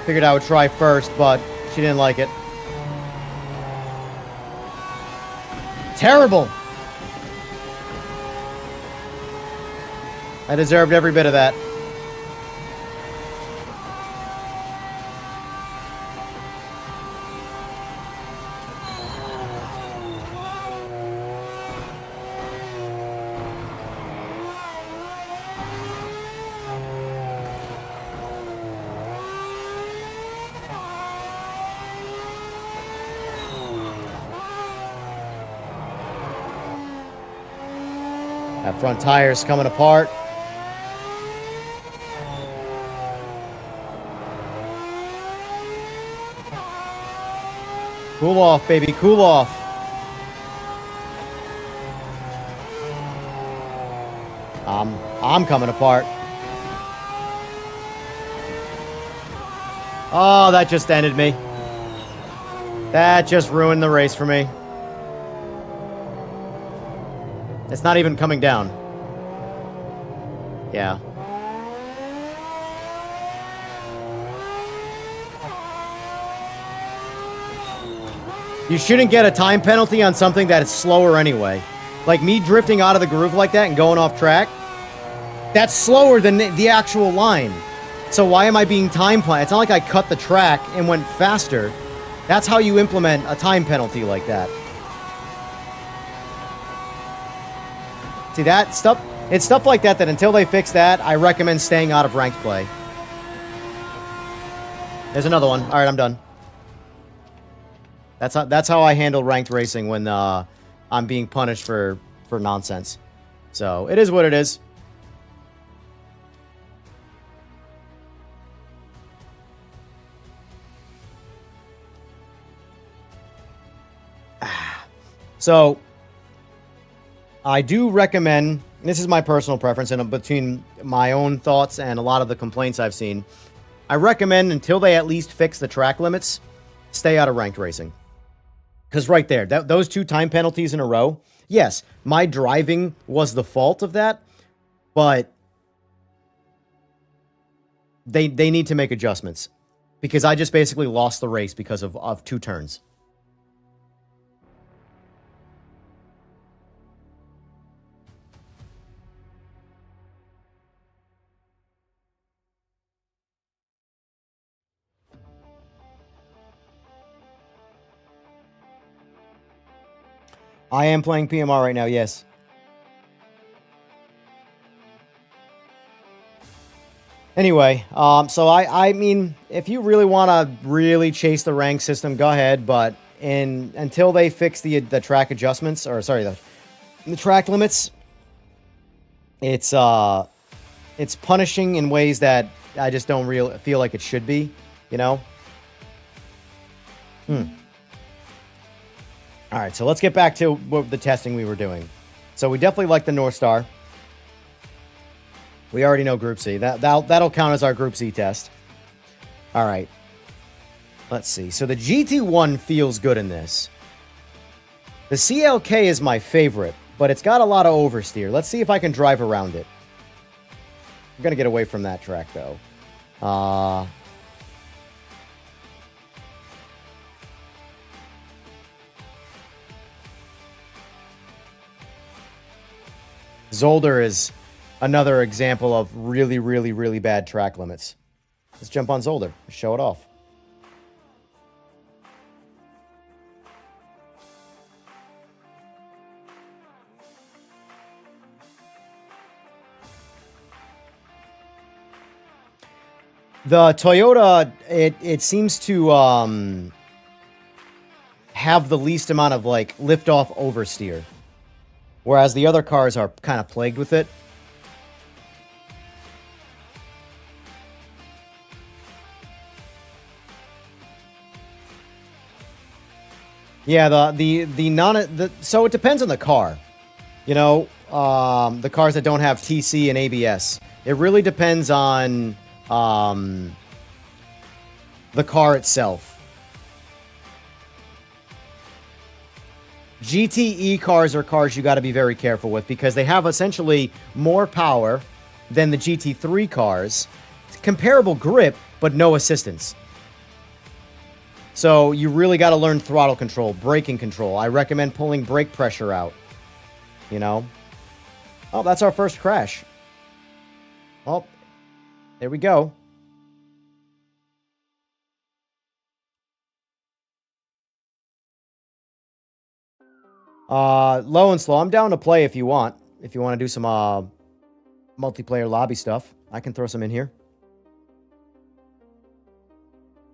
Figured I would try first, but she didn't like it. Terrible! I deserved every bit of that. That front tire's coming apart. Cool off, baby, cool off. I'm coming apart. Oh, that just ended me. That just ruined the race for me. It's not even coming down. Yeah. You shouldn't get a time penalty on something that is slower anyway. Like me drifting out of the groove like that and going off track. That's slower than the actual line. So why am I being time penalized? It's not like I cut the track and went faster. That's how you implement a time penalty like that. See, that stuff, it's stuff like that that until they fix that, I recommend staying out of ranked play. There's another one. All right, I'm done. That's how I handle ranked racing when I'm being punished for nonsense. So, it is what it is. So, I do recommend, this is my personal preference, and between my own thoughts and a lot of the complaints I've seen, I recommend until they at least fix the track limits, stay out of ranked racing. Because right there, those 2 time penalties in a row, yes, my driving was the fault of that, but they need to make adjustments. Because I just basically lost the race because of 2 turns. I am playing PMR right now, yes. Anyway, so I mean, if you really want to really chase the rank system, go ahead, but until they fix the track adjustments, or sorry, the track limits, it's punishing in ways that I just don't feel like it should be, you know? All right, so let's get back to the testing we were doing. So we definitely like the North Star. We already know Group C. That'll count as our Group C test. All right. Let's see. So the GT1 feels good in this. The CLK is my favorite, but it's got a lot of oversteer. Let's see if I can drive around it. I'm going to get away from that track, though. Zolder is another example of really, really, really bad track limits. Let's jump on Zolder. Show it off. The Toyota, it seems to have the least amount of, like, lift-off oversteer. Whereas the other cars are kind of plagued with it. Yeah, so it depends on the car. You know, the cars that don't have TC and ABS. It really depends on the car itself. GTE cars are cars you got to be very careful with because they have essentially more power than the GT3 cars. It's comparable grip, but no assistance. So you really got to learn throttle control, braking control. I recommend pulling brake pressure out. You know? Oh, that's our first crash. Oh, there we go. Low and slow. I'm down to play if you want. If you want to do some multiplayer lobby stuff, I can throw some in here.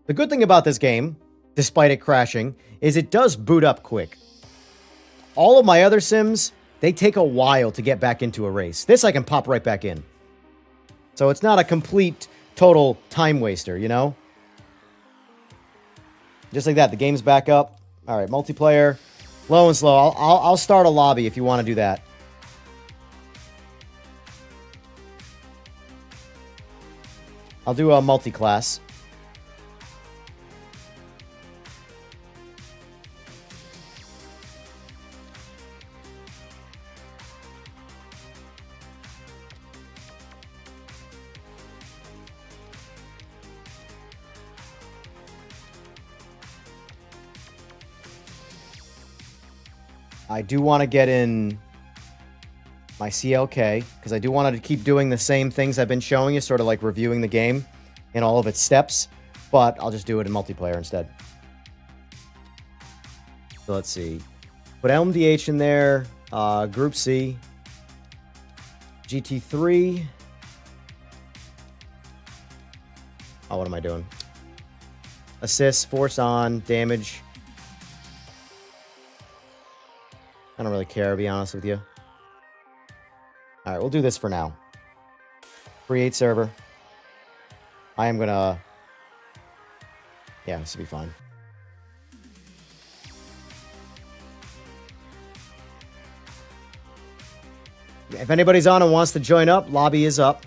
The good thing about this game, despite it crashing, is it does boot up quick. All of my other sims, they take a while to get back into a race. This I can pop right back in. So it's not a complete, total time waster, you know? Just like that, the game's back up. All right, multiplayer. Low and slow. I'll start a lobby if you want to do that. I'll do a multi-class. I do want to get in my CLK, because I do want to keep doing the same things I've been showing you, sort of like reviewing the game in all of its steps, but I'll just do it in multiplayer instead. So let's see. Put LMDH in there, Group C, GT3. Oh, what am I doing? Assist, force on, damage. I don't really care, to be honest with you. Alright, we'll do this for now. Create server. I am gonna... Yeah, this will be fine. If anybody's on and wants to join up, lobby is up.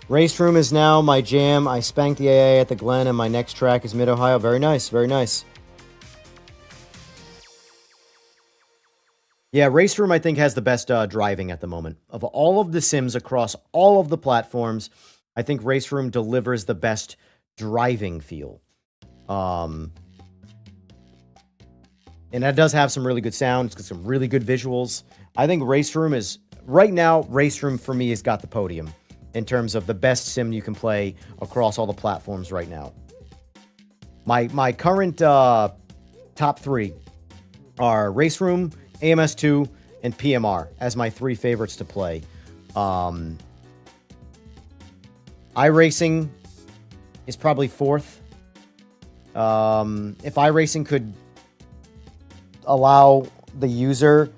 Race Room is now my jam. I spanked the AA at the Glen, and my next track is Mid-Ohio. Very nice, very nice. Yeah, Race Room, I think, has the best driving at the moment. Of all of the sims across all of the platforms, I think Race Room delivers the best driving feel. And that does have some really good sound. It's got some really good visuals. I think Race Room is... Right now, Race Room, for me, has got the podium in terms of the best sim you can play across all the platforms right now. My current top three are Race Room, AMS2, and PMR as my three favorites to play. iRacing is probably fourth. If iRacing could allow the user...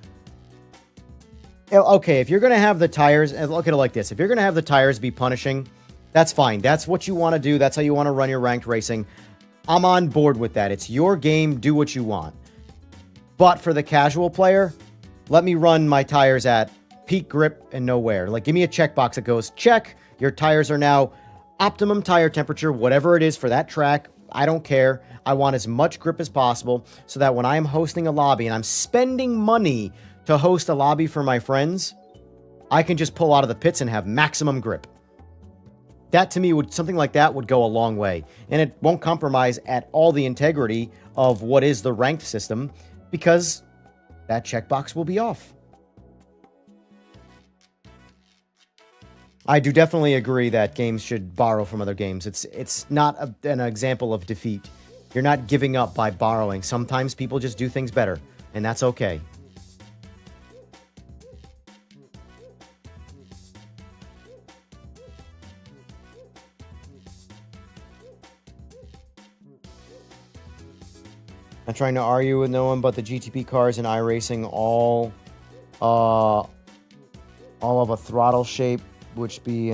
Okay, if you're going to have the tires... Look at it like this. If you're going to have the tires be punishing, that's fine. That's what you want to do. That's how you want to run your ranked racing. I'm on board with that. It's your game. Do what you want. But for the casual player, let me run my tires at peak grip and no wear. Like, give me a checkbox that goes, check, your tires are now optimum tire temperature, whatever it is for that track. I don't care. I want as much grip as possible so that when I'm hosting a lobby and I'm spending money to host a lobby for my friends, I can just pull out of the pits and have maximum grip. That to me something like that would go a long way. And it won't compromise at all the integrity of what is the ranked system, because that checkbox will be off. I do definitely agree that games should borrow from other games. It's not an example of defeat. You're not giving up by borrowing. Sometimes people just do things better, and that's okay. I'm trying to argue with no one but the GTP cars in iRacing all of a throttle shape, which should be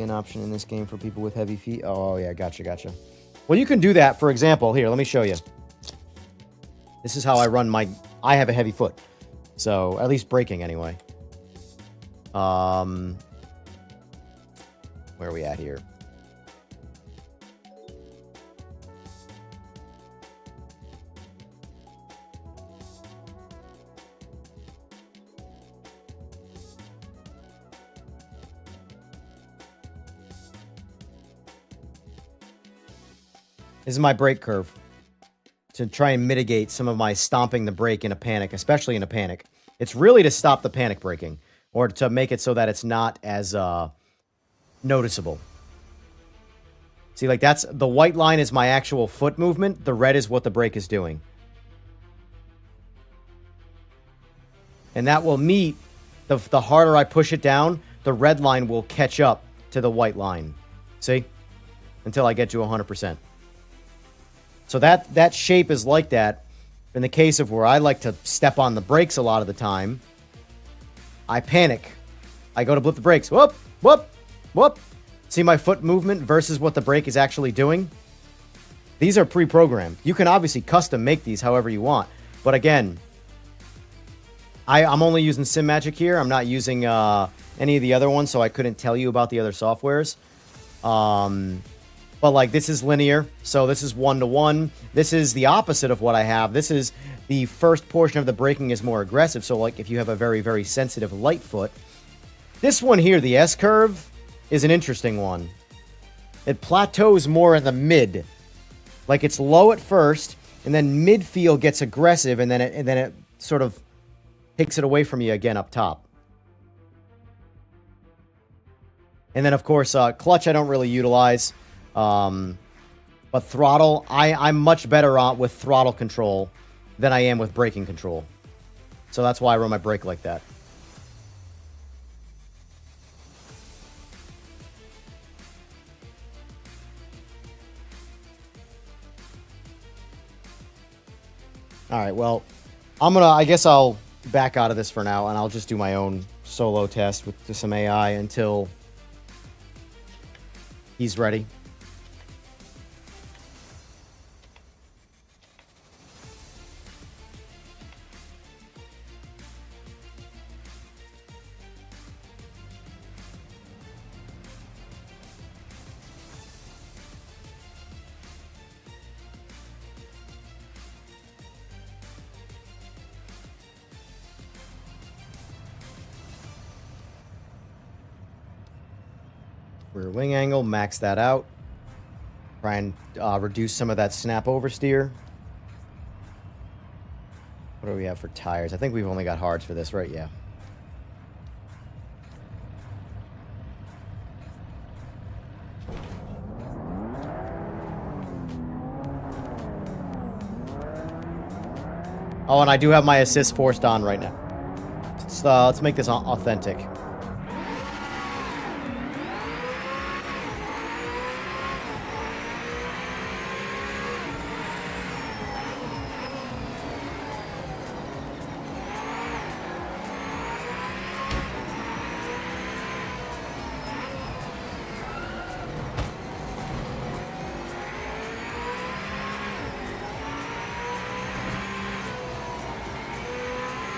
an option in this game for people with heavy feet. Oh yeah, gotcha. Well, you can do that. For example, here, let me show you. This is how I run I have a heavy foot, so at least braking anyway. Where are we at here? This is my brake curve to try and mitigate some of my stomping the brake in a panic, especially in a panic. It's really to stop the panic braking, or to make it so that it's not as noticeable. See, like that's the white line is my actual foot movement. The red is what the brake is doing. And that will meet, the harder I push it down, the red line will catch up to the white line. See? Until I get to 100%. So that shape is like that. In the case of where I like to step on the brakes a lot of the time, I panic. I go to blip the brakes. Whoop, whoop, whoop. See my foot movement versus what the brake is actually doing? These are pre-programmed. You can obviously custom make these however you want. But again, I'm only using Simagic here. I'm not using any of the other ones, so I couldn't tell you about the other softwares. But, like, this is linear, so this is 1-to-1. This is the opposite of what I have. This is the first portion of the braking is more aggressive, so, like, if you have a very, very sensitive light foot. This one here, the S-curve, is an interesting one. It plateaus more in the mid. Like, it's low at first, and then mid-feel gets aggressive, and then it sort of takes it away from you again up top. And then, of course, clutch I don't really utilize. But throttle, I'm much better on with throttle control than I am with braking control. So that's why I run my brake like that. All right, well, I guess I'll back out of this for now, and I'll just do my own solo test with some AI until he's ready. Rear wing angle, max that out. Try and reduce some of that snap oversteer. What do we have for tires? I think we've only got hards for this, right? Yeah. Oh, and I do have my assist forced on right now. Let's make this authentic.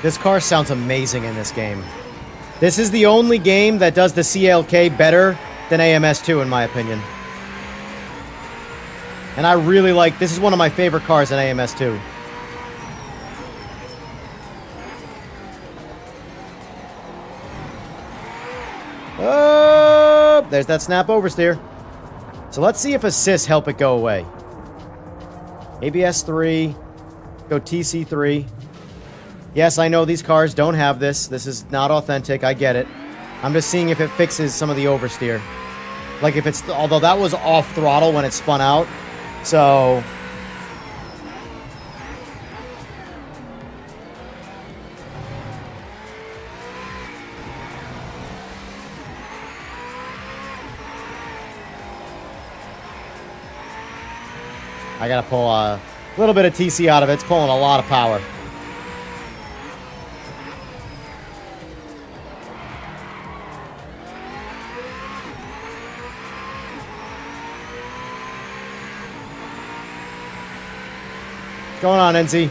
This car sounds amazing in this game. This is the only game that does the CLK better than AMS2, in my opinion. And I really like... This is one of my favorite cars in AMS2. there's that snap oversteer. So let's see if assists help it go away. ABS 3. Go TC 3. Yes, I know these cars don't have this. This is not authentic. I get it. I'm just seeing if it fixes some of the oversteer. Like if it's... Although that was off throttle when it spun out. So... I gotta pull a little bit of TC out of it. It's pulling a lot of power. What's going on, NZ?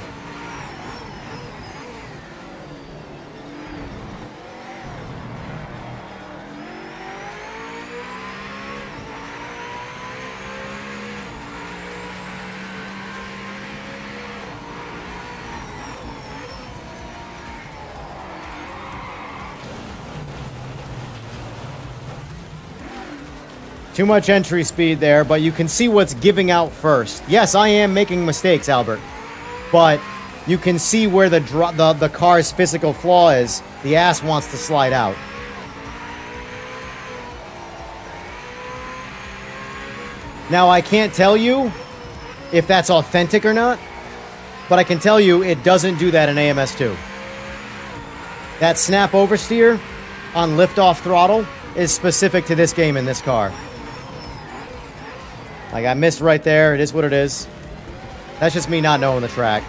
Too much entry speed there, but you can see what's giving out first. Yes, I am making mistakes, Albert. But you can see where the car's physical flaw is. The ass wants to slide out. Now, I can't tell you if that's authentic or not, but I can tell you it doesn't do that in AMS2. That snap oversteer on lift-off throttle is specific to this game in this car. Like, I missed right there. It is what it is. That's just me not knowing the track.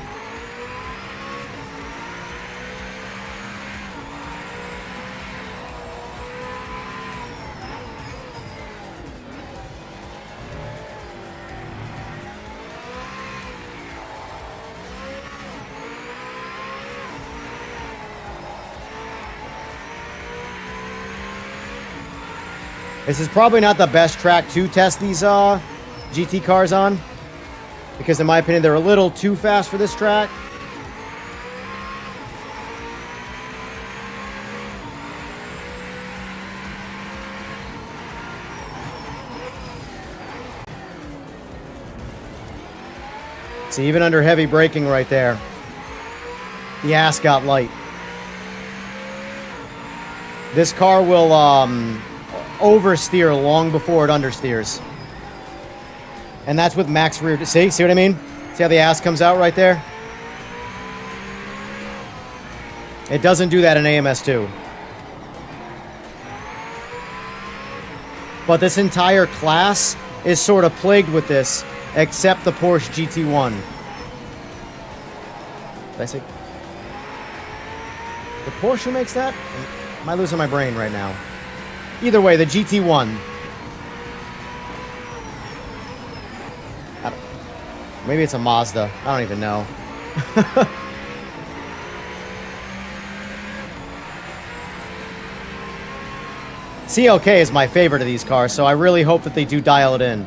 This is probably not the best track to test these GT cars on, because in my opinion they're a little too fast for this track. See, even under heavy braking right there, the ass got light. This car will oversteer long before it understeers. And that's with max rear... See what I mean? See how the ass comes out right there? It doesn't do that in AMS2. But this entire class is sort of plagued with this, except the Porsche GT1. Did I say... The Porsche who makes that? Am I losing my brain right now? Either way, the GT1. Maybe it's a Mazda. I don't even know. CLK is my favorite of these cars, so I really hope that they do dial it in,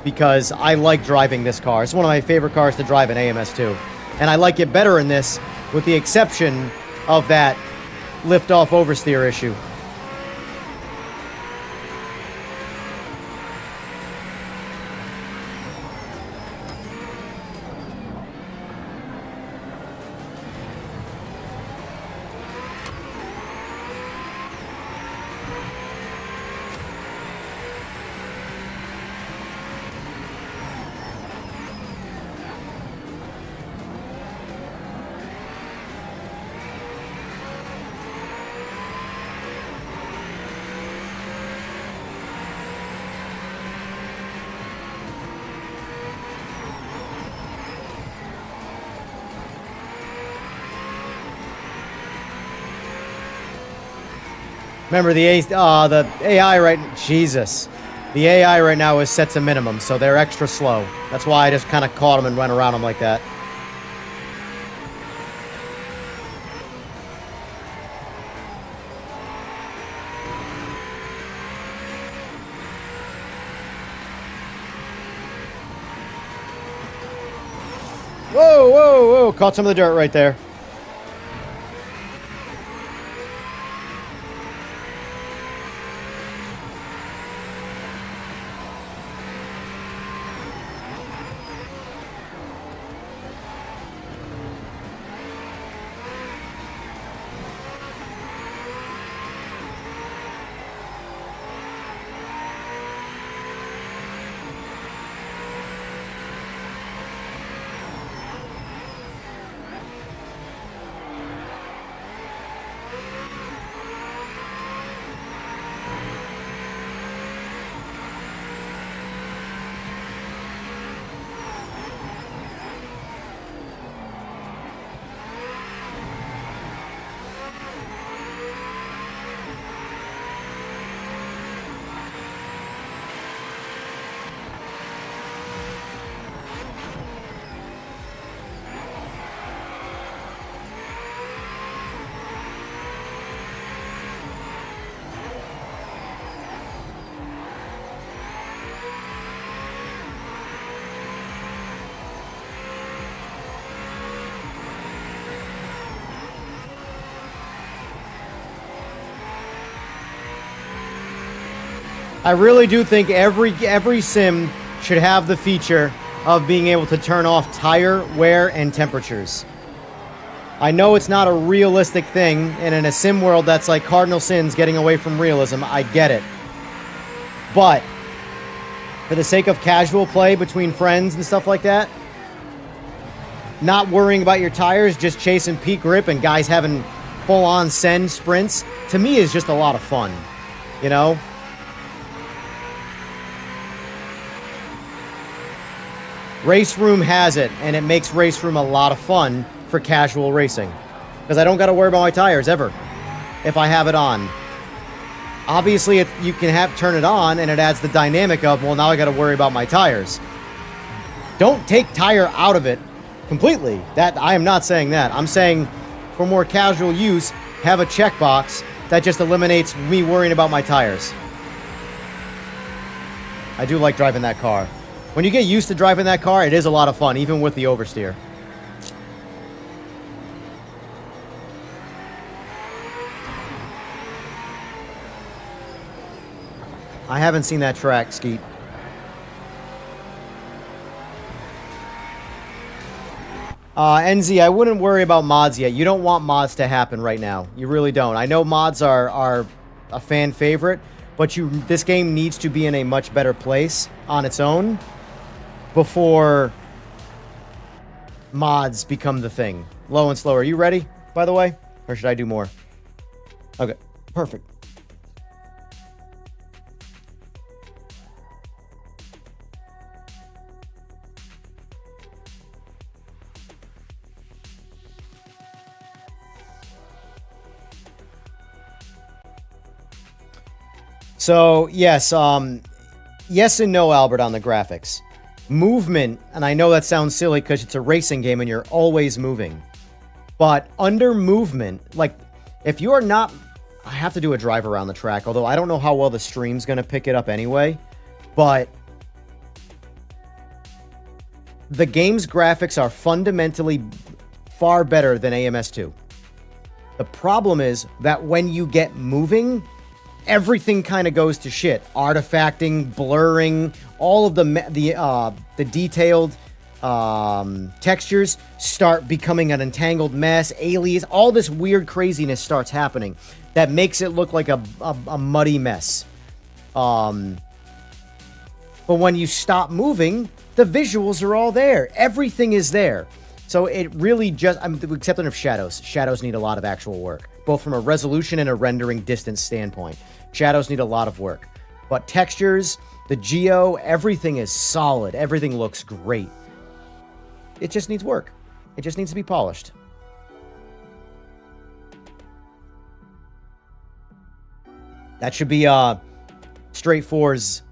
because I like driving this car. It's one of my favorite cars to drive in AMS2. And I like it better in this, with the exception of that lift-off oversteer issue. Remember, the AI right... Jesus. The AI right now is set to minimum, so they're extra slow. That's why I just kind of caught them and went around them like that. Whoa, whoa, whoa. Caught some of the dirt right there. I really do think every sim should have the feature of being able to turn off tire wear and temperatures. I know it's not a realistic thing, and in a sim world that's like cardinal sins getting away from realism, I get it. But for the sake of casual play between friends and stuff like that, not worrying about your tires, just chasing peak grip and guys having full-on send sprints, to me is just a lot of fun, you know? Race Room has it, and it makes Race Room a lot of fun for casual racing. Because I don't got to worry about my tires, ever, if I have it on. Obviously, you can turn it on, and it adds the dynamic of, well, now I got to worry about my tires. Don't take tire out of it completely. I am not saying that. I'm saying, for more casual use, have a checkbox that just eliminates me worrying about my tires. I do like driving that car. When you get used to driving that car, it is a lot of fun, even with the oversteer. I haven't seen that track, Skeet. NZ, I wouldn't worry about mods yet. You don't want mods to happen right now. You really don't. I know mods are a fan favorite, but this game needs to be in a much better place on its own before mods become the thing. Low and slow. Are you ready, by the way? Or should I do more? Okay, perfect. So, yes, yes and no, Albert, on the graphics. Movement, and I know that sounds silly because it's a racing game and you're always moving. But under movement, like, if you're not... I have to do a drive around the track, although I don't know how well the stream's going to pick it up anyway. But the game's graphics are fundamentally far better than AMS2. The problem is that when you get moving, everything kind of goes to shit. Artifacting, blurring, all of the detailed textures start becoming an entangled mess. Alias, all this weird craziness starts happening that makes it look like a muddy mess. But when you stop moving, the visuals are all there. Everything is there. So it really just, except of shadows. Shadows need a lot of actual work, both from a resolution and a rendering distance standpoint. Shadows need a lot of work. But textures, the geo, everything is solid. Everything looks great. It just needs work. It just needs to be polished. That should be Straight 4's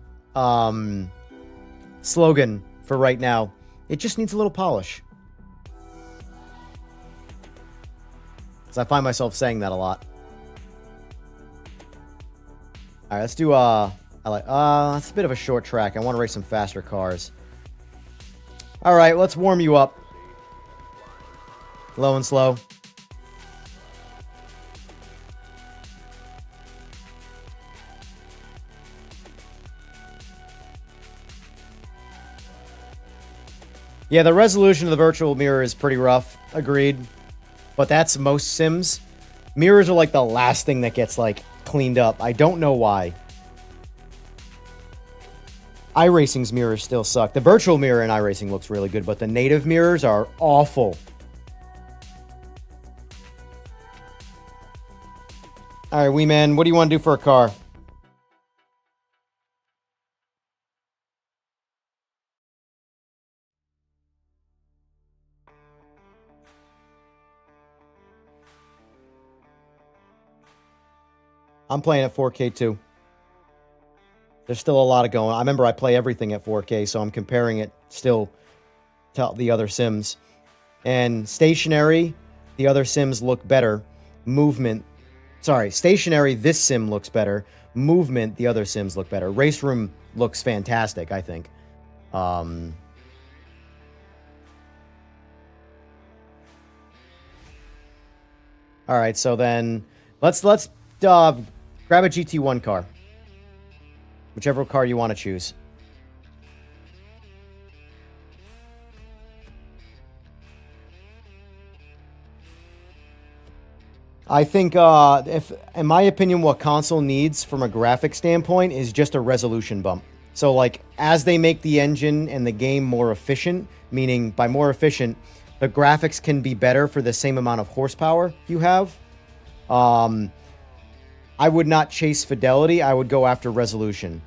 slogan for right now. It just needs a little polish. Because I find myself saying that a lot. All right, let's do it's a bit of a short track. I want to race some faster cars. All right, let's warm you up. Low and slow. Yeah, the resolution of the virtual mirror is pretty rough. Agreed. But that's most Sims. Mirrors are like the last thing that gets like cleaned up. I don't know why. iRacing's mirrors still suck. The virtual mirror in iRacing looks really good, but the native mirrors are awful. All right, Wee Man, what do you want to do for a car? I'm playing at 4K too. There's still a lot of going on. I remember I play everything at 4K, so I'm comparing it still to the other Sims. And stationary, the other Sims look better. Movement, stationary, this Sim looks better. Movement, the other Sims look better. Race Room looks fantastic, I think. All right, so then let's grab a GT1 car. Whichever car you want to choose. I think, if, in my opinion, what console needs from a graphic standpoint is just a resolution bump. So, like, as they make the engine and the game more efficient, meaning by more efficient, the graphics can be better for the same amount of horsepower you have. I would not chase fidelity. I would go after resolution.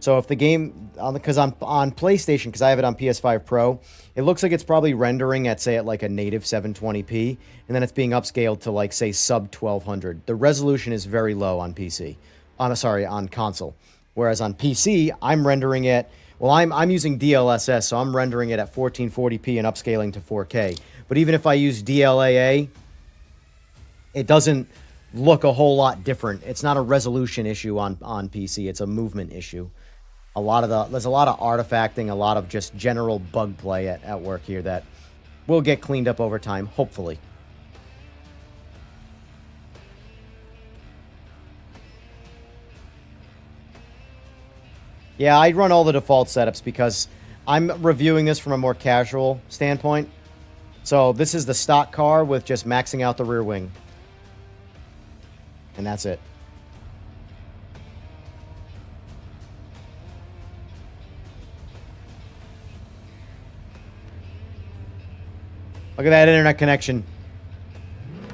So if the game, because on PlayStation, because I have it on PS5 Pro, it looks like it's probably rendering at, say, at like a native 720p, and then it's being upscaled to like, say, sub 1200. The resolution is very low on PC. On console. Whereas on PC, I'm rendering it, well, I'm using DLSS, so I'm rendering it at 1440p and upscaling to 4K. But even if I use DLAA, it doesn't look a whole lot different. It's not a resolution issue on PC, it's a movement issue. There's a lot of artifacting, a lot of just general bug play at work here that will get cleaned up over time, hopefully. Yeah, I run all the default setups because I'm reviewing this from a more casual standpoint. So this is the stock car with just maxing out the rear wing. And that's it. Look at that internet connection.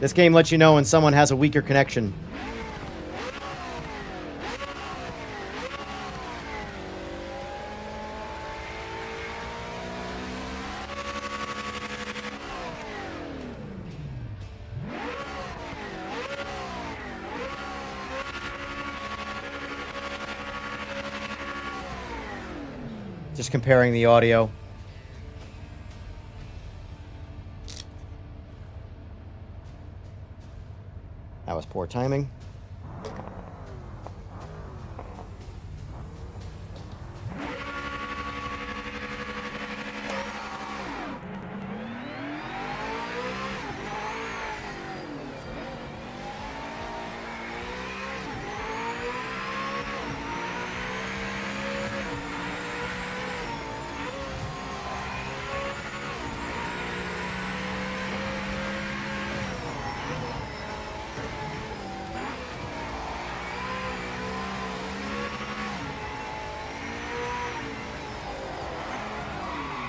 This game lets you know when someone has a weaker connection. Just comparing the audio. That was poor timing.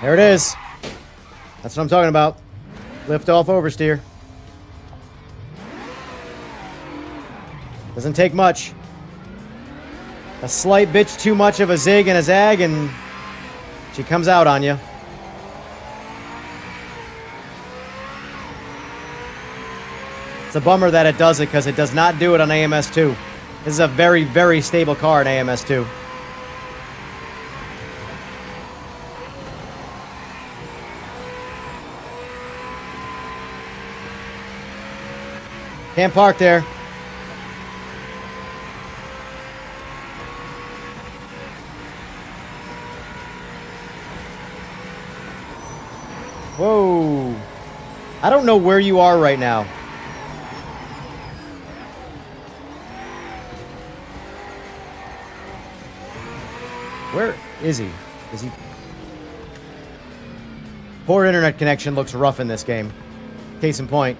There it is. That's what I'm talking about. Lift off oversteer. Doesn't take much. A slight bit too much of a zig and a zag, and she comes out on you. It's a bummer that it does it, because it does not do it on AMS2. This is a very, very stable car in AMS2. Can't park there. Whoa. I don't know where you are right now. Where is he? Is he? Poor internet connection looks rough in this game. Case in point.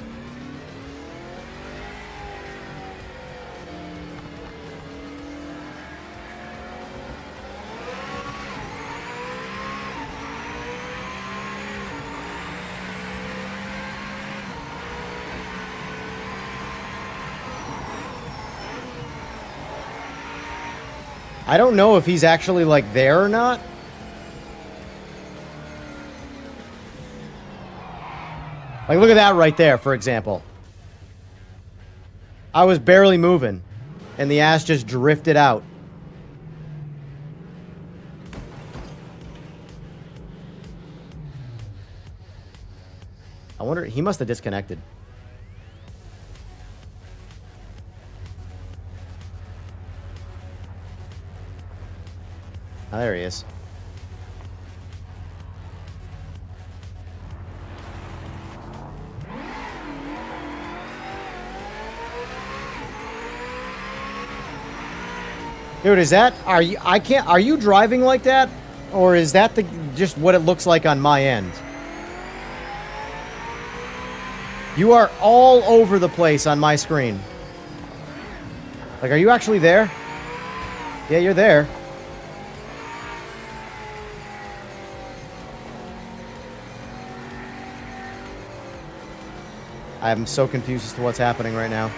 I don't know if he's actually, like, there or not. Like, look at that right there, for example. I was barely moving, and the ass just drifted out. I wonder, he must have disconnected. Oh, there he is. Dude, is that... Are you... I can't... Are you driving like that? Or is that the just what it looks like on my end? You are all over the place on my screen. Like, are you actually there? Yeah, you're there. I'm so confused as to what's happening right now.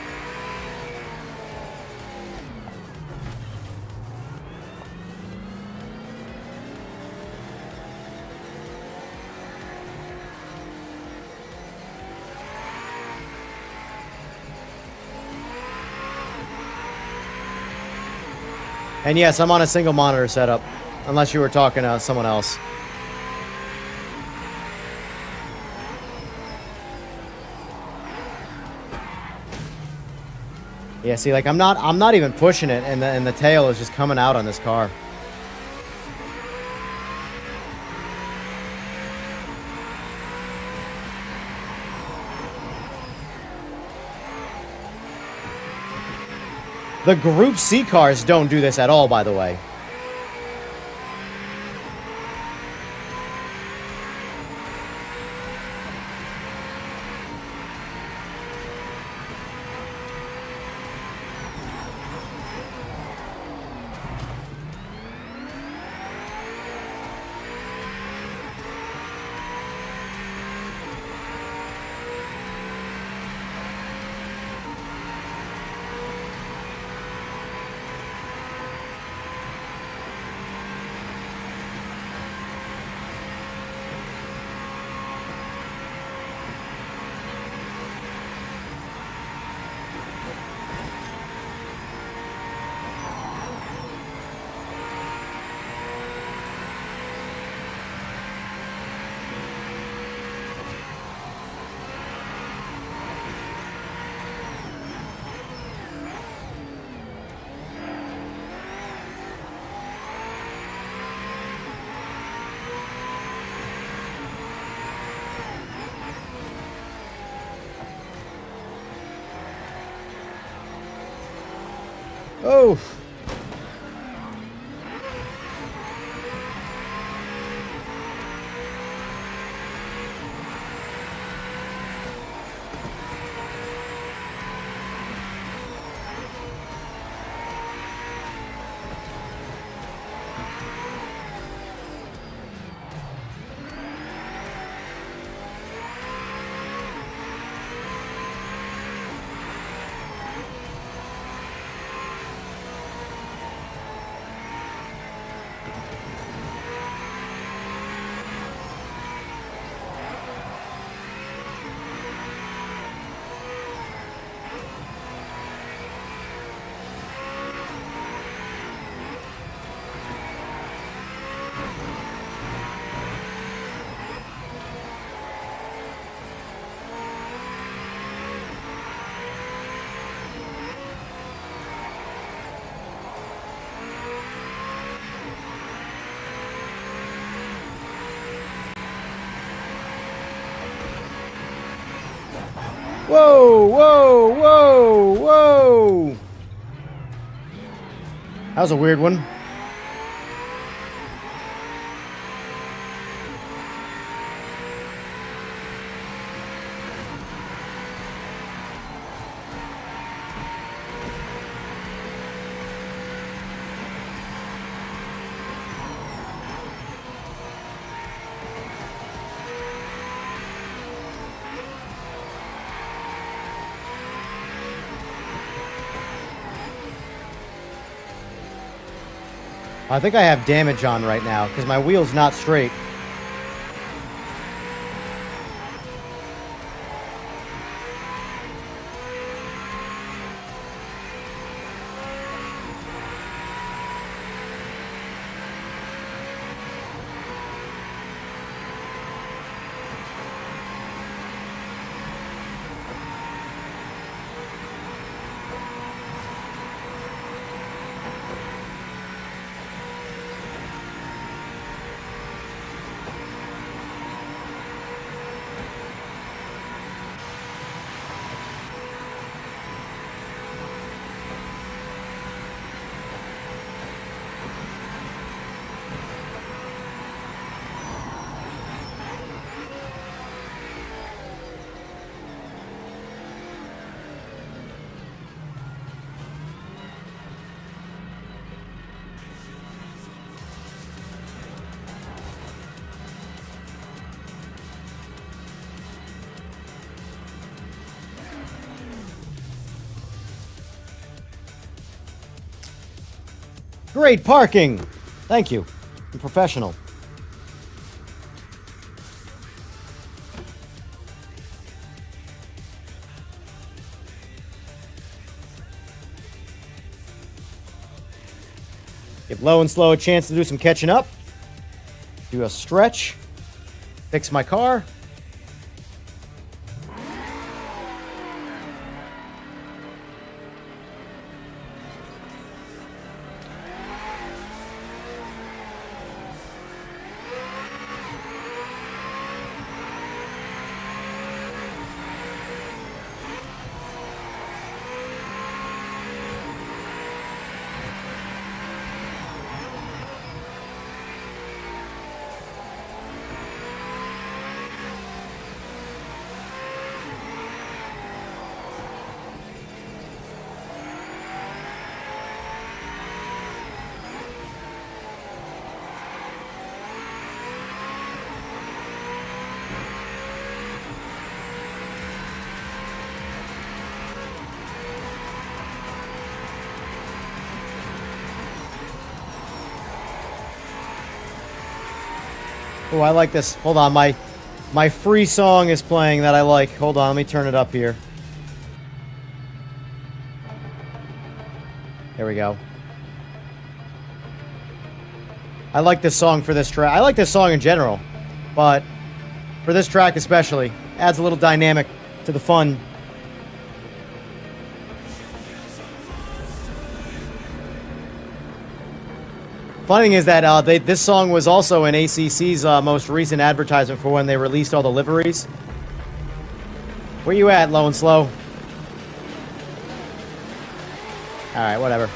And yes, I'm on a single monitor setup, unless you were talking to someone else. Yeah, see, like I'm not even pushing it, and the tail is just coming out on this car. The Group C cars don't do this at all, by the way. Oh. Whoa, whoa, whoa, whoa! That was a weird one. I think I have damage on right now, because my wheel's not straight. Great parking! Thank you. I'm professional. Give Low and Slow a chance to do some catching up. Do a stretch. Fix my car. Oh, I like this. Hold on, my free song is playing that I like. Hold on, let me turn it up here. There we go. I like this song for this track. I like this song in general, but for this track especially, adds a little dynamic to the fun. Funny thing is that this song was also in ACC's most recent advertisement for when they released all the liveries. Where you at, Low and Slow? Alright, whatever.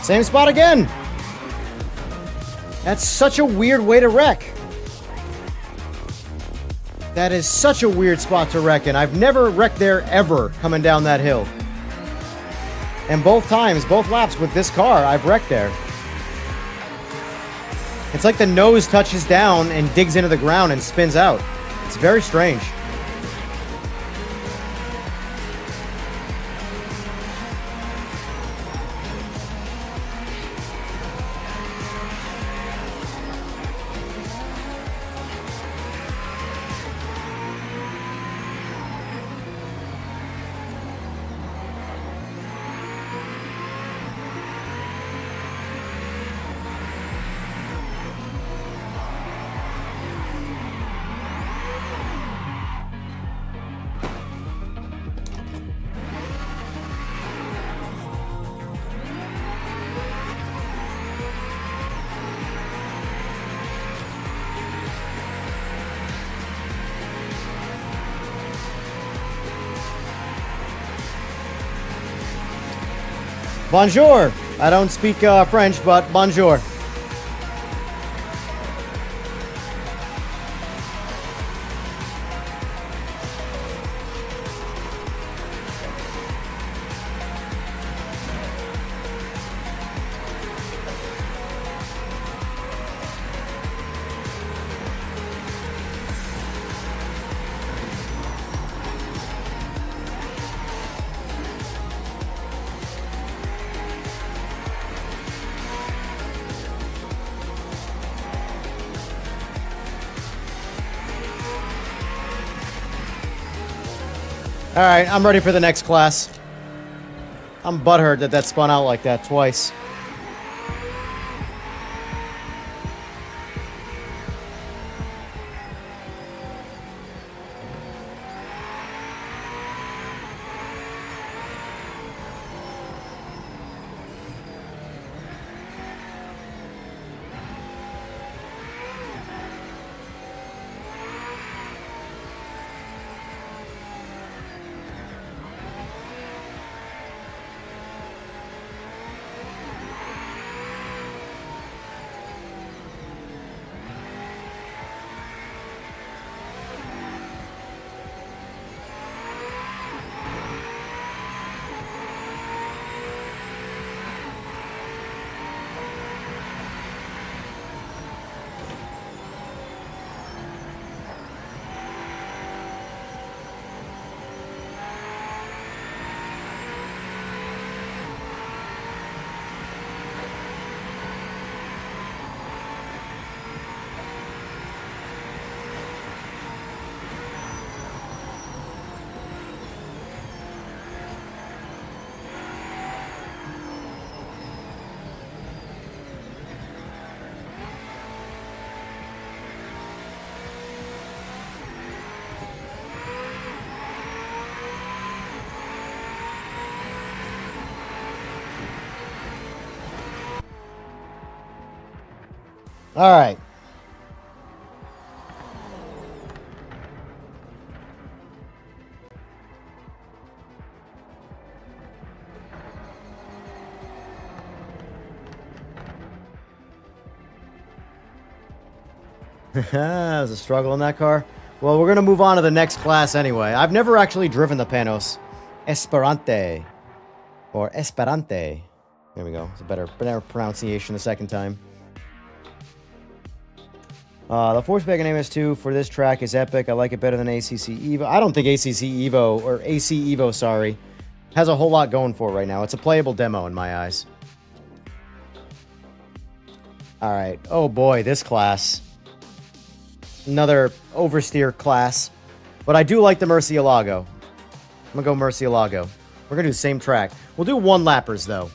Same spot again. That's such a weird way to wreck. That is such a weird spot to wreck in. I've never wrecked there ever coming down that hill. And both times, both laps with this car, I've wrecked there. It's like the nose touches down and digs into the ground and spins out. It's very strange. Bonjour. I don't speak French, but bonjour. Alright, I'm ready for the next class. I'm butthurt that spun out like that twice. All right. There's a struggle in that car. Well, we're going to move on to the next class anyway. I've never actually driven the Panos Esperante. Or Esperante. There we go. It's a better pronunciation the second time. The Forceback MS2 for this track is epic. I like it better than ACC EVO. I don't think ACC EVO, or AC EVO, sorry, has a whole lot going for it right now. It's a playable demo in my eyes. Alright. Oh boy, this class. Another oversteer class. But I do like the Murcielago. I'm going to go Murcielago. We're going to do the same track. We'll do one-lappers, though.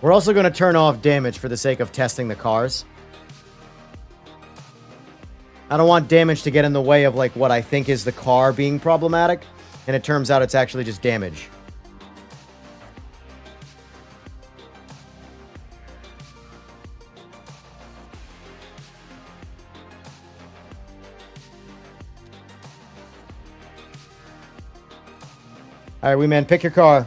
We're also going to turn off damage for the sake of testing the cars. I don't want damage to get in the way of, like, what I think is the car being problematic. And it turns out it's actually just damage. All right, wee man, pick your car.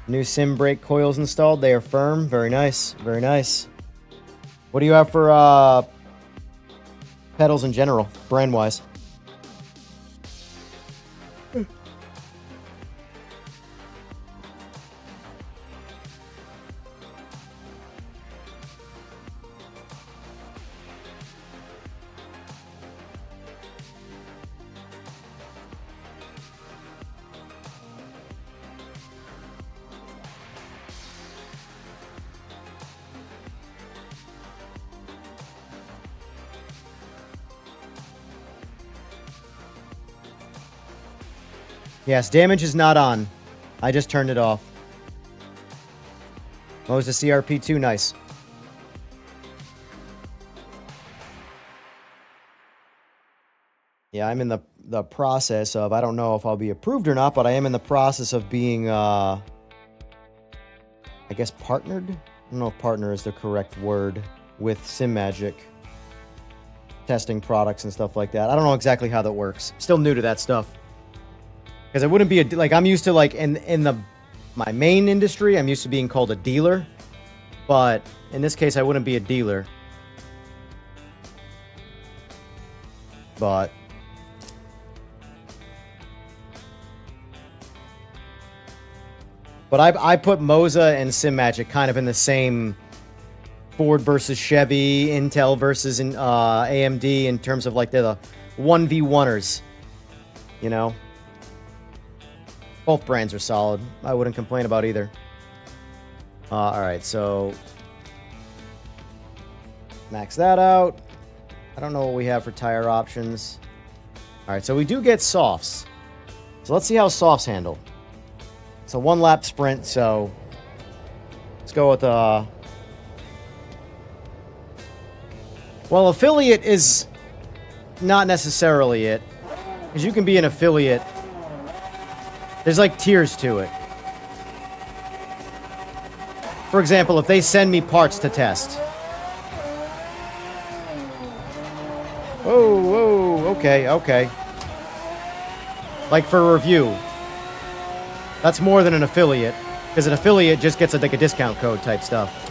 New Handbrake coils installed. They are firm. Very nice. Very nice. What do you have for pedals in general, brand-wise? Yes, damage is not on. I just turned it off. What was the CRP2? Nice. Yeah, I'm in the process of, I don't know if I'll be approved or not, but I am in the process of being, I guess, partnered? I don't know if partner is the correct word with Simagic. Testing products and stuff like that. I don't know exactly how that works. Still new to that stuff. Because it wouldn't be like, I'm used to, like, in my main industry, I'm used to being called a dealer. But in this case, I wouldn't be a dealer. But I put Moza and Simagic kind of in the same Ford versus Chevy, Intel versus AMD in terms of, like, they're the 1v1ers, you know? Both brands are solid. I wouldn't complain about either. Alright, so max that out. I don't know what we have for tire options. Alright, so we do get softs. So let's see how softs handle. It's a 1-lap sprint, so let's go with well, affiliate is not necessarily it. Because you can be an affiliate. There's, like, tiers to it. For example, if they send me parts to test. Whoa, okay, okay. Like, for review. That's more than an affiliate. Because an affiliate just gets, like, a discount code type stuff.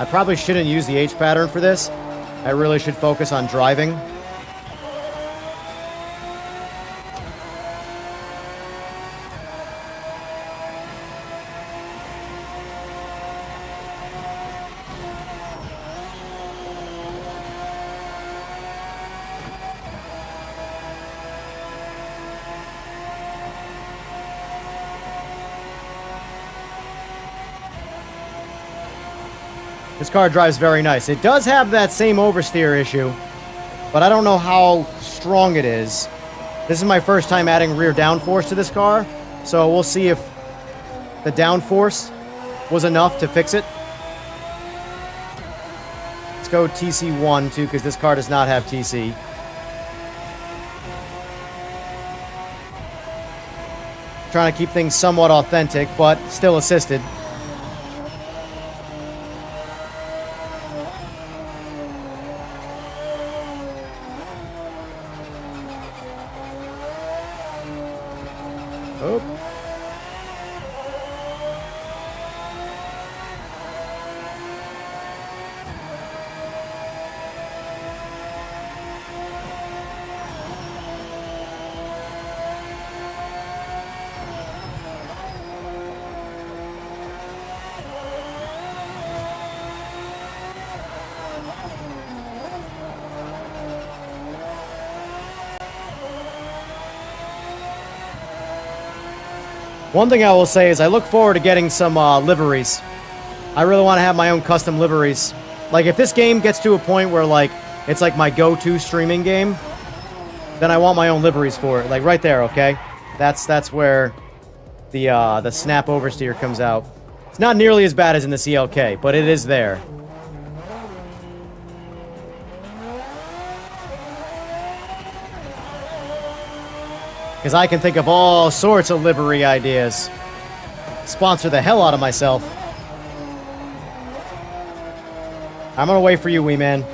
I probably shouldn't use the H pattern for this. I really should focus on driving. This car drives very nice. It does have that same oversteer issue, but I don't know how strong it is. This is my first time adding rear downforce to this car, so we'll see if the downforce was enough to fix it. Let's go TC1 too, because this car does not have TC. Trying to keep things somewhat authentic, but still assisted. Oh. One thing I will say is I look forward to getting some liveries. I really want to have my own custom liveries. Like, if this game gets to a point where, like, it's like my go-to streaming game, then I want my own liveries for it. Like, right there, okay? That's where the snap oversteer comes out. It's not nearly as bad as in the CLK, but it is there. Because I can think of all sorts of livery ideas. Sponsor the hell out of myself. I'm gonna wait for you, wee man.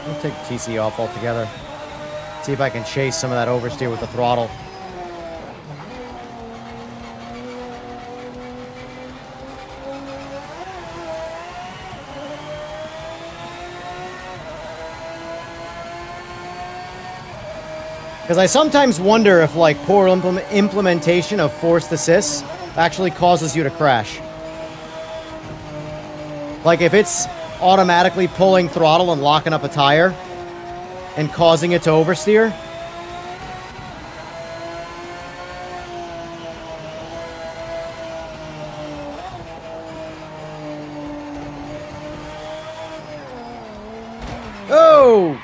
I'll take TC off altogether. See if I can chase some of that oversteer with the throttle. Because I sometimes wonder if, like, poor implementation of forced assists actually causes you to crash. Like, if it's automatically pulling throttle and locking up a tire and causing it to oversteer. Oh!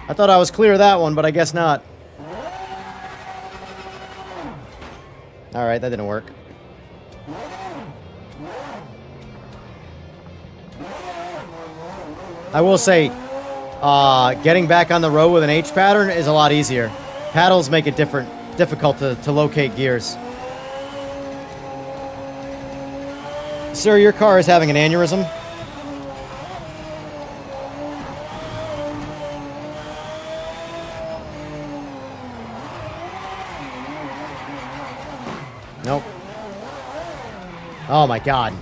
I thought I was clear of that one, but I guess not. Alright, that didn't work. I will say, getting back on the road with an H pattern is a lot easier. Paddles make it difficult to locate gears. Sir, your car is having an aneurysm. Nope. Oh my god.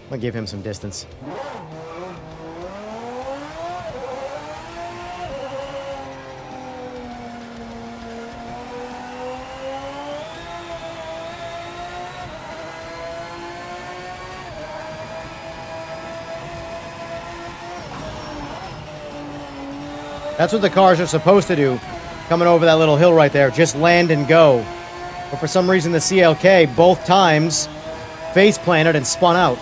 I'm gonna give him some distance. That's what the cars are supposed to do. Coming over that little hill right there. Just land and go. But for some reason the CLK, both times, face planted and spun out.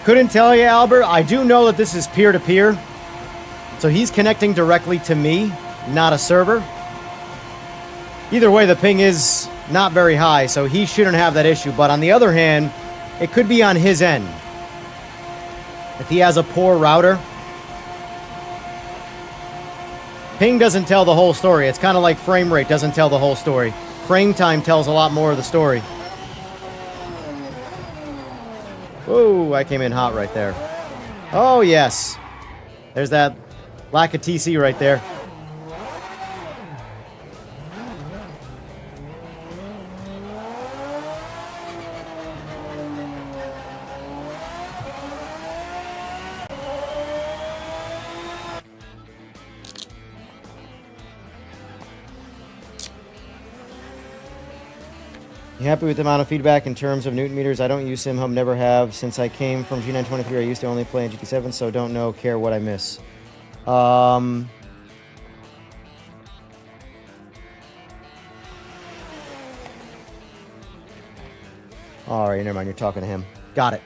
Couldn't tell you, Albert. I do know that this is peer-to-peer. So he's connecting directly to me, not a server. Either way, the ping is not very high, so he shouldn't have that issue. But on the other hand, it could be on his end. If he has a poor router. Ping doesn't tell the whole story. It's kind of like frame rate doesn't tell the whole story. Frame time tells a lot more of the story. Whoa, I came in hot right there. Oh, yes. There's that Lack of TC right there. You happy with the amount of feedback in terms of Newton meters? I don't use SimHub, never have. Since I came from G923, I used to only play in GT7, so don't know, care what I miss. Alright, never mind, you're talking to him. Got it.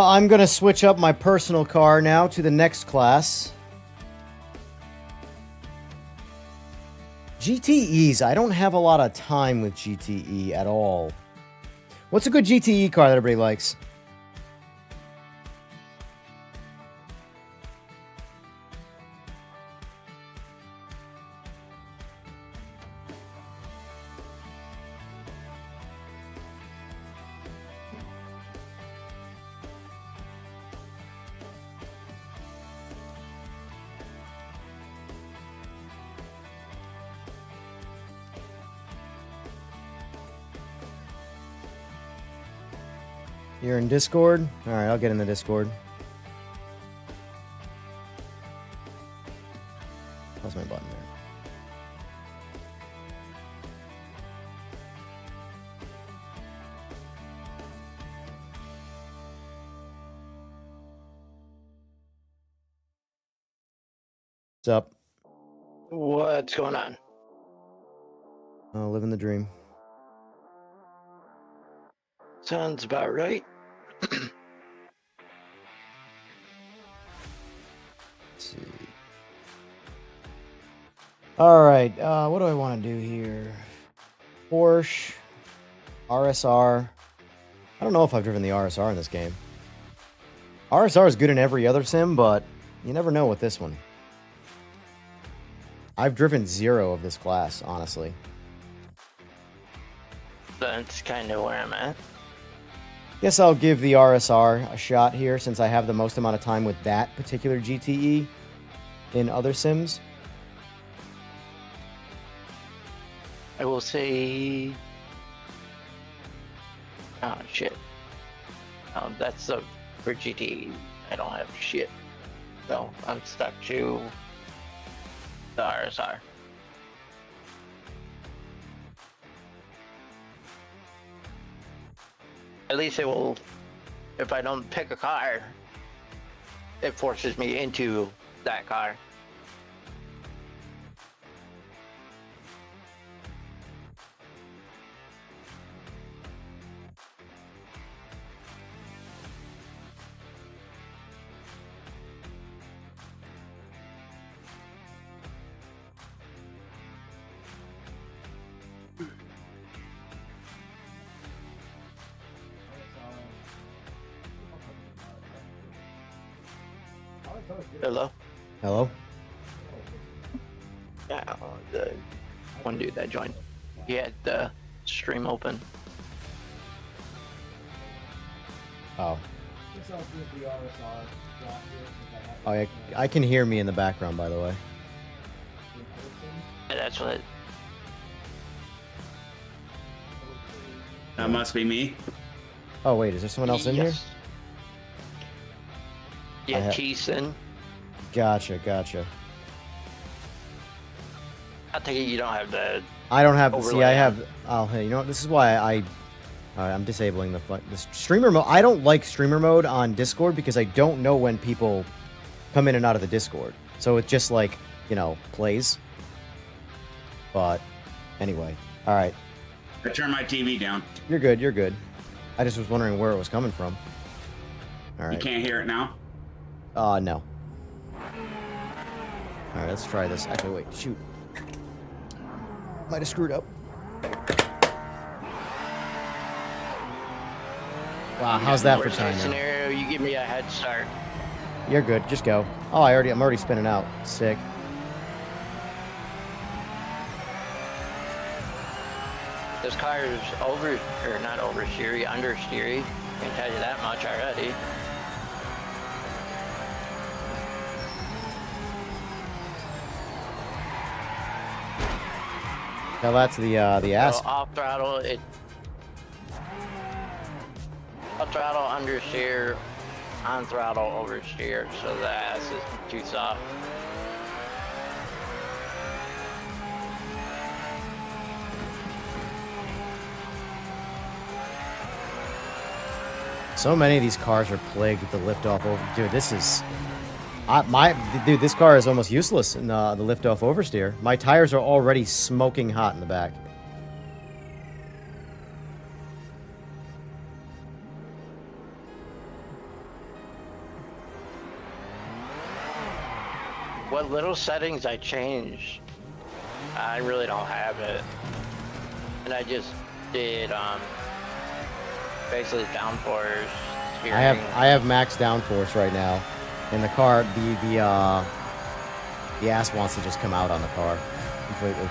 I'm gonna switch up my personal car now to the next class. GTEs, I don't have a lot of time with GTE at all. What's a good GTE car that everybody likes? You're in Discord? Alright, I'll get in the Discord. How's my button there? What's up? What's going on? Oh, living the dream. Sounds about right. Let's see. Alright, what do I want to do here? Porsche, RSR. I don't know if I've driven the RSR in this game. RSR is good in every other sim, but you never know with this one. I've driven 0 of this class, honestly. That's kind of where I'm at. Guess I'll give the RSR a shot here since I have the most amount of time with that particular GTE in other sims. I will say... Oh, shit. That's for GT. I don't have shit. So, I'm stuck to the RSR. At least it will, if I don't pick a car, it forces me into that car. Hello? Hello? Yeah, the one dude that joined. He had the stream open. Oh. Oh, yeah, I can hear me in the background, by the way. And that's what. That must be me. Oh, wait, is there someone else in here? Yeah, Teason. Gotcha, gotcha. I think you don't have the I don't have. See, I overlay have. Oh, hey, you know what? This is why I'm disabling the streamer mode. I don't like streamer mode on Discord because I don't know when people come in and out of the Discord. So it just like, you know, plays. But anyway, all right. I turned my TV down. You're good. You're good. I just was wondering where it was coming from. All right. You can't hear it now? No. All right, let's try this. Actually, wait. Shoot. Might have screwed up. Wow, how's that for Worst case timing? scenario, you give me a head start. You're good. Just go. Oh, I'm already spinning out. Sick. This car is not oversteery, understeery. I can tell you that much already. Now that's the ass. So off throttle, off throttle, understeer, on throttle, oversteer. So the ass is too soft. So many of these cars are plagued with the liftoff over. Dude, this is. Dude, this car is almost useless in the liftoff oversteer. My tires are already smoking hot in the back. What little settings I changed, I really don't have it. And I just did basically downforce. I have max downforce right now, and the car the ass wants to just come out on the car completely.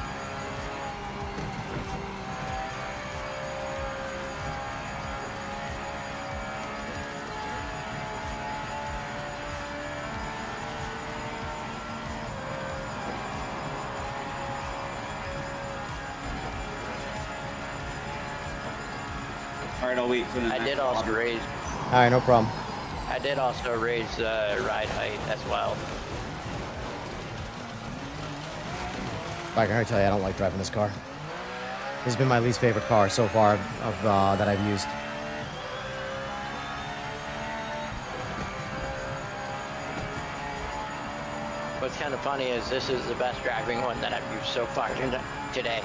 All right, I'll wait for the I next did also order. raise. All right, no problem. I did also raise the ride height as well. I can tell you, I don't like driving this car. This has been my least favorite car so far of that I've used. What's kind of funny is this is the best driving one that I've used so far today.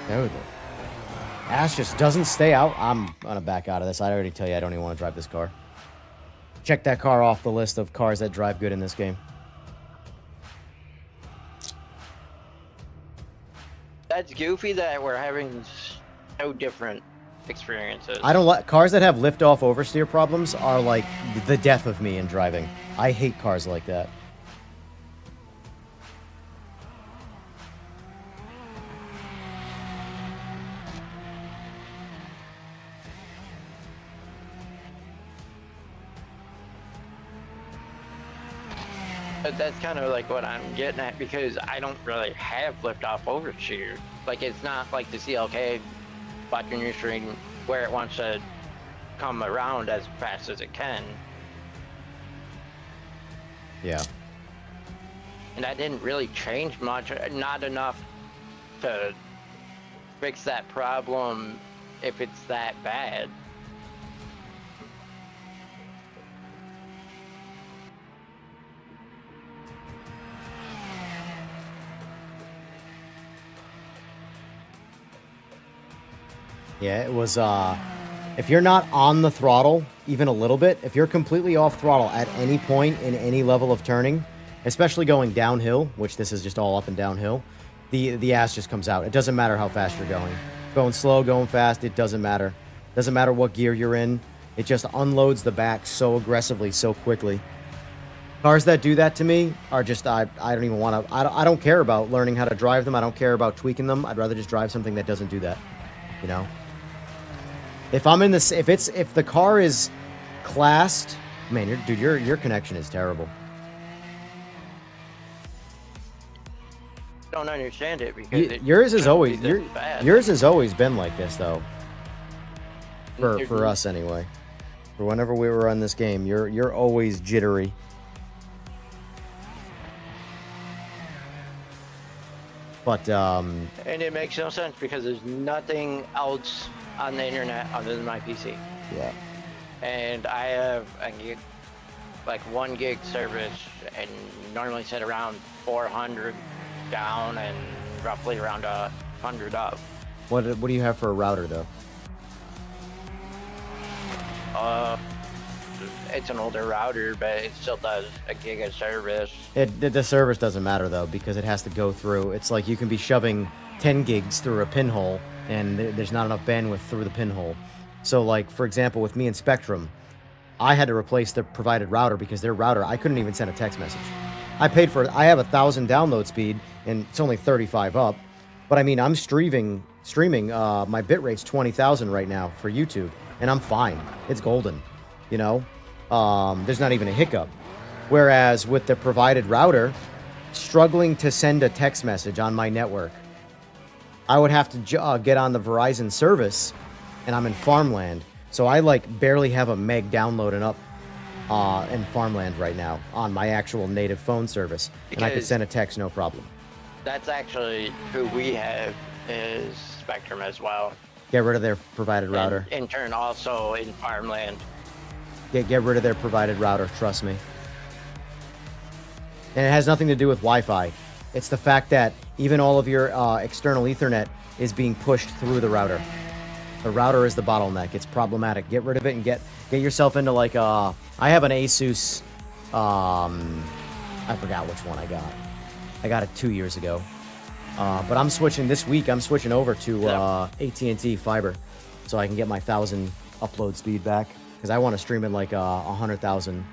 Dude, the ass just doesn't stay out. I'm gonna back out of this. I already tell you, I don't even want to drive this car. Check that car off the list of cars that drive good in this game. That's goofy that we're having so different experiences. I don't like cars that have liftoff oversteer problems are like the death of me in driving. I hate cars like that. But that's kind of like what I'm getting at, because I don't really have liftoff oversteer. Like, it's not like the CLK watching your screen where it wants to come around as fast as it can. Yeah. And that didn't really change much, not enough to fix that problem if it's that bad. Yeah, it was, if you're not on the throttle, even a little bit, if you're completely off throttle at any point in any level of turning, especially going downhill, which this is just all up and downhill, the ass just comes out. It doesn't matter how fast you're going. Going slow, going fast, it doesn't matter. Doesn't matter what gear you're in. It just unloads the back so aggressively, so quickly. Cars that do that to me are just, I don't even want to, I don't care about learning how to drive them. I don't care about tweaking them. I'd rather just drive something that doesn't do that, you know? If I'm in this, if the car is classed, man, your connection is terrible. Don't understand it because Yours is always bad. yours has always been like this though. For us anyway. For whenever we were on this game, you're always jittery. But And it makes no sense because there's nothing else on the internet other than my PC. yeah, And I have a gig, like 1 gig service, and normally set around 400 down and roughly around 100 up. what do you have for a router though? It's an older router, but it still does a gig of service. The service doesn't matter though, because it has to go through. It's like you can be shoving 10 gigs through a pinhole, and there's not enough bandwidth through the pinhole. So, like for example, with me and Spectrum, I had to replace the provided router because their router, I couldn't even send a text message. I paid for it. I have 1,000 download speed, and it's only 35 up. But I mean, I'm streaming. My bitrate's 20,000 right now for YouTube, and I'm fine. It's golden, you know. There's not even a hiccup. Whereas with the provided router, struggling to send a text message on my network, I would have to get on the Verizon service, and I'm in farmland, so I like barely have a meg downloading up in farmland right now on my actual native phone service, and I could Because- send a text no problem. That's actually who we have is Spectrum as well. Get rid of their provided router. And in turn, also in farmland. Get rid of their provided router, trust me. And it has nothing to do with Wi-Fi. It's the fact that even all of your external Ethernet is being pushed through the router. The router is the bottleneck. It's problematic. Get rid of it and get yourself into like I have an Asus. I forgot which one I got. I got it 2 years ago. But I'm switching this week. I'm switching over to AT&T fiber, so I can get my 1,000 upload speed back. Because I want to stream at like 100,000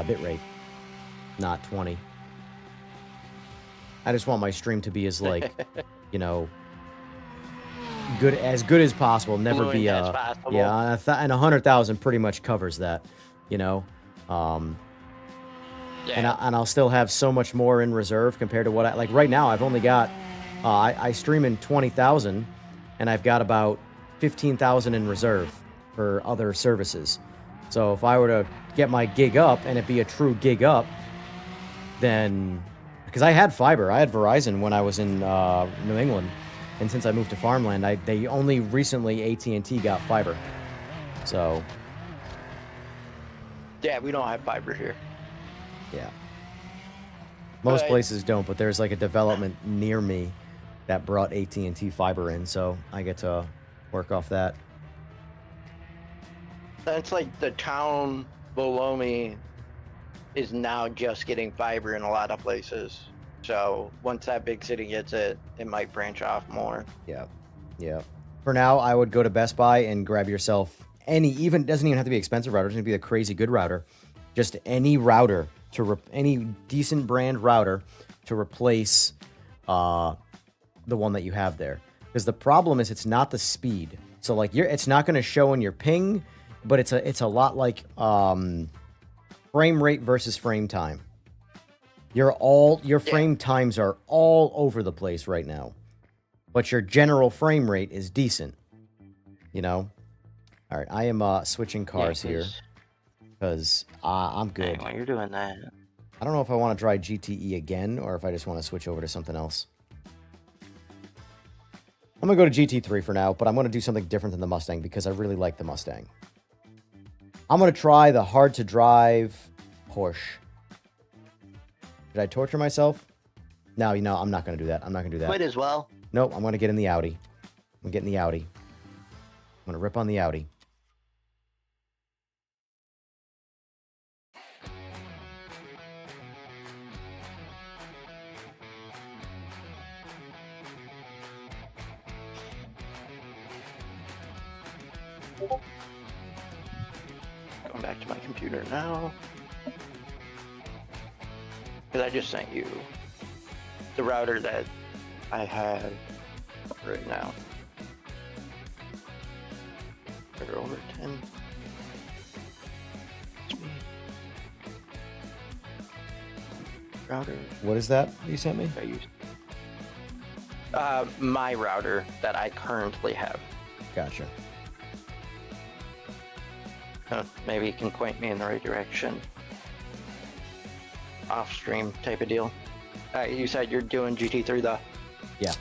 bit rate, not 20. I just want my stream to be as like, you know, good as possible. Never Fluent be as possible. yeah, and 100,000 pretty much covers that, you know. Yeah. And I'll still have so much more in reserve compared to what I like right now. I've only got I stream in 20,000, and I've got about 15,000 in reserve for other services. So if I were to get my gig up and it be a true gig up, then because I had fiber, I had Verizon when I was in New England, and since I moved to farmland, they only recently AT&T got fiber. So Yeah, we don't have fiber here. yeah, most Right. places don't, but there's like a development near me that brought AT&T fiber in, so I get to work off that. That's like the town below me is now just getting fiber in a lot of places. So once that big city gets it, it might branch off more. Yeah, yeah. For now, I would go to Best Buy and grab yourself even doesn't even have to be expensive router. It's gonna be a crazy good router. Just any router any decent brand router to replace the one that you have there. Because the problem is it's not the speed. So like it's not gonna show in your ping, but it's a lot like frame rate versus frame time. Your frame times are all over the place right now, but your general frame rate is decent. You know. All right, I am switching cars here because I'm good. Dang, while you're doing that, I don't know if I want to try GTE again or if I just want to switch over to something else. I'm gonna go to GT3 for now, but I'm gonna do something different than the Mustang because I really like the Mustang. I'm gonna try the hard to drive Porsche. Did I torture myself? No, I'm not gonna do that. I'm not gonna do that. might as well. Nope, I'm gonna get in the Audi. I'm getting the Audi. I'm gonna rip on the Audi. Going back to my computer now. Because I just sent you the router that I have right now. Put it over 10. Router What is that you sent me? I use. My router that I currently have. Gotcha. Maybe you can point me in the right direction. Off stream type of deal. You said you're doing GT3 though. Yeah.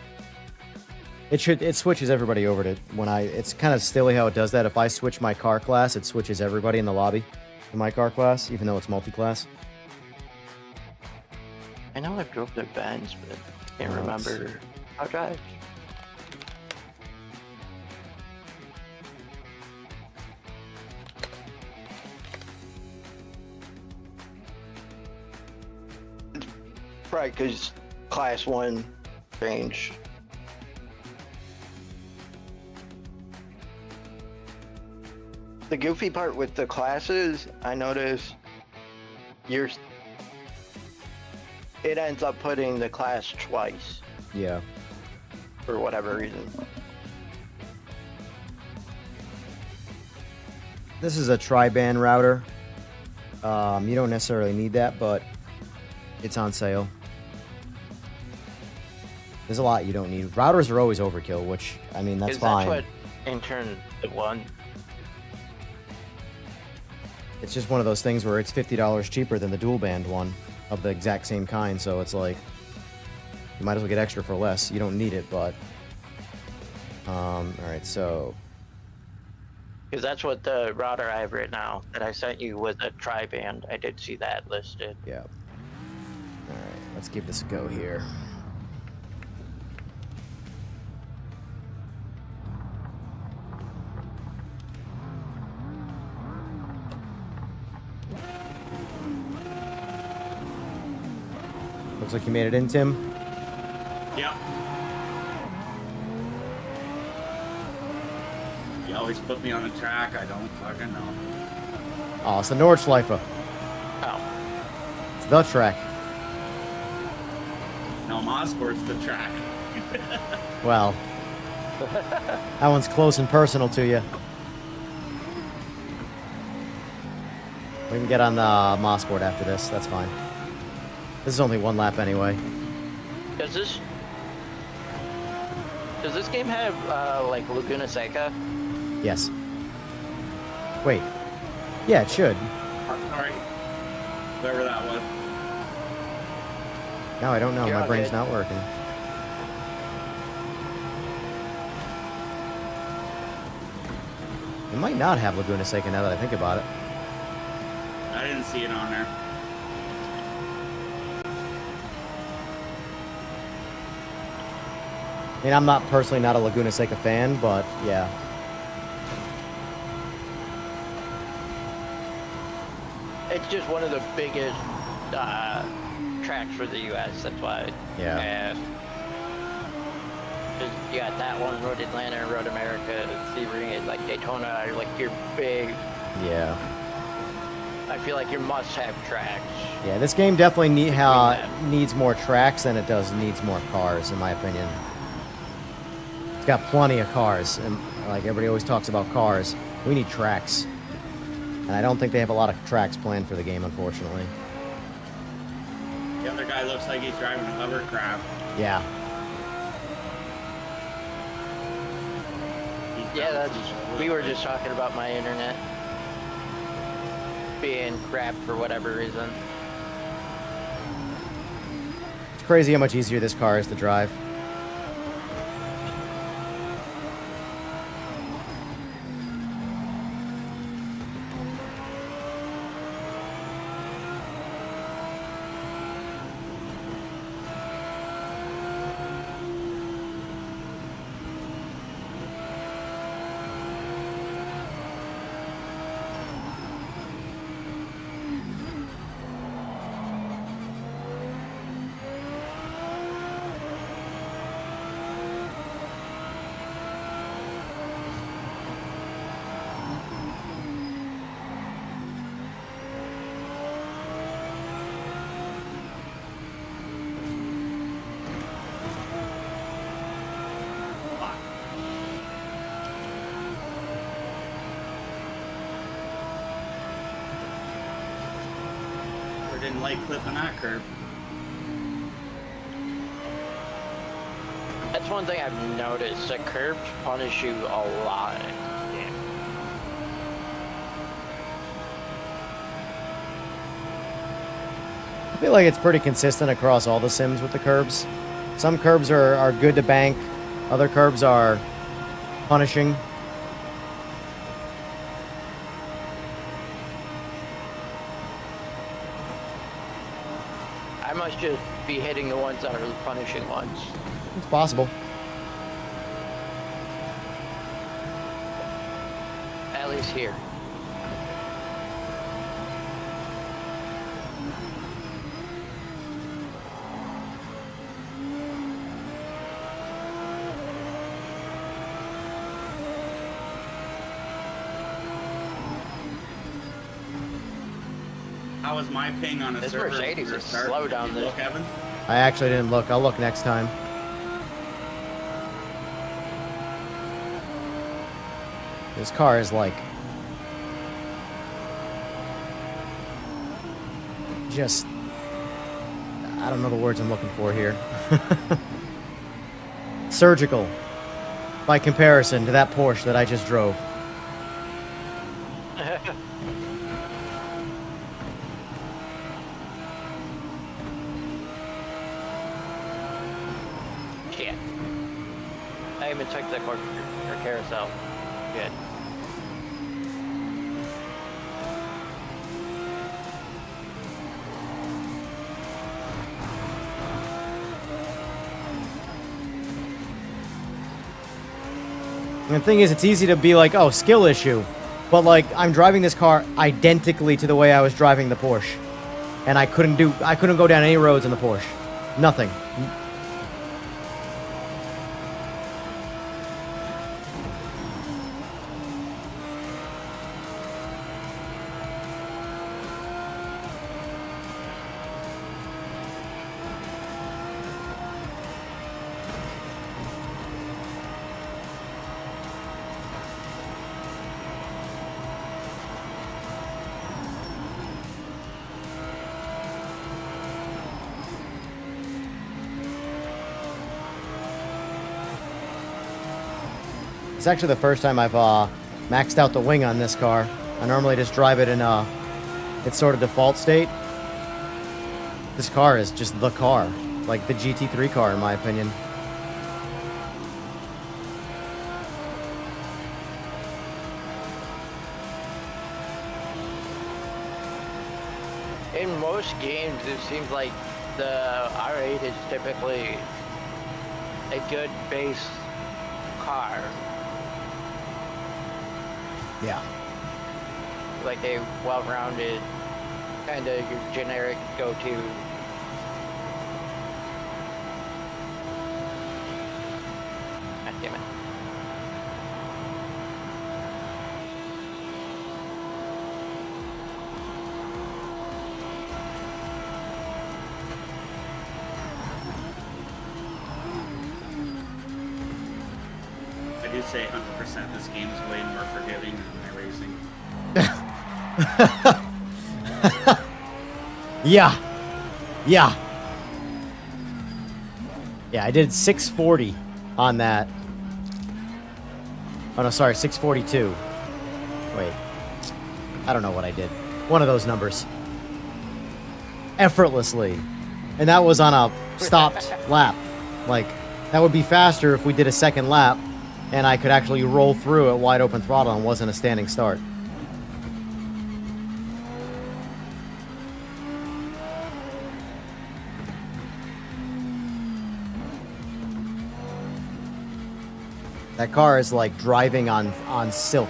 It switches everybody over to it's kind of silly how it does that. If I switch my car class, it switches everybody in the lobby to my car class, even though it's multi-class. I know I drove their Benz, but I can't remember how to drive. Right, because class 1 changed. The goofy part with the classes, I noticed it ends up putting the class twice Yeah. for whatever reason. This is a tri-band router. You don't necessarily need that, but it's on sale. There's a lot you don't need. Routers are always overkill, which, I mean, that's fine. That's what in turn the one. It's just one of those things where it's $50 cheaper than the dual band one of the exact same kind, so it's like, you might as well get extra for less. You don't need it, but... Alright, so... Because that's what the router I have right now that I sent you was a tri-band. I did see that listed. Yeah. Alright, let's give this a go here. Looks like you made it in, Tim. Yep. You always put me on a track. I don't fucking know. Oh, it's the Nordschleife. Oh. It's the track. No, Mosport's the track. Well, that one's close and personal to you. We can get on the Mosport after this. That's fine. This is only one lap anyway. Does this game have like Laguna Seca? Yes. Wait. Yeah, it should. Sorry. Whoever that was. No, I don't know. You're My all brain's good. not working. It might not have Laguna Seca now that I think about it. I didn't see it on there. I mean, I'm not personally not a Laguna Seca fan, but yeah. It's just one of the biggest tracks for the U.S. That's why. Yeah. You got that one, Road Atlanta, Road America, Sebring, like Daytona are like your big. Yeah. I feel like your must-have tracks. Yeah, this game definitely needs more tracks than it needs more cars, in my opinion. It's got plenty of cars, and like everybody always talks about cars, we need tracks. And I don't think they have a lot of tracks planned for the game, unfortunately. The other guy looks like he's driving a hovercraft. Yeah. Yeah, we were just talking about my internet being crap for whatever reason. It's crazy how much easier this car is to drive. Didn't like clipping that curb. That's one thing I've noticed. The curbs punish you a lot in this game. I feel like it's pretty consistent across all the sims with the curbs. Some curbs are good to bank. Other curbs are punishing. I must just be hitting the ones that are the punishing ones. It's possible. At least here. How was my ping on a This server? Mercedes for is start? slow Did down you there. look, Evan? I actually didn't look. I'll look next time. This car is like... just... I don't know the words I'm looking for here. Surgical. By comparison to that Porsche that I just drove. Shit. I even took the carousel. Good. And the thing is, it's easy to be like, oh, skill issue. But, like, I'm driving this car identically to the way I was driving the Porsche. And I couldn't go down any roads in the Porsche. Nothing. It's actually the first time I've maxed out the wing on this car. I normally just drive it in its sort of default state. This car is just the car. Like the GT3 car, in my opinion. In most games, it seems like the R8 is typically a good base car. Yeah. Like a well-rounded, kind of your generic go-to. God damn it. I do say 100% this game is way more forgiving than my racing. Yeah. Yeah. Yeah, I did 640 on that. Oh, no, sorry, 642. Wait. I don't know what I did. One of those numbers. Effortlessly. And that was on a stopped lap. Like, that would be faster if we did a second lap and I could actually roll through at wide open throttle and wasn't a standing start. That car is like driving on silk.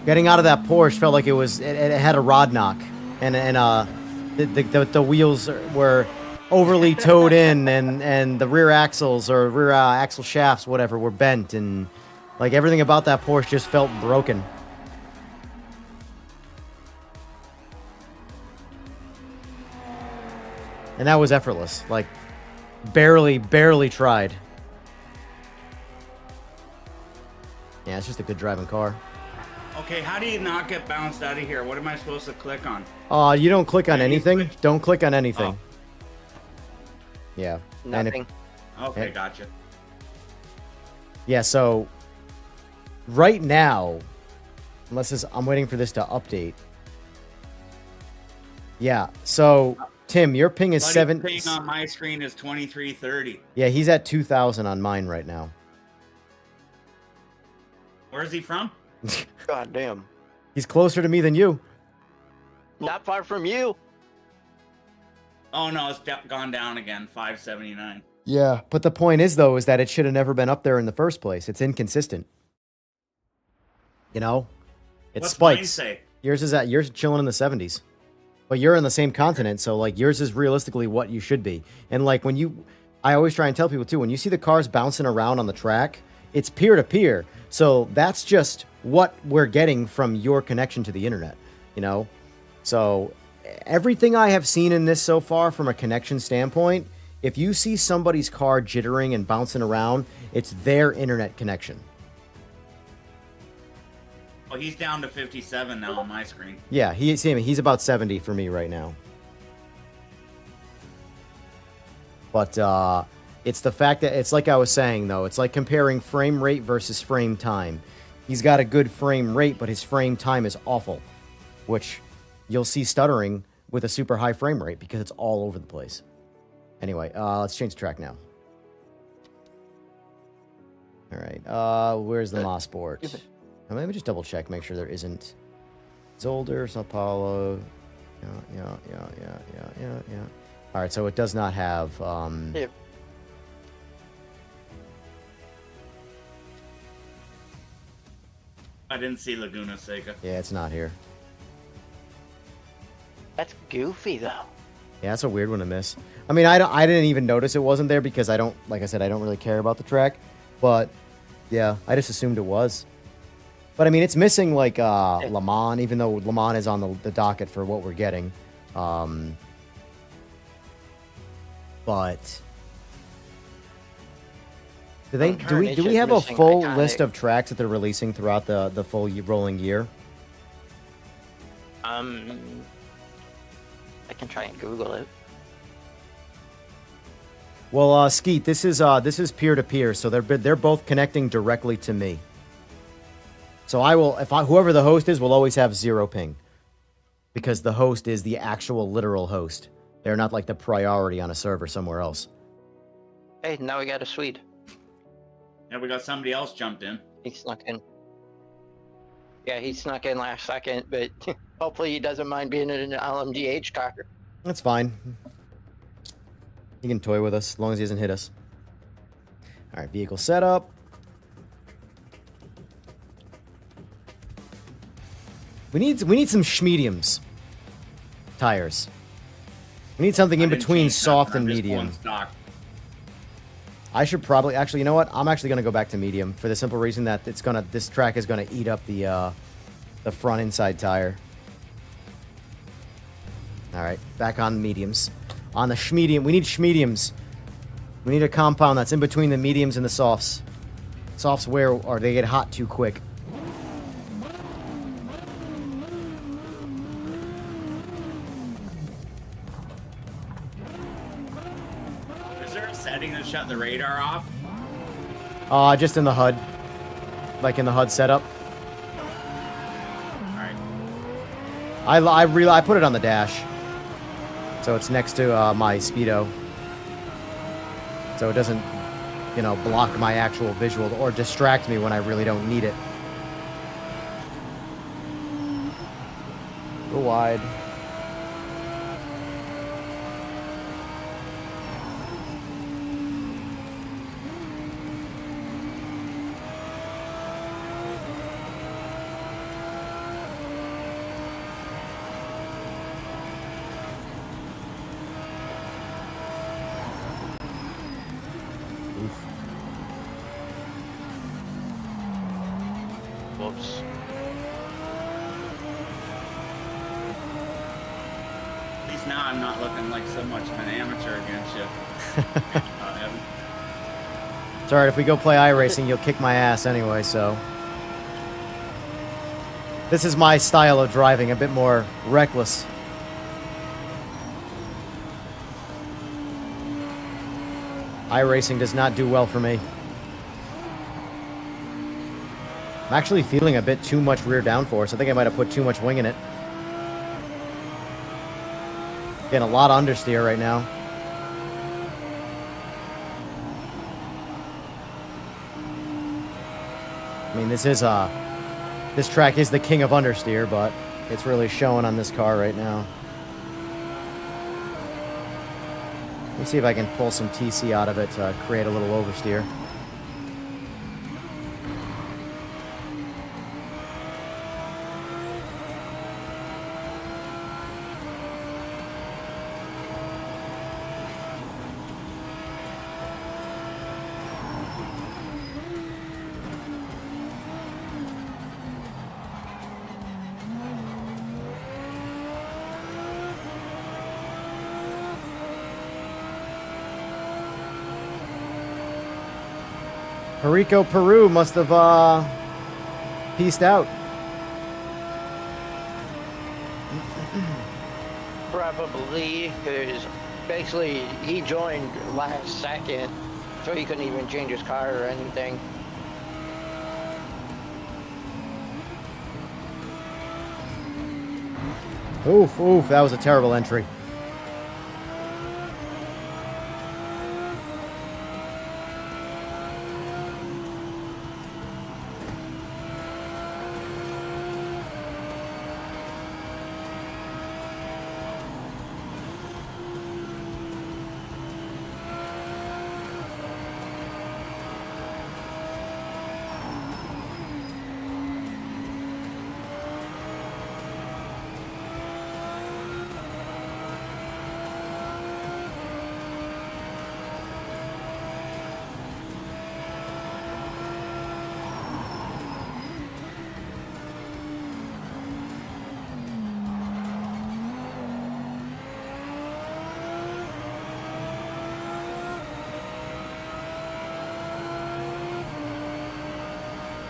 Getting out of that Porsche felt like it had a rod knock, and the wheels were overly towed in, and the rear axles or rear axle shafts, whatever, were bent, and like everything about that Porsche just felt broken. And that was effortless, like barely tried. Yeah, it's just a good driving car. Okay, how do you not get bounced out of here? What am I supposed to click on? You don't click on Can you anything. switch? Don't click on anything. Oh. Yeah. And Nothing. Okay, Yeah. gotcha. Yeah, so right now, I'm waiting for this to update. Yeah. So Tim, your ping is Buddy's 7. ping on my screen is 2330. Yeah, he's at 2,000 on mine right now. Where's he from? God damn. He's closer to me than you. Not far from you. Oh no, it's gone down again. 579. Yeah, but the point is though, is that it should have never been up there in the first place. It's inconsistent. You know, it What's mine spikes. say? Yours chilling in the 70s, but you're in the same continent, so like yours is realistically what you should be. And like I always try and tell people too, when you see the cars bouncing around on the track, it's peer to peer. So that's just what we're getting from your connection to the internet. You know, so everything I have seen in this so far from a connection standpoint, if you see somebody's car jittering and bouncing around, it's their internet connection. Oh, he's down to 57 now on my screen. Yeah, he's about 70 for me right now. But it's the fact that it's like I was saying though, it's like comparing frame rate versus frame time. He's got a good frame rate, but his frame time is awful, which you'll see stuttering with a super high frame rate because it's all over the place. Anyway, let's change the track now. All right, where's the Mosport? Let me just double check, make sure there isn't Zolder, Sao Paulo. Yeah. All right, so it does not have. Yep. I didn't see Laguna Seca. Yeah, it's not here. That's goofy though. Yeah, that's a weird one to miss. I mean, I didn't even notice it wasn't there because I don't, like I said, I don't really care about the track. But yeah, I just assumed it was. But I mean, it's missing like Le Mans, even though Le Mans is on the docket for what we're getting. But do we have a full list of tracks that they're releasing throughout the full rolling year? I can try and Google it. Well, Skeet, this is peer to peer, so they're both connecting directly to me. So whoever the host is will always have 0 ping, because the host is the actual literal host. They're not like the priority on a server somewhere else. Hey, now we got a Swede. Yeah, we got somebody else jumped in. He snuck in. Yeah, he snuck in last second, but hopefully he doesn't mind being in an LMDH car. That's fine. He can toy with us as long as he doesn't hit us. All right, vehicle setup. We need some schmediums tires. We need something in between soft and medium. I should probably actually, you know what? I'm actually gonna go back to medium for the simple reason that this track is gonna eat up the front inside tire. All right, back on mediums. On the schmedium, we need schmediums. We need a compound that's in between the mediums and the softs. Softs wear or they get hot too quick. Setting to shut the radar off? Just in the HUD. Like in the HUD setup. Alright. I put it on the dash. So it's next to my speedo. So it doesn't, block my actual visual or distract me when I really don't need it. Go wide. Whoops. At least now I'm not looking like so much of an amateur against you. It's alright, if we go play iRacing, you'll kick my ass anyway, so. This is my style of driving, a bit more reckless. iRacing does not do well for me. I'm actually feeling a bit too much rear downforce. I think I might have put too much wing in it. Getting a lot of understeer right now. I mean, this track is the king of understeer, but it's really showing on this car right now. Let me see if I can pull some TC out of it to create a little oversteer. Perico Peru must have pieced out. Probably, because basically he joined last second, so he couldn't even change his car or anything. Oof, oof, that was a terrible entry.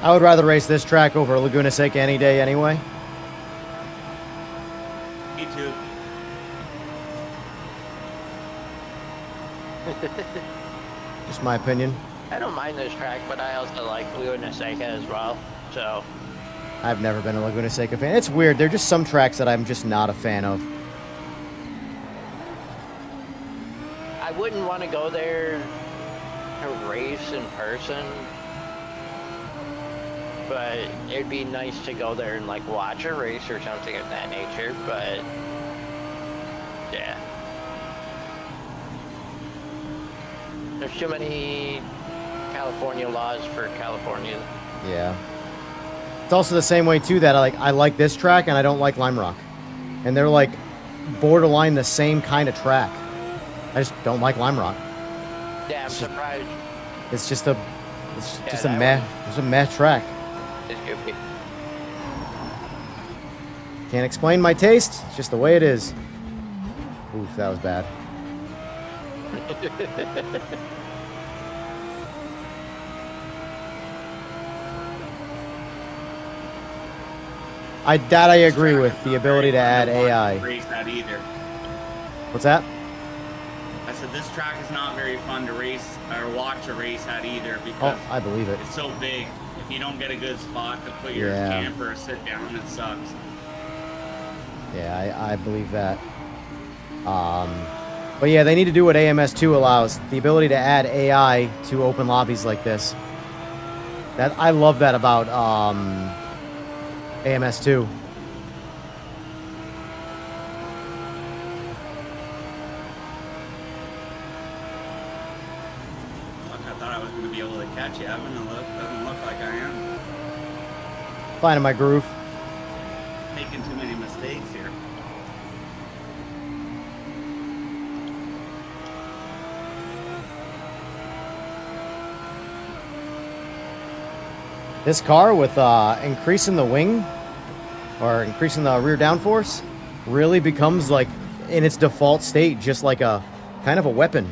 I would rather race this track over Laguna Seca any day anyway. Me too. Just my opinion. I don't mind this track, but I also like Laguna Seca as well, so. I've never been a Laguna Seca fan. It's weird. There are just some tracks that I'm just not a fan of. I wouldn't want to go there to race in person, but it'd be nice to go there and like watch a race or something of that nature, but yeah. There's too many California laws for California. Yeah. It's also the same way too that I like this track and I don't like Lime Rock. And they're like borderline the same kind of track. I just don't like Lime Rock. Yeah, I'm surprised. It's just a meh track. It's goofy. Can't explain my taste. It's just the way it is. Oof, that was bad. I agree with the ability to add AI. Race that either. What's that? I said this track is not very fun to race or watch a race at either because Oh, I believe it. it's so big. If you don't get a good spot to put your Yeah. camper or sit down, it sucks. Yeah, I believe that. But yeah, they need to do what AMS2 allows. The ability to add AI to open lobbies like this. I love that about AMS2. Fuck, I thought I was going to be able to catch you, Evan. Doesn't look like I am. Finding my groove. Making too many mistakes here. This car with increasing the wing or increasing the rear downforce really becomes like in its default state just like a kind of a weapon,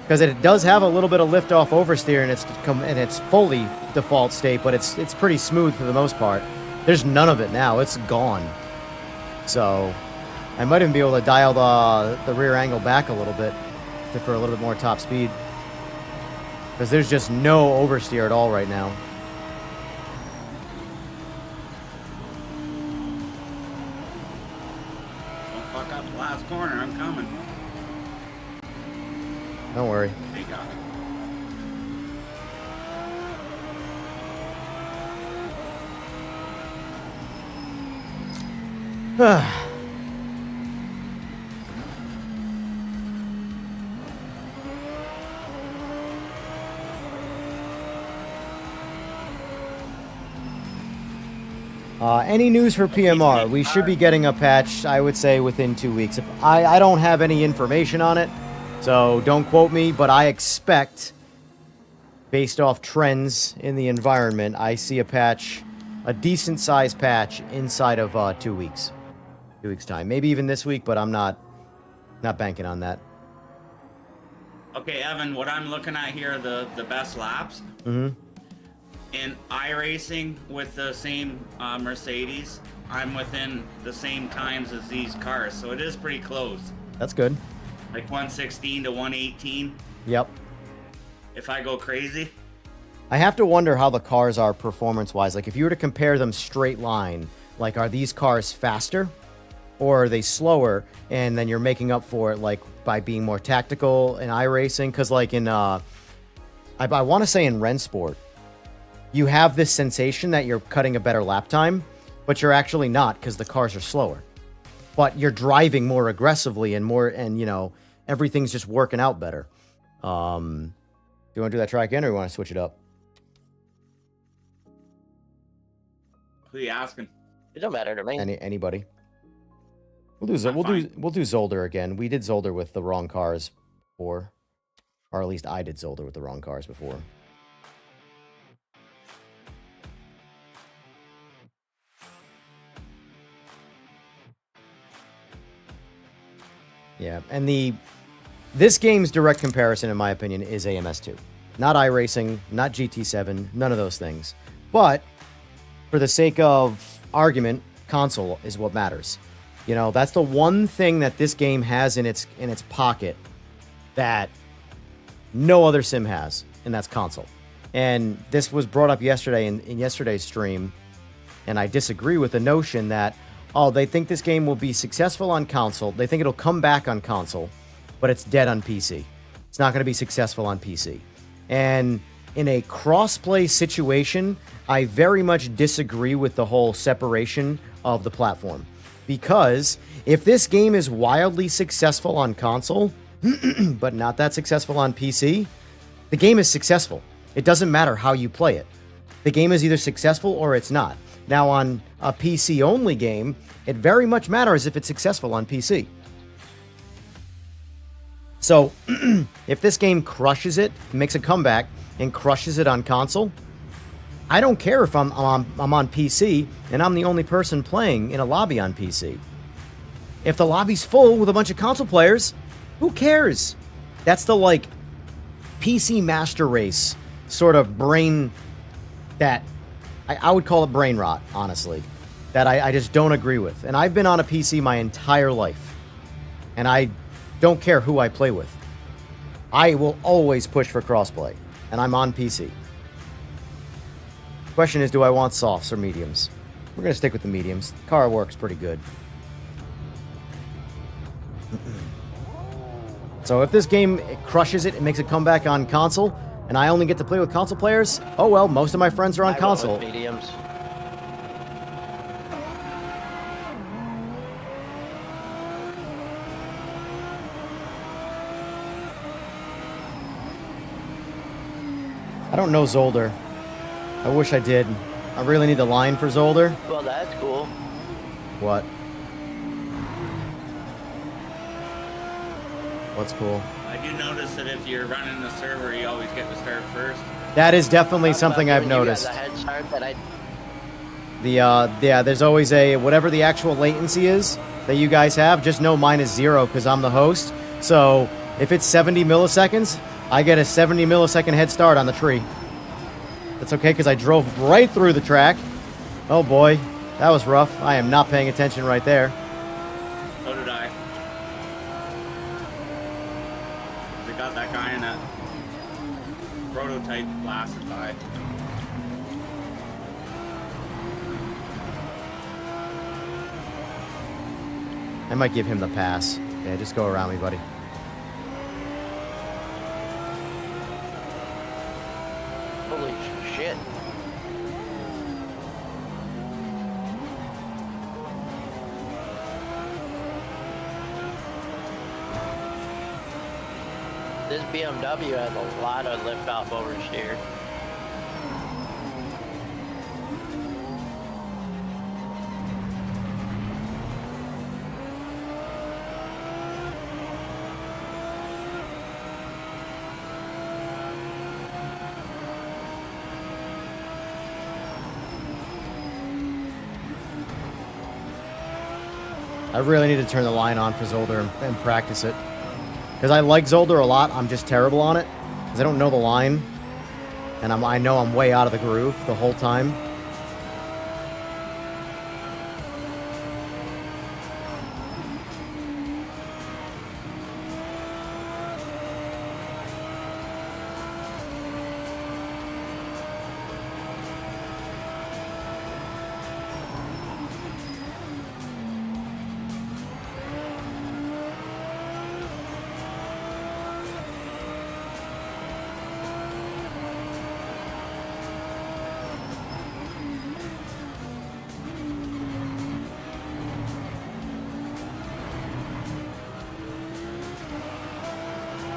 because it does have a little bit of liftoff oversteer in its fully default state, but it's pretty smooth for the most part. There's none of it now. It's gone. So I might even be able to dial the rear angle back a little bit for a little bit more top speed, because there's just no oversteer at all right now. Don't fuck up the last last corner. I'm coming. Don't worry. They got it. Any news for PMR? We should be getting a patch, I would say, within 2 weeks. If I don't have any information on it, so don't quote me, but I expect, based off trends in the environment, I see a patch, a decent-sized patch, inside of 2 weeks. 2 weeks' time. Maybe even this week, but I'm not banking on that. Okay, Evan, what I'm looking at here are the best laps. Mm-hmm. In iRacing with the same Mercedes, I'm within the same times as these cars, so it is pretty close. That's good. Like 116 to 118. Yep. If I go crazy. I have to wonder how the cars are performance-wise. Like, if you were to compare them straight line, like, are these cars faster? Or are they slower? And then you're making up for it, like, by being more tactical in iRacing? Because, like, in, I want to say in Rennsport, you have this sensation that you're cutting a better lap time, but you're actually not because the cars are slower. But you're driving more aggressively and you know, everything's just working out better. Do you want to do that track again, or you want to switch it up? Who are you asking? It don't matter to me. Anybody? We'll do Zolder again. We did Zolder with the wrong cars before, or at least I did Zolder with the wrong cars before. Yeah, and this game's direct comparison, in my opinion, is AMS2. Not iRacing, not GT7, none of those things. But for the sake of argument, console is what matters. You know, that's the one thing that this game has in its pocket that no other sim has, and that's console. And this was brought up yesterday in yesterday's stream, and I disagree with the notion that, oh, they think this game will be successful on console. They think it'll come back on console, but it's dead on PC. It's not going to be successful on PC. And in a cross-play situation, I very much disagree with the whole separation of the platform. Because if this game is wildly successful on console, but not that successful on PC, the game is successful. It doesn't matter how you play it. The game is either successful or it's not. Now, on a PC-only game, it very much matters if it's successful on PC. So, if this game crushes it, makes a comeback, and crushes it on console, I don't care if I'm on PC and I'm the only person playing in a lobby on PC. If the lobby's full with a bunch of console players, who cares? That's the, like, PC master race sort of brain that... I would call it brain rot, honestly, that I just don't agree with. And I've been on a PC my entire life, and I don't care who I play with. I will always push for crossplay, and I'm on PC. Question is, do I want softs or mediums? We're going to stick with the mediums. The car works pretty good. So if this game crushes it and makes a comeback on console, and I only get to play with console players, oh well, most of my friends are on console. Mediums. I don't know Zolder. I wish I did. I really need the line for Zolder. Well, that's cool. What? What's cool? I do notice that if you're running the server, you always get to start first. That is definitely something I've noticed. You got a head start that I... Yeah, there's always a, whatever the actual latency is that you guys have, just know mine is 0 because I'm the host. So if it's 70 milliseconds, I get a 70 millisecond head start on the tree. That's okay because I drove right through the track. Oh boy, that was rough. I am not paying attention right there. So did I. They got that guy in that prototype blasted by. I might give him the pass. Yeah, just go around me, buddy. Holy shit. This BMW has a lot of lift-off oversteer. I really need to turn the line on for Zolder and practice it. Because I like Zolder a lot, I'm just terrible on it. Because I don't know the line. And I know I'm way out of the groove the whole time.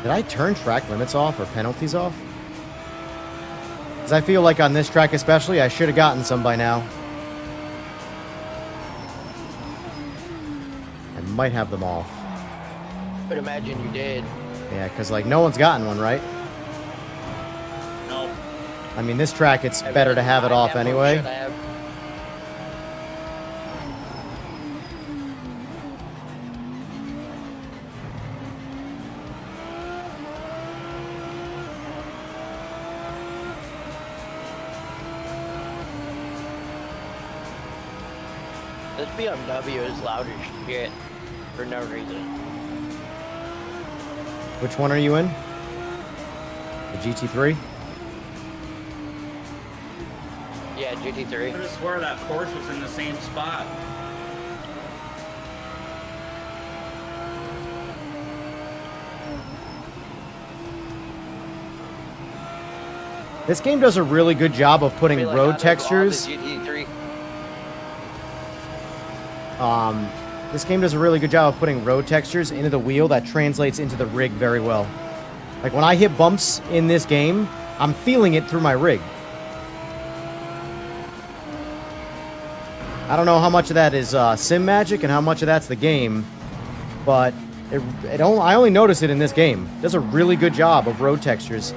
Did I turn track limits off or penalties off? Because I feel like on this track especially, I should have gotten some by now. I might have them off. But imagine you did. Yeah, because like no one's gotten one, right? Nope. I mean, this track, it's better to have it off anyway. Should I have? This BMW is loud as shit for no reason. Which one are you in? The GT3? Yeah, I GT3. could have swore that Porsche was in the same spot. This game does a really good job of putting Feel like road out of all the textures. GT3. This game does a really good job of putting road textures into the wheel that translates into the rig very well. Like when I hit bumps in this game, I'm feeling it through my rig. I don't know how much of that is Simagic and how much of that's the game, but I only notice it in this game. It does a really good job of road textures.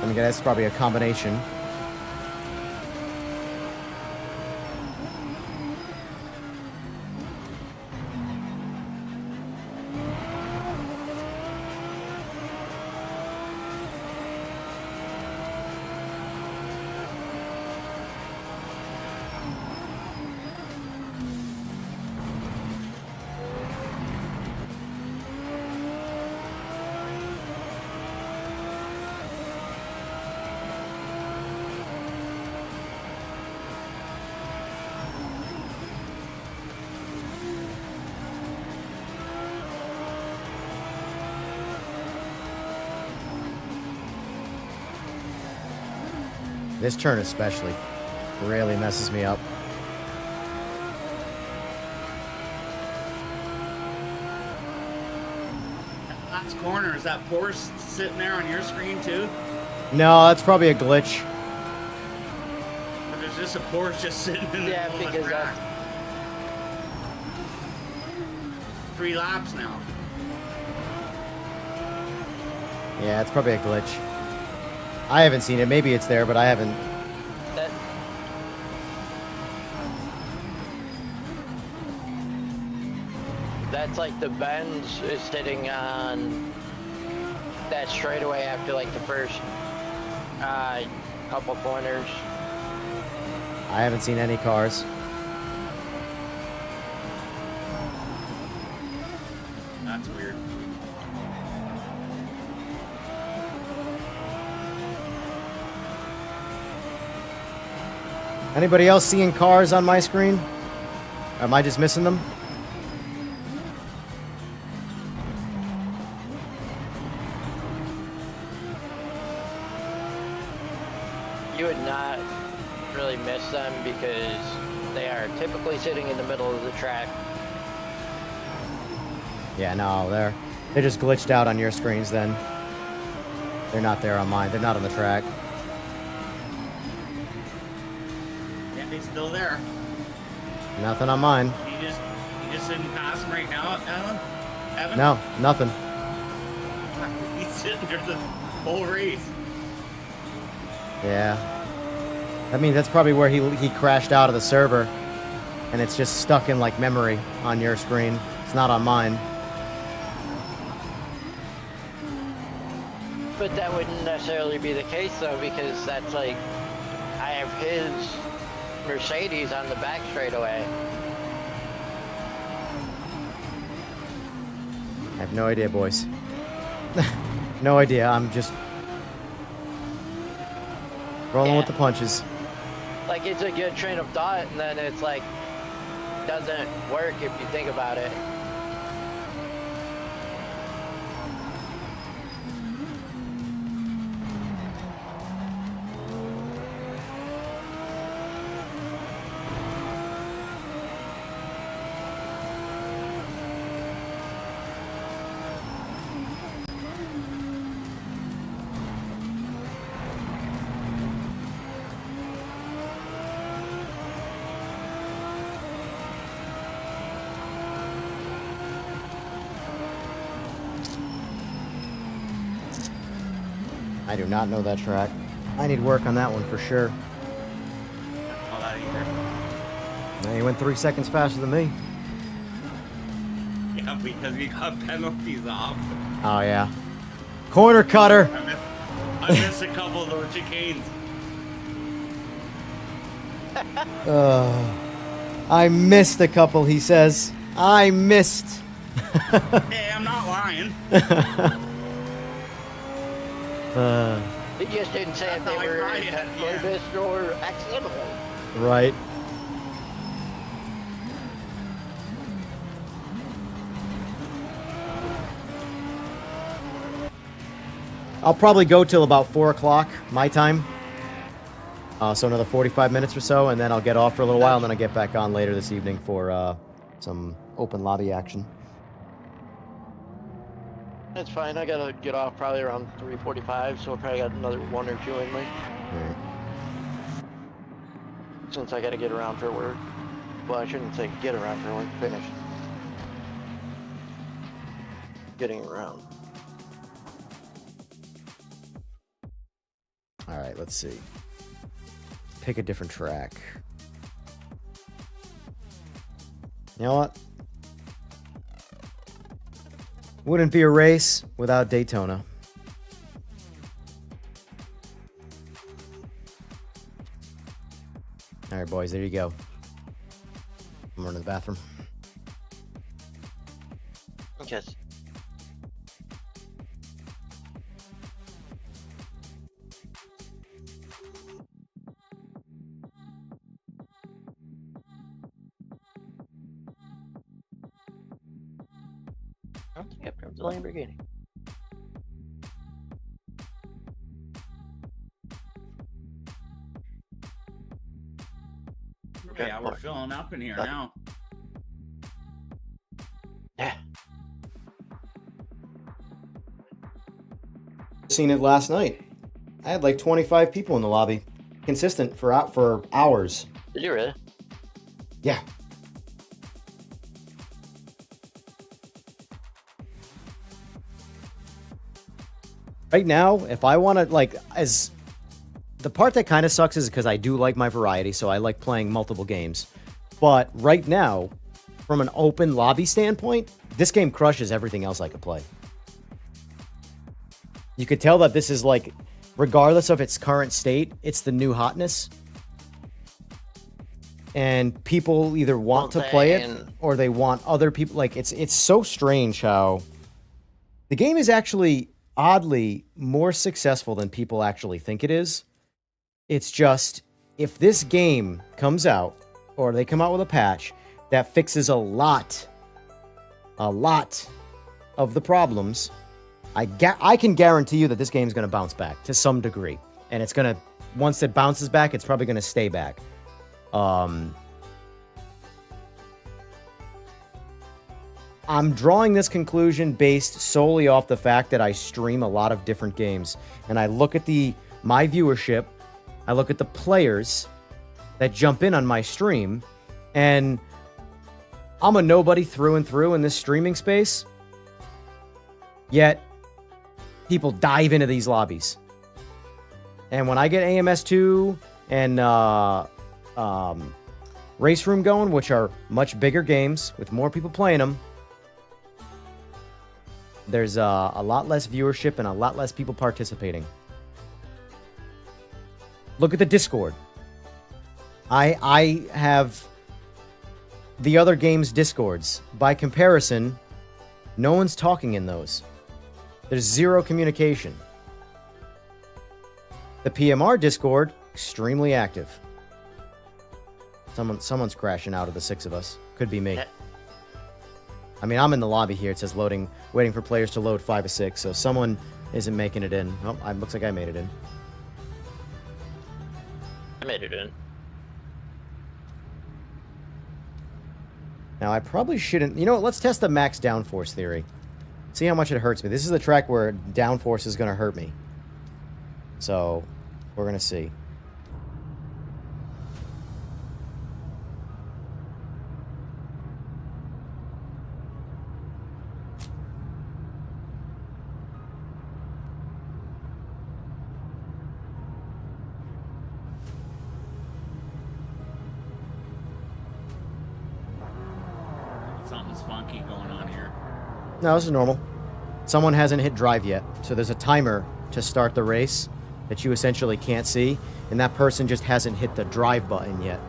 I mean, that's probably a combination. This turn especially really messes me up. That last corner, is that Porsche sitting there on your screen too? No, that's probably a glitch. Or there's just a Porsche just sitting in the Yeah, middle of the because track? 3 laps now. Yeah, it's probably a glitch. I haven't seen it. Maybe it's there, but I haven't. That, that's like the Benz is sitting on that straightaway after like the first couple corners. I haven't seen any cars. That's weird. Anybody else seeing cars on my screen? Am I just missing them? You would not really miss them because they are typically sitting in the middle of the track. Yeah, no, they're just glitched out on your screens then. They're not there on mine. They're not on the track. Yeah, he's still there. Nothing on mine. You just didn't pass him right now, Alan? Evan? No, nothing. He's sitting there the whole race. Yeah. I mean, that's probably where he crashed out of the server. And it's just stuck in, like, memory on your screen. It's not on mine. But that wouldn't necessarily be the case though, because that's like, I have his Mercedes on the back straightaway. I have no idea, boys. No idea. I'm just rolling with the punches. Like, it's a good train of thought, and then it's like, doesn't work if you think about it. I do not know that track. I need work on that one for sure. All that either. Now you went 3 seconds faster than me. Yeah, because we got penalties off. Oh, yeah. Corner cutter. I missed a couple of those chicanes. I missed a couple, he says. I missed. Hey, I'm not lying. He just didn't say if they That's how I were tried it, on yeah. purpose or accidental. Right. I'll probably go till about 4 o'clock my time. So another 45 minutes or so, and then I'll get off for a little while, and then I'll get back on later this evening for some open lobby action. That's fine. I gotta get off probably around 3:45, so I probably got another 1 or 2 in me. Alright. Since I gotta get around for work. Well, I shouldn't say get around for work. Finish. Getting around. Alright, let's see. Pick a different track. You know what? Wouldn't be a race without Daytona. Alright, boys, there you go. I'm running to the bathroom. Yes. Yep, comes the Lamborghini. Yeah, we're filling up in here now. Yeah. Seen it last night. I had like 25 people in the lobby. Consistent for hours. Did you really? Yeah. Right now, if I want to, like, as the part that kind of sucks is because I do like my variety, so I like playing multiple games. But right now, from an open lobby standpoint, this game crushes everything else I could play. You could tell that this is like, regardless of its current state, it's the new hotness. And people either want to play it or they want other people. Like, it's so strange how the game is actually oddly more successful than people actually think it is. It's just if this game comes out, or they come out with a patch that fixes a lot of the problems, I can guarantee you that this game's going to bounce back to some degree. And it's going to, once it bounces back, it's probably going to stay back. I'm drawing this conclusion based solely off the fact that I stream a lot of different games. And I look at my viewership, I look at the players that jump in on my stream, and I'm a nobody through and through in this streaming space. Yet, people dive into these lobbies. And when I get AMS2 and Race Room going, which are much bigger games with more people playing them, there's a lot less viewership and a lot less people participating. Look at the Discord. I have the other games' Discords. By comparison, no one's talking in those. There's zero communication. The PMR Discord, extremely active. Someone's crashing out of the 6 of us. Could be me. I mean, I'm in the lobby here. It says loading, waiting for players to load 5 of 6. So someone isn't making it in. Oh, it looks like I made it in. I made it in. Now, I probably shouldn't... You know what? Let's test the max downforce theory. See how much it hurts me. This is the track where downforce is going to hurt me. So, we're going to see. Something's funky going on here. No, this is normal. Someone hasn't hit drive yet, so there's a timer to start the race that you essentially can't see, and that person just hasn't hit the drive button yet.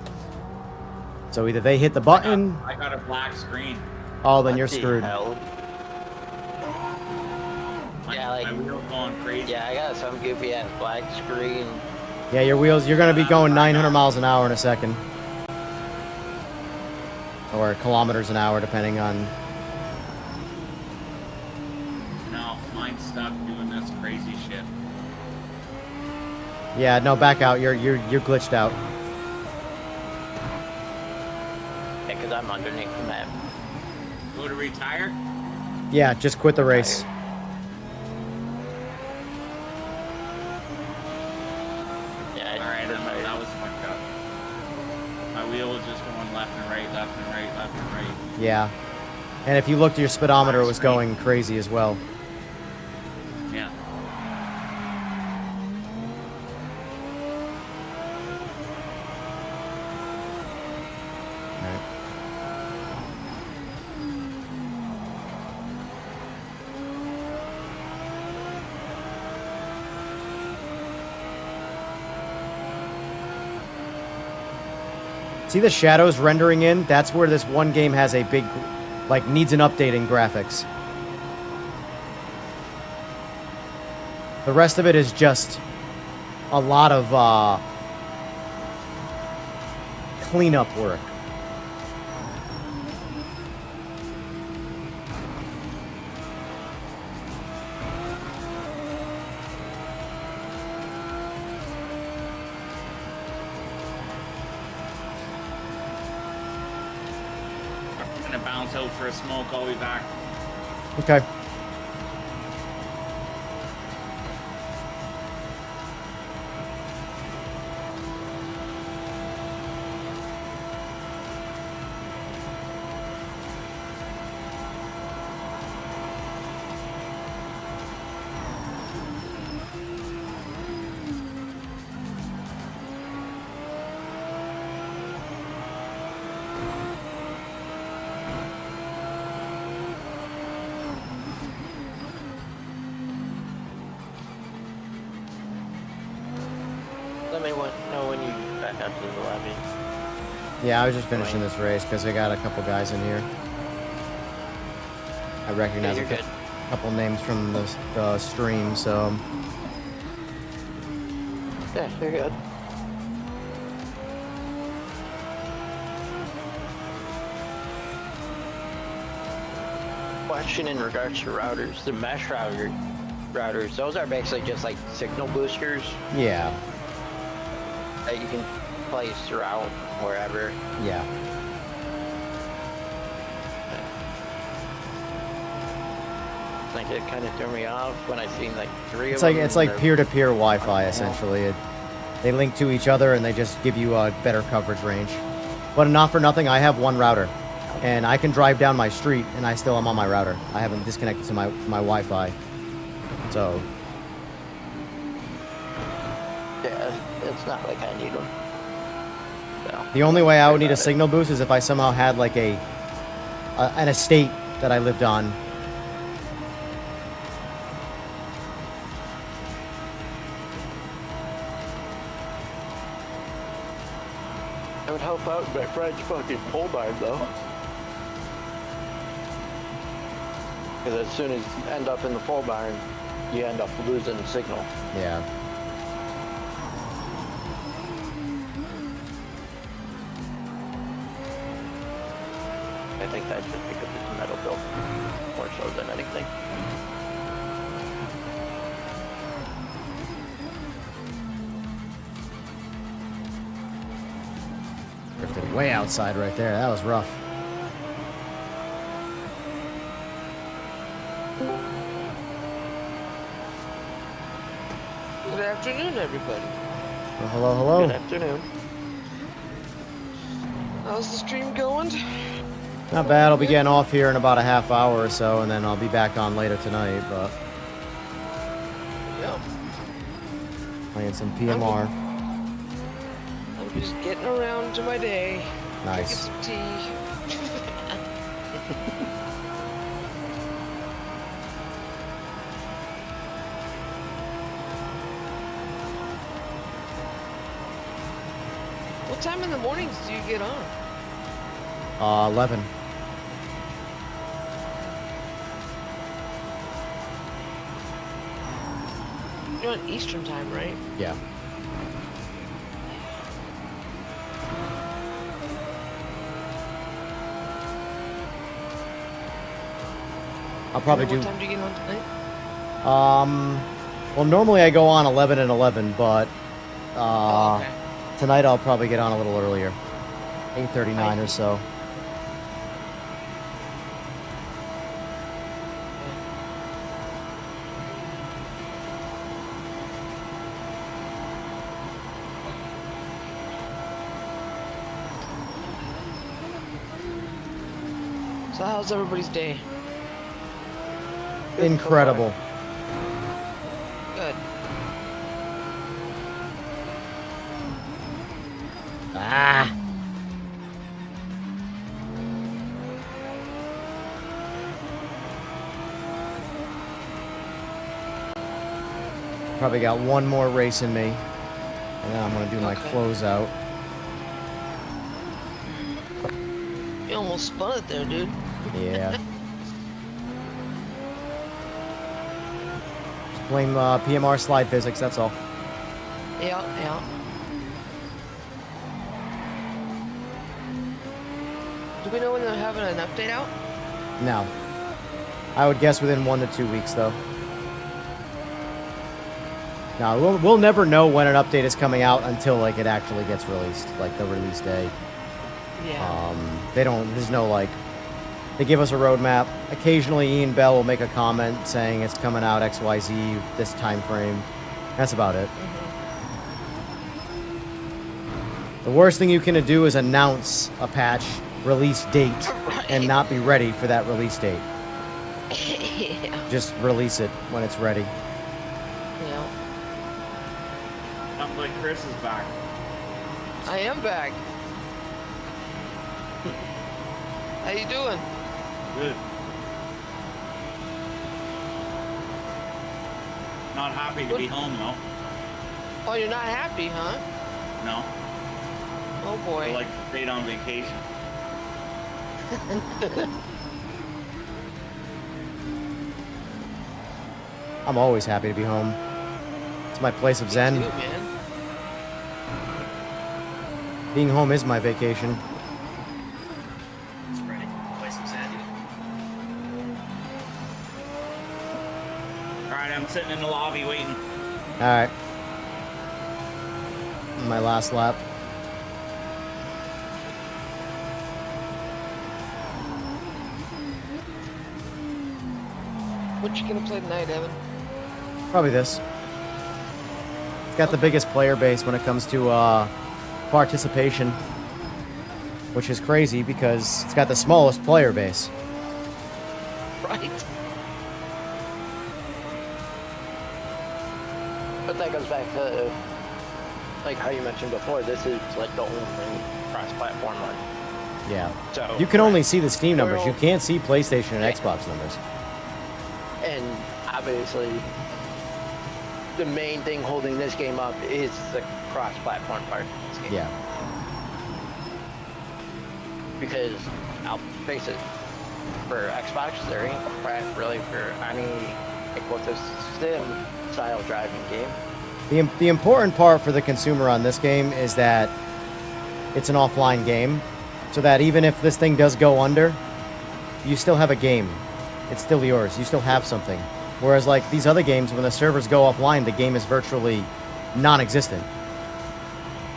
So either they hit the button... I got a black screen. Oh, then you're What the screwed. hell? My wheel's going crazy. Yeah, I got some goofy ass black screen. Yeah, your wheels, you're going to be going 900 miles an hour in a second. Or kilometers an hour, depending on... No, mine's stuck doing this crazy shit. Yeah, no, back out. You're glitched out. Yeah, because I'm underneath the map. Go to retire? Yeah, just quit the race. Yeah, Alright, that was fucked up. My wheel was just going left and right, left and right, left and right. Yeah. And if you looked at your speedometer, it was going crazy as well. Yeah. Alright. See the shadows rendering in? That's where this one game has a big, like, needs an update in graphics. The rest of it is just a lot of cleanup work. I'm gonna bounce out for a smoke, I'll be back. Okay. Let me know when you back out to the lobby. Yeah, I was just finishing this race because I got a couple guys in here. I recognize Yeah, a you're good. couple names from the stream, so... Yeah, you're good. question in regards to routers. The mesh routers, those are basically just like signal boosters Yeah. that you can place throughout wherever. Yeah. Like it kind of threw me off when I seen like 3 It's of like them. it's like They're- peer-to-peer Wi-Fi essentially. They link to each other and they just give you a better coverage range. But not for nothing, I have one router, and I can drive down my street and I still am on my router. I haven't disconnected to my Wi-Fi. So Yeah, it's not like I need them. So, the only way I would need a about it. signal boost is if I somehow had like an estate that I lived on. It would help out my friend's fucking pole barn though. Because as soon as you end up in the pole barn, you end up losing the signal. Yeah. I think that's just because it's a metal built more so than anything. Drifted way outside right there. That was rough. Good afternoon, everybody. Well, hello, hello. Good afternoon. How's the stream going? Not bad. I'll be getting off here in about a half hour or so, and then I'll be back on later tonight. But Yeah, playing some PMR. I'm just getting around to my day. Nice. Drinking some tea. What time in the mornings do you get on? 11. You're on Eastern time, right? Yeah. I'll probably What do. time do you get on tonight? Well, normally I go on 11 and 11, but Oh, okay. tonight I'll probably get on a little earlier, 8:39 or so. So how's everybody's day? Incredible. Good. Ah. Probably got one more race in me, and then I'm gonna do my Okay. closeout. You almost spun it there, dude. Yeah. Just blame PMR slide physics. That's all. Yeah, yeah. Do we know when they're having an update out? No. I would guess within 1 to 2 weeks, though. No, we'll never know when an update is coming out until like it actually gets released, like the release day. Yeah. They don't. There's no like. They give us a roadmap. Occasionally, Ian Bell will make a comment saying it's coming out XYZ this time frame. That's about it. The worst thing you can do is announce a patch release date and not be ready for that release date. Yeah. Just release it when it's ready. Yeah. Sounds like Chris is back. I am back. How you doing? Good. Not happy to be home though. Oh, you're not happy, huh? No. Oh I boy. like to stay on vacation. I'm always happy to be home. It's my place of Me zen. too, man. Being home is my vacation. That's right. Place of Zen. sitting in the lobby waiting. All right. My last lap. What you gonna play tonight, Evan? Probably this. It's got the biggest player base when it comes to participation, which is crazy because it's got the smallest player base. Right? But that goes back to like how you mentioned before. This is like the only cross-platform one. Yeah. So You can only see the Steam numbers. You Well- can't see PlayStation and Xbox numbers. And obviously, the main thing holding this game up is the cross-platform part of this game. Yeah. Because I'll face it, for Xbox, there ain't crap really for any like what's a sim-style driving game. The important part for the consumer on this game is that it's an offline game, so that even if this thing does go under, you still have a game. It's still yours. You still have something. Whereas like these other games, when the servers go offline, the game is virtually non-existent.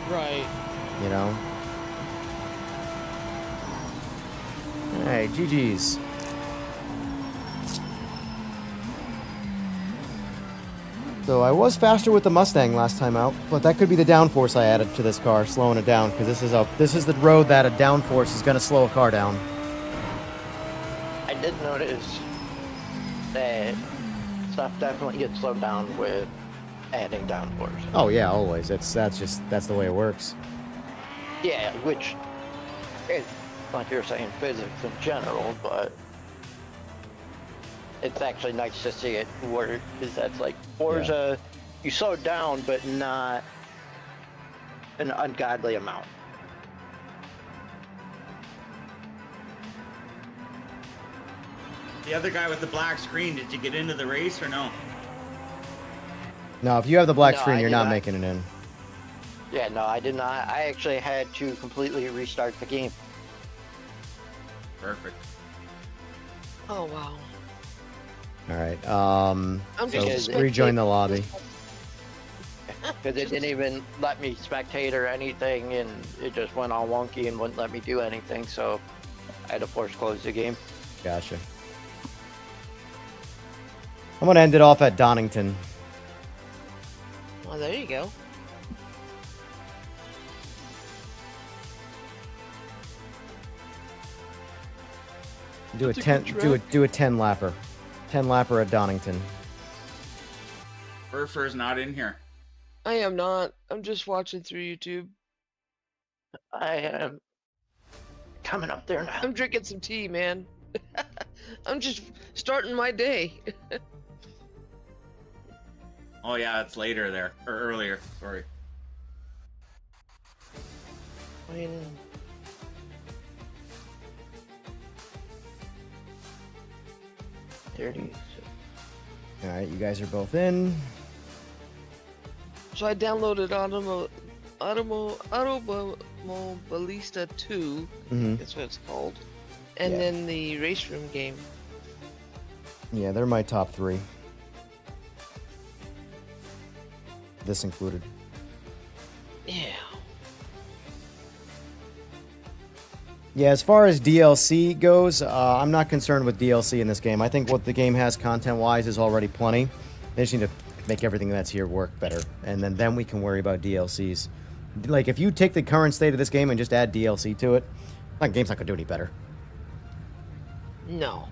Right. You know? Hey, GG's. So I was faster with the Mustang last time out, but that could be the downforce I added to this car, slowing it down, because this is the road that a downforce is going to slow a car down. I did notice that stuff definitely gets slowed down with adding downforce. Oh yeah, always. That's the way it works. Yeah, which is like you're saying physics in general, but it's actually nice to see it work because that's like Forza, you slow down but not an ungodly amount. The other guy with the black screen, did you get into the race or no? No, if you have the black No, screen, I you're did not not. making it in. Yeah, no, I did not. I actually had to completely restart the game. Perfect. Oh wow. All right. I'm So just rejoin the lobby. Because it didn't even let me spectate or anything, and it just went all wonky and wouldn't let me do anything, so I had to force close the game. Gotcha. I'm gonna end it off at Donington. Oh, there you go. Do a That's a 10. good Do a 10 lapper. 10 lapper at Donington. Burfer's not in here. I am not. I'm just watching through YouTube. I am coming up there now. I'm drinking some tea, man. I'm just starting my day. Oh yeah, it's later there. Or earlier, sorry. I mean, There it is. All right, you guys are both in. so I downloaded Automobilista 2. Mm-hmm. That's what it's called. And Yeah. then the race room game. Yeah, they're my top 3. This included. Yeah. Yeah, as far as DLC goes, I'm not concerned with DLC in this game. I think what the game has content-wise is already plenty. They just need to make everything that's here work better, and then we can worry about DLCs. Like, if you take the current state of this game and just add DLC to it, that game's not gonna do any better. No.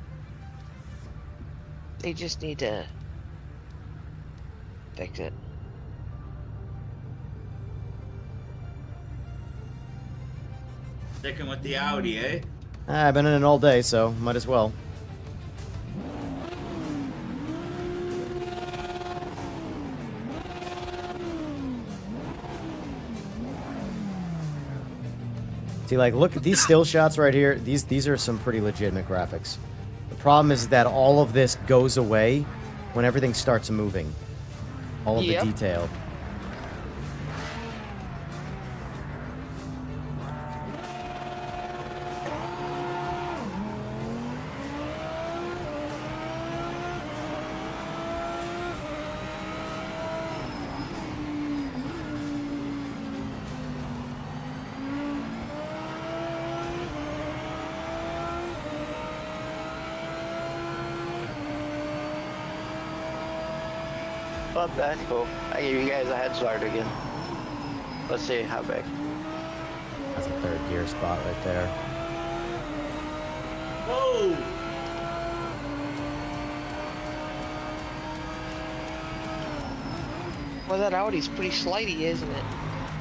They just need to fix it. Sticking with the Audi, eh? I've been in it all day, so might as well. See, like, look at these still shots right here. These are some pretty legitimate graphics. The problem is that all of this goes away when everything starts moving. All of Yep. the detail. Well, that's cool. I gave you guys a head start again. Let's see how big. That's a third gear spot right there. Whoa! Well, that Audi's pretty slidey, isn't it?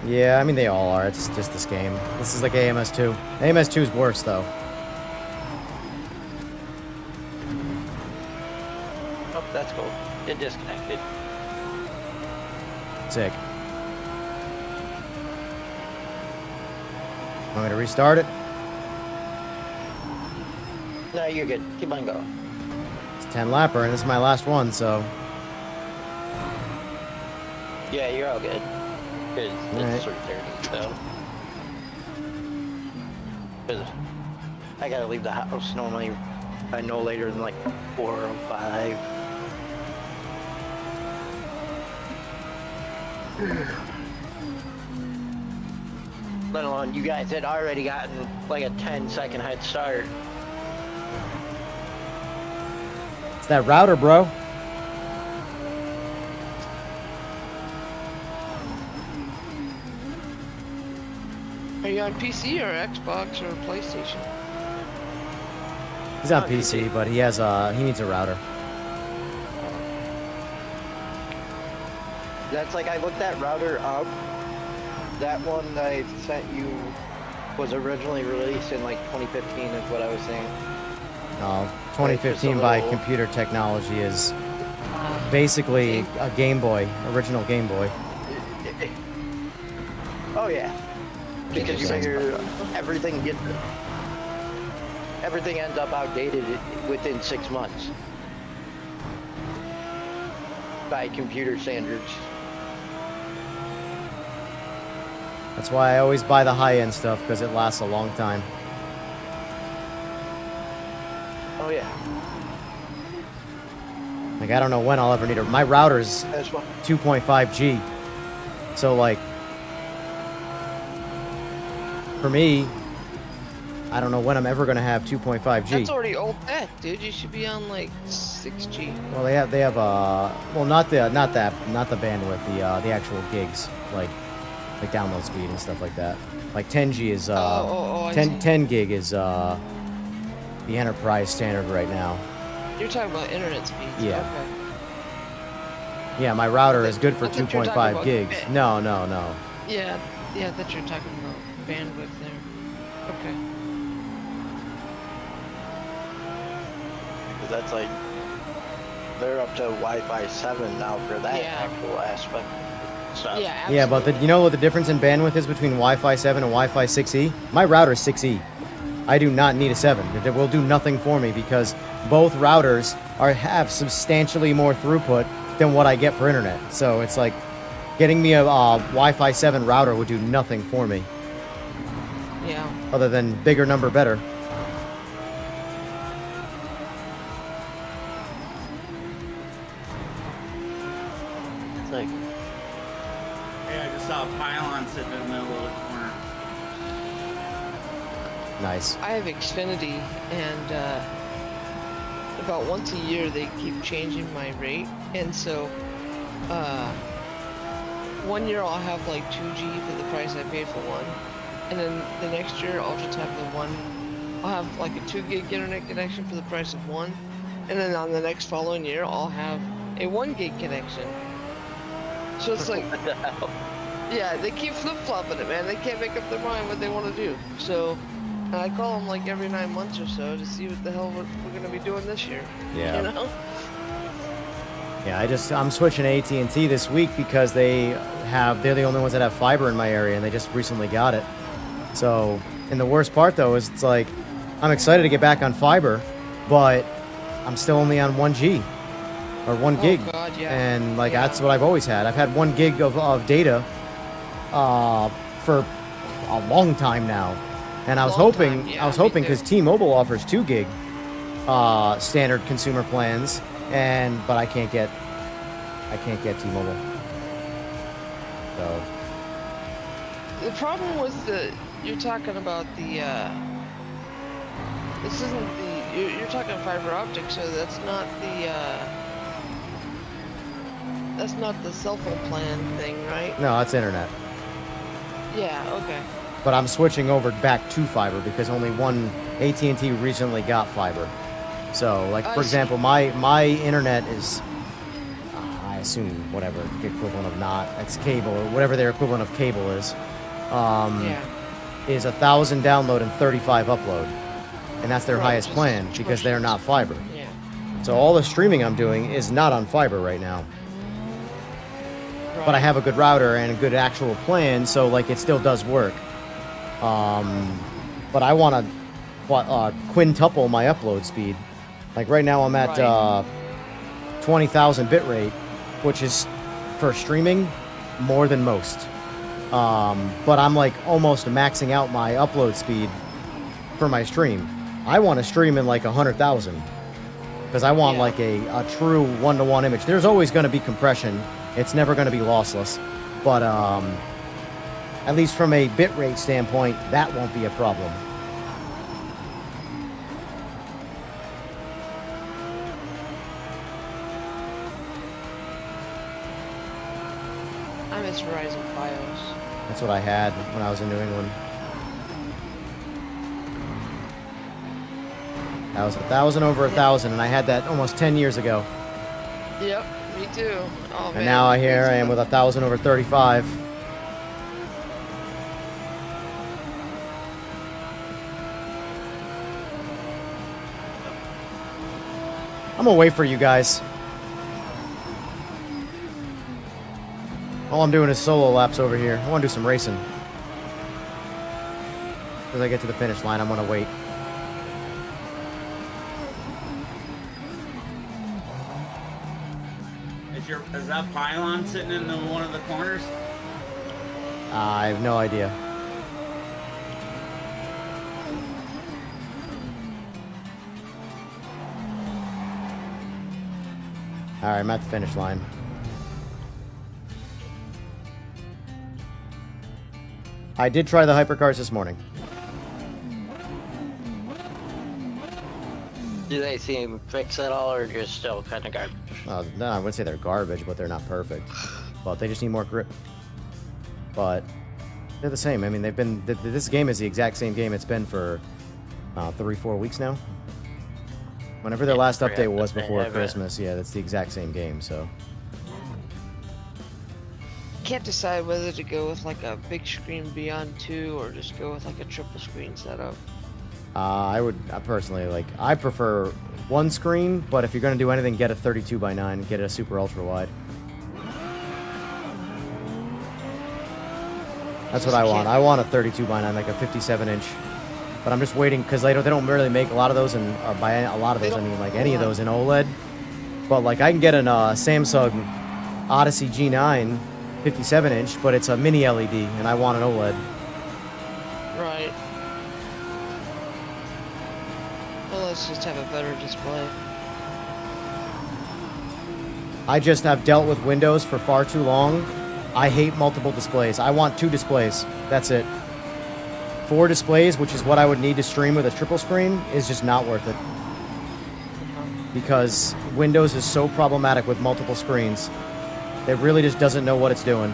Yeah, I mean, they all are. It's just this game. This is like AMS2. AMS2 is worse, though. Oh, that's cool. It disconnected. Sick. Want me to restart it? No, you're good. Keep on going. It's 10 lapper, and this is my last one, so... Yeah, you're all good. It's Alright. 3:30, so. 'Cause I gotta leave the house normally by no later than like 4 or 5. Let alone you guys had already gotten like a 10-second head start. It's that router, bro. Are you on PC or Xbox or PlayStation? He's on On PC, PC. but he needs a router. That's like I looked that router up. That one that I sent you was originally released in like 2015 is what I was saying. 2015 Just a by little- computer technology is basically a Game Boy, original Game Boy. Oh yeah. Because you figure everything ends up outdated within 6 months. By computer standards. That's why I always buy the high-end stuff, because it lasts a long time. Oh yeah. Like, I don't know when I'll ever need it. My router's That's what 2.5G. So, like, for me, I don't know when I'm ever going to have 2.5G. That's already old tech, dude. You should be on like 6G. Well, they have well, not the bandwidth, the actual gigs, like download speed and stuff like that. Like 10G is I 10 see. 10 gig is the enterprise standard right now. You're talking about internet speeds. Yeah. Okay. Yeah, my router is good for I thought you were talking 2.5 about gigs. bit. No. Yeah, that you're talking about bandwidth there. Okay. that's like they're up to Wi-Fi 7 now for that Yeah. actual aspect. So Yeah, absolutely. Yeah, but you know what the difference in bandwidth is between Wi-Fi 7 and Wi-Fi 6E? My router is 6E. I do not need a 7. It will do nothing for me because both routers have substantially more throughput than what I get for internet. So it's like getting me a Wi-Fi 7 router would do nothing for me Yeah. other than bigger number better. it's like Hey, I just saw a pylon sitting in the middle of the corner. Nice. I have Xfinity, and about once a year they keep changing my rate, and so 1 year I'll have like 2G for the price I paid for one, and then the next year I'll just have I'll have like a 2 gig internet connection for the price of one, and then on the next following year I'll have a 1 gig connection. So it's like, what the hell? yeah, they keep flip-flopping it, man. They can't make up their mind what they want to do. So I call them like every 9 months or so to see what the hell we're going to be doing this year. Yeah. You know? Yeah, I'm switching to AT&T this week because they're the only ones that have fiber in my area, and they just recently got it. So, and the worst part though is it's like I'm excited to get back on fiber, but I'm still only on 1G or 1 gig, God, yeah. and like Yeah. that's what I've always had. I've had 1 gig of data for a long time now, and I was Long hoping time, yeah, I was me hoping too. because T-Mobile offers 2 gig standard consumer plans, but I can't get T-Mobile. So The problem with you're talking about this isn't you're talking fiber optic, so that's not That's not the cell phone plan thing, right? No, that's internet. Yeah. Okay. But I'm switching over back to fiber because only one AT&T recently got fiber. So, like, I for see. example, my internet is, I assume, whatever the equivalent of not, it's cable, or whatever their equivalent of cable is, Yeah. is 1,000 download and 35 upload. And that's their Right, highest which is plan because they're not fiber. Yeah. So all the streaming I'm doing is not on fiber right now. Right. But I have a good router and a good actual plan, so, like, it still does work. But I want to quintuple my upload speed. Like right now I'm at Right. 20,000 bitrate, which is for streaming more than most. But I'm like almost maxing out my upload speed for my stream. I want to stream in like 100,000 because I want Yeah. like a true one-to-one image. There's always going to be compression. It's never going to be lossless. But at least from a bitrate standpoint, that won't be a problem. I miss Verizon BIOS. That's what I had when I was in New England. That was 1,000 over 1,000, and I had that almost 10 years ago. Yep. Me too. Oh man. And now I am with 1,000 over 35. I'm gonna wait for you guys. All I'm doing is solo laps over here. I want to do some racing. As I get to the finish line, I'm gonna wait. Is that pylon sitting in one of the corners? I have no idea. Alright, I'm at the finish line. I did try the hypercars this morning. Do they seem fixed at all, or just still kind of garbage? No, I wouldn't say they're garbage, but they're not perfect. But they just need more grip. But they're the same. I mean, they've been... This game is the exact same game it's been for 3-4 weeks now. Whenever their last update was before Christmas, yeah, that's the exact same game, so... Can't decide whether to go with like a big screen Beyond 2 or just go with like a triple screen setup. I would personally, like, I prefer one screen, but if you're going to do anything, get a 32x9, get a super ultra wide. That's what I want. I want a 32x9, like a 57-inch. But I'm just waiting, because they don't really make a lot of those, and or by a lot of those, I mean, like, any of those in OLED. But, like, I can get an Samsung Odyssey G9 57-inch, but it's a mini LED, and I want an OLED. Right. Well, let's just have a better display. I just have dealt with Windows for far too long. I hate multiple displays. I want 2 displays. That's it. 4 displays, which is what I would need to stream with a triple screen, is just not worth it. Because Windows is so problematic with multiple screens. It really just doesn't know what it's doing.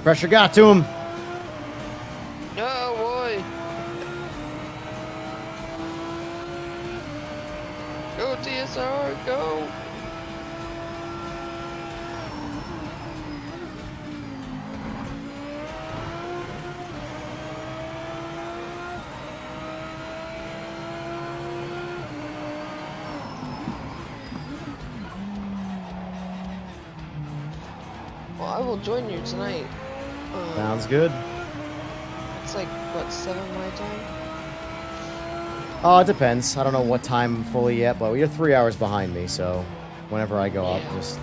Pressure got to him. Oh boy! Go TSR, go! Well, I will join you tonight. Sounds good. It's like, what, 7 my time? Oh, it depends. I don't know what time fully yet, but you're 3 hours behind me, so whenever I go up, Yeah. just...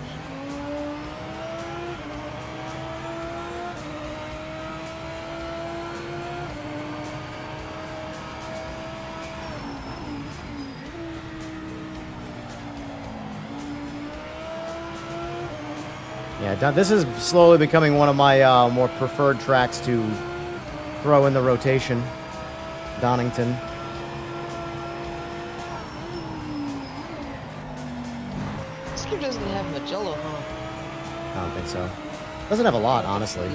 Yeah, this is slowly becoming one of my more preferred tracks to throw in the rotation. Donington. game doesn't have Magello, huh? I don't think so. Doesn't have a lot, honestly.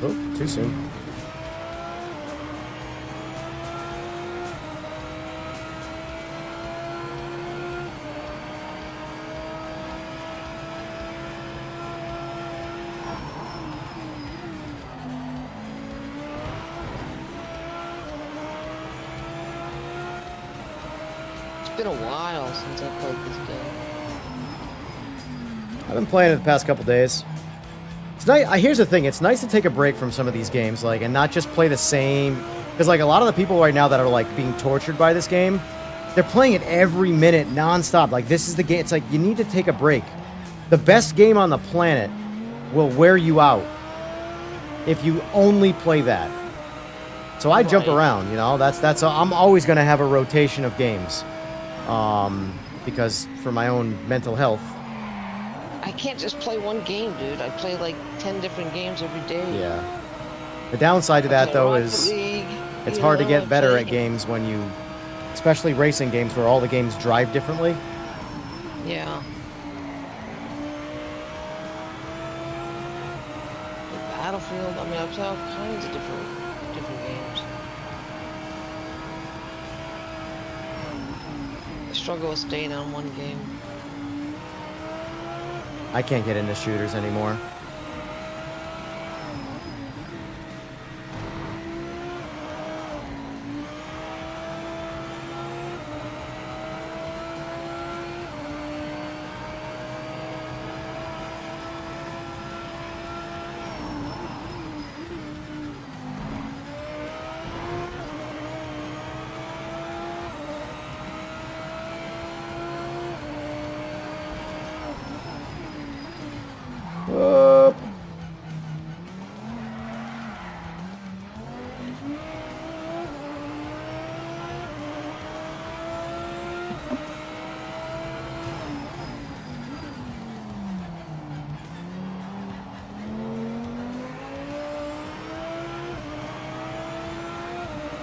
Oh, too soon. It's been a while since I played this game. I've been playing it the past couple days. It's nice. Here's the thing. It's nice to take a break from some of these games, like, and not just play the same. Because, like, a lot of the people right now that are, like, being tortured by this game, they're playing it every minute, nonstop. Like, this is the game. It's like, you need to take a break. The best game on the planet will wear you out if you only play that. So I jump around, you know. I'm always going to have a rotation of games. Because for my own mental health. I can't just play one game, dude. I play like 10 different games every day. Yeah. The downside to that, though, is League, it's hard to get better at games when you, especially racing games where all the games drive differently. Yeah. The Battlefield. I mean, I've played all kinds of different games. I struggle with staying on one game. I can't get into shooters anymore.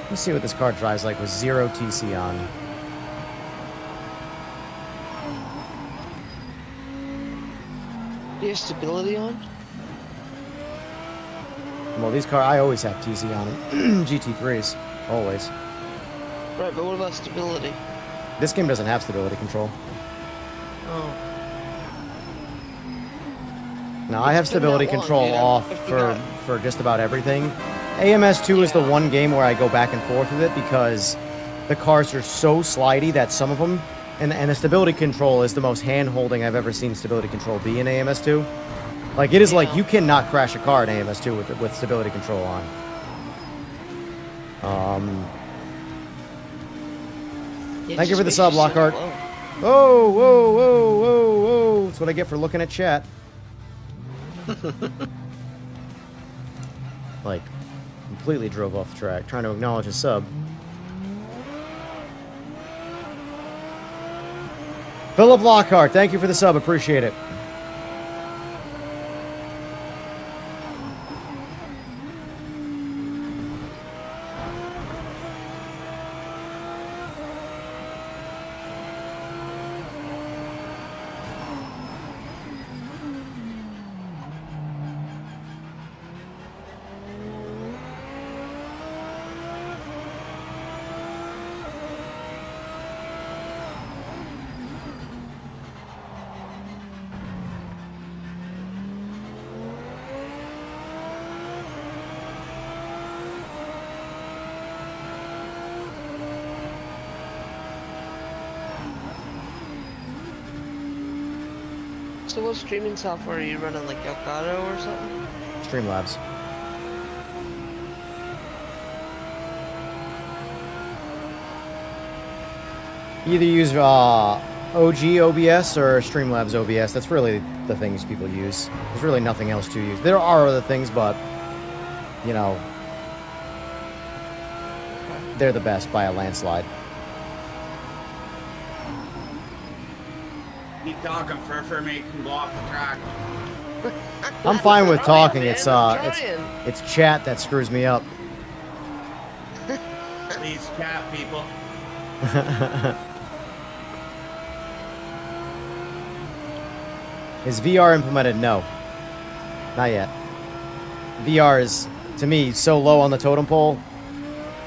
Let's see what this car drives like with 0 TC on. Do you have stability on? Well, these cars, I always have TC on them. GT3s, always. Right, but what about stability? This game doesn't have stability control. Oh. Now, I have stability control off for just about everything. AMS2 is the one game where I go back and forth with it because the cars are so slidey that some of them, and the stability control is the most hand-holding I've ever seen stability control be in AMS2. Like, it is like you cannot crash a car in AMS2 with stability control on. Thank you for the sub, Lockhart. Whoa, whoa, whoa, whoa, whoa. That's what I get for looking at chat. Like, completely drove off the track, trying to acknowledge a sub. Philip Lockhart, thank you for the sub, appreciate it. So what streaming software are you running, like Elgato or something? Streamlabs. Either use OG OBS or Streamlabs OBS. That's really the things people use. There's really nothing else to use. There are other things, but, you know, they're the best by a landslide. talking for me can go off the track. I'm fine with talking. Man, It's I'm it's trying. it's chat that screws me up. These chat people. Is VR implemented? No. Not yet. VR is, to me, so low on the totem pole.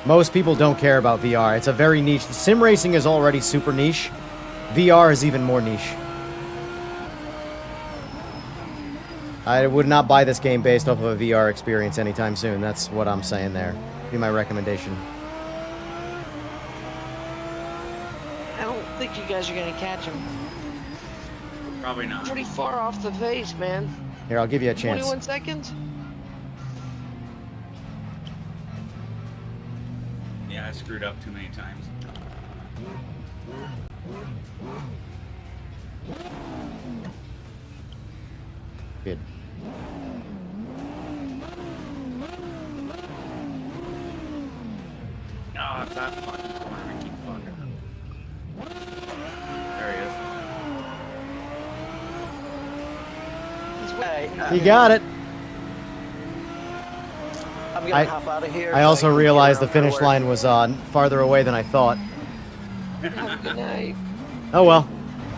Most people don't care about VR. It's a very niche. Sim racing is already super niche. VR is even more niche. I would not buy this game based off of a VR experience anytime soon. That's what I'm saying there. Be my recommendation. I don't think you guys are gonna catch him. Probably not. Pretty far off the pace, man. Here, I'll give you a chance. 21 seconds? Yeah, I screwed up too many times. Good. Oh, it's that fucking corner. I keep fucking up. There he is. Hey, You got it. I'm gonna hop out of here. I so also can get realized the around finish work. line was farther away than I thought. Have a good night. Oh well.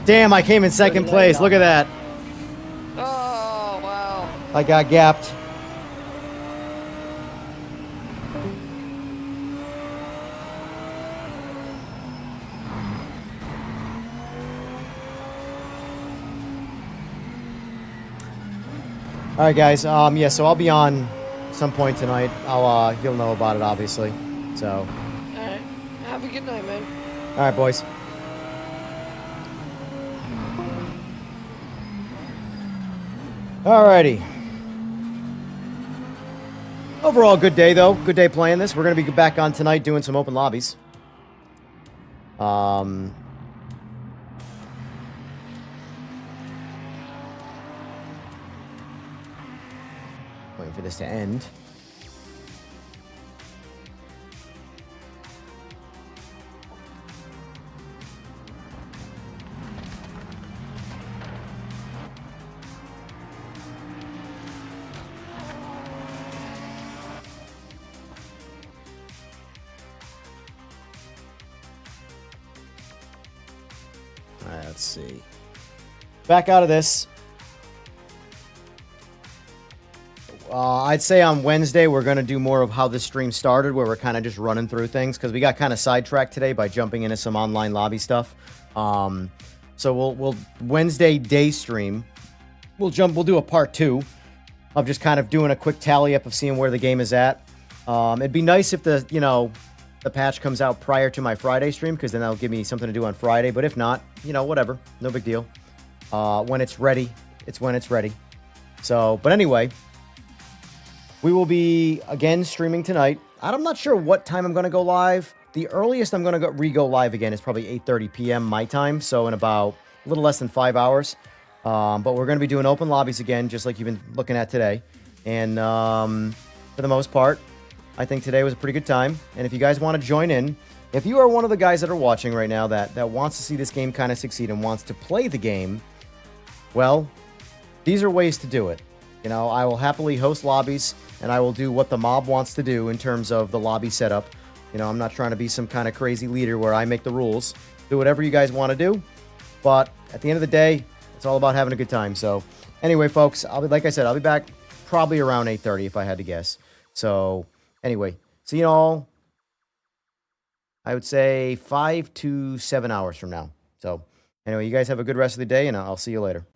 Damn, I came in second night, place. Doc. Look at that. Oh, wow. I got gapped. All right, guys. Yeah, so I'll be on some point tonight. You'll know about it, obviously. So, Alright. Have a good night, man. all right, boys. Alrighty. Overall, good day though. Good day playing this. We're gonna be back on tonight doing some open lobbies. Waiting for this to end. All right, let's see. Back out of this. I'd say on Wednesday we're going to do more of how this stream started, where we're kind of just running through things, because we got kind of sidetracked today by jumping into some online lobby stuff. So we'll Wednesday day stream. We'll do a part 2 of just kind of doing a quick tally up of seeing where the game is at. It'd be nice if the patch comes out prior to my Friday stream, because then that'll give me something to do on Friday. But if not, whatever, no big deal. When it's ready, it's when it's ready. So, but anyway. We will be, again, streaming tonight. I'm not sure what time I'm going to go live. The earliest I'm going to re-go live again is probably 8:30 p.m. my time, so in about a little less than 5 hours. But we're going to be doing open lobbies again, just like you've been looking at today. And for the most part, I think today was a pretty good time. And if you guys want to join in, if you are one of the guys that are watching right now that wants to see this game kind of succeed and wants to play the game, well, these are ways to do it. I will happily host lobbies, and I will do what the mob wants to do in terms of the lobby setup. I'm not trying to be some kind of crazy leader where I make the rules. Do whatever you guys want to do, but at the end of the day, it's all about having a good time. So, anyway, folks, like I said, I'll be back probably around 8:30 if I had to guess. So, anyway, see you all. I would say 5 to 7 hours from now. So, anyway, you guys have a good rest of the day, and I'll see you later.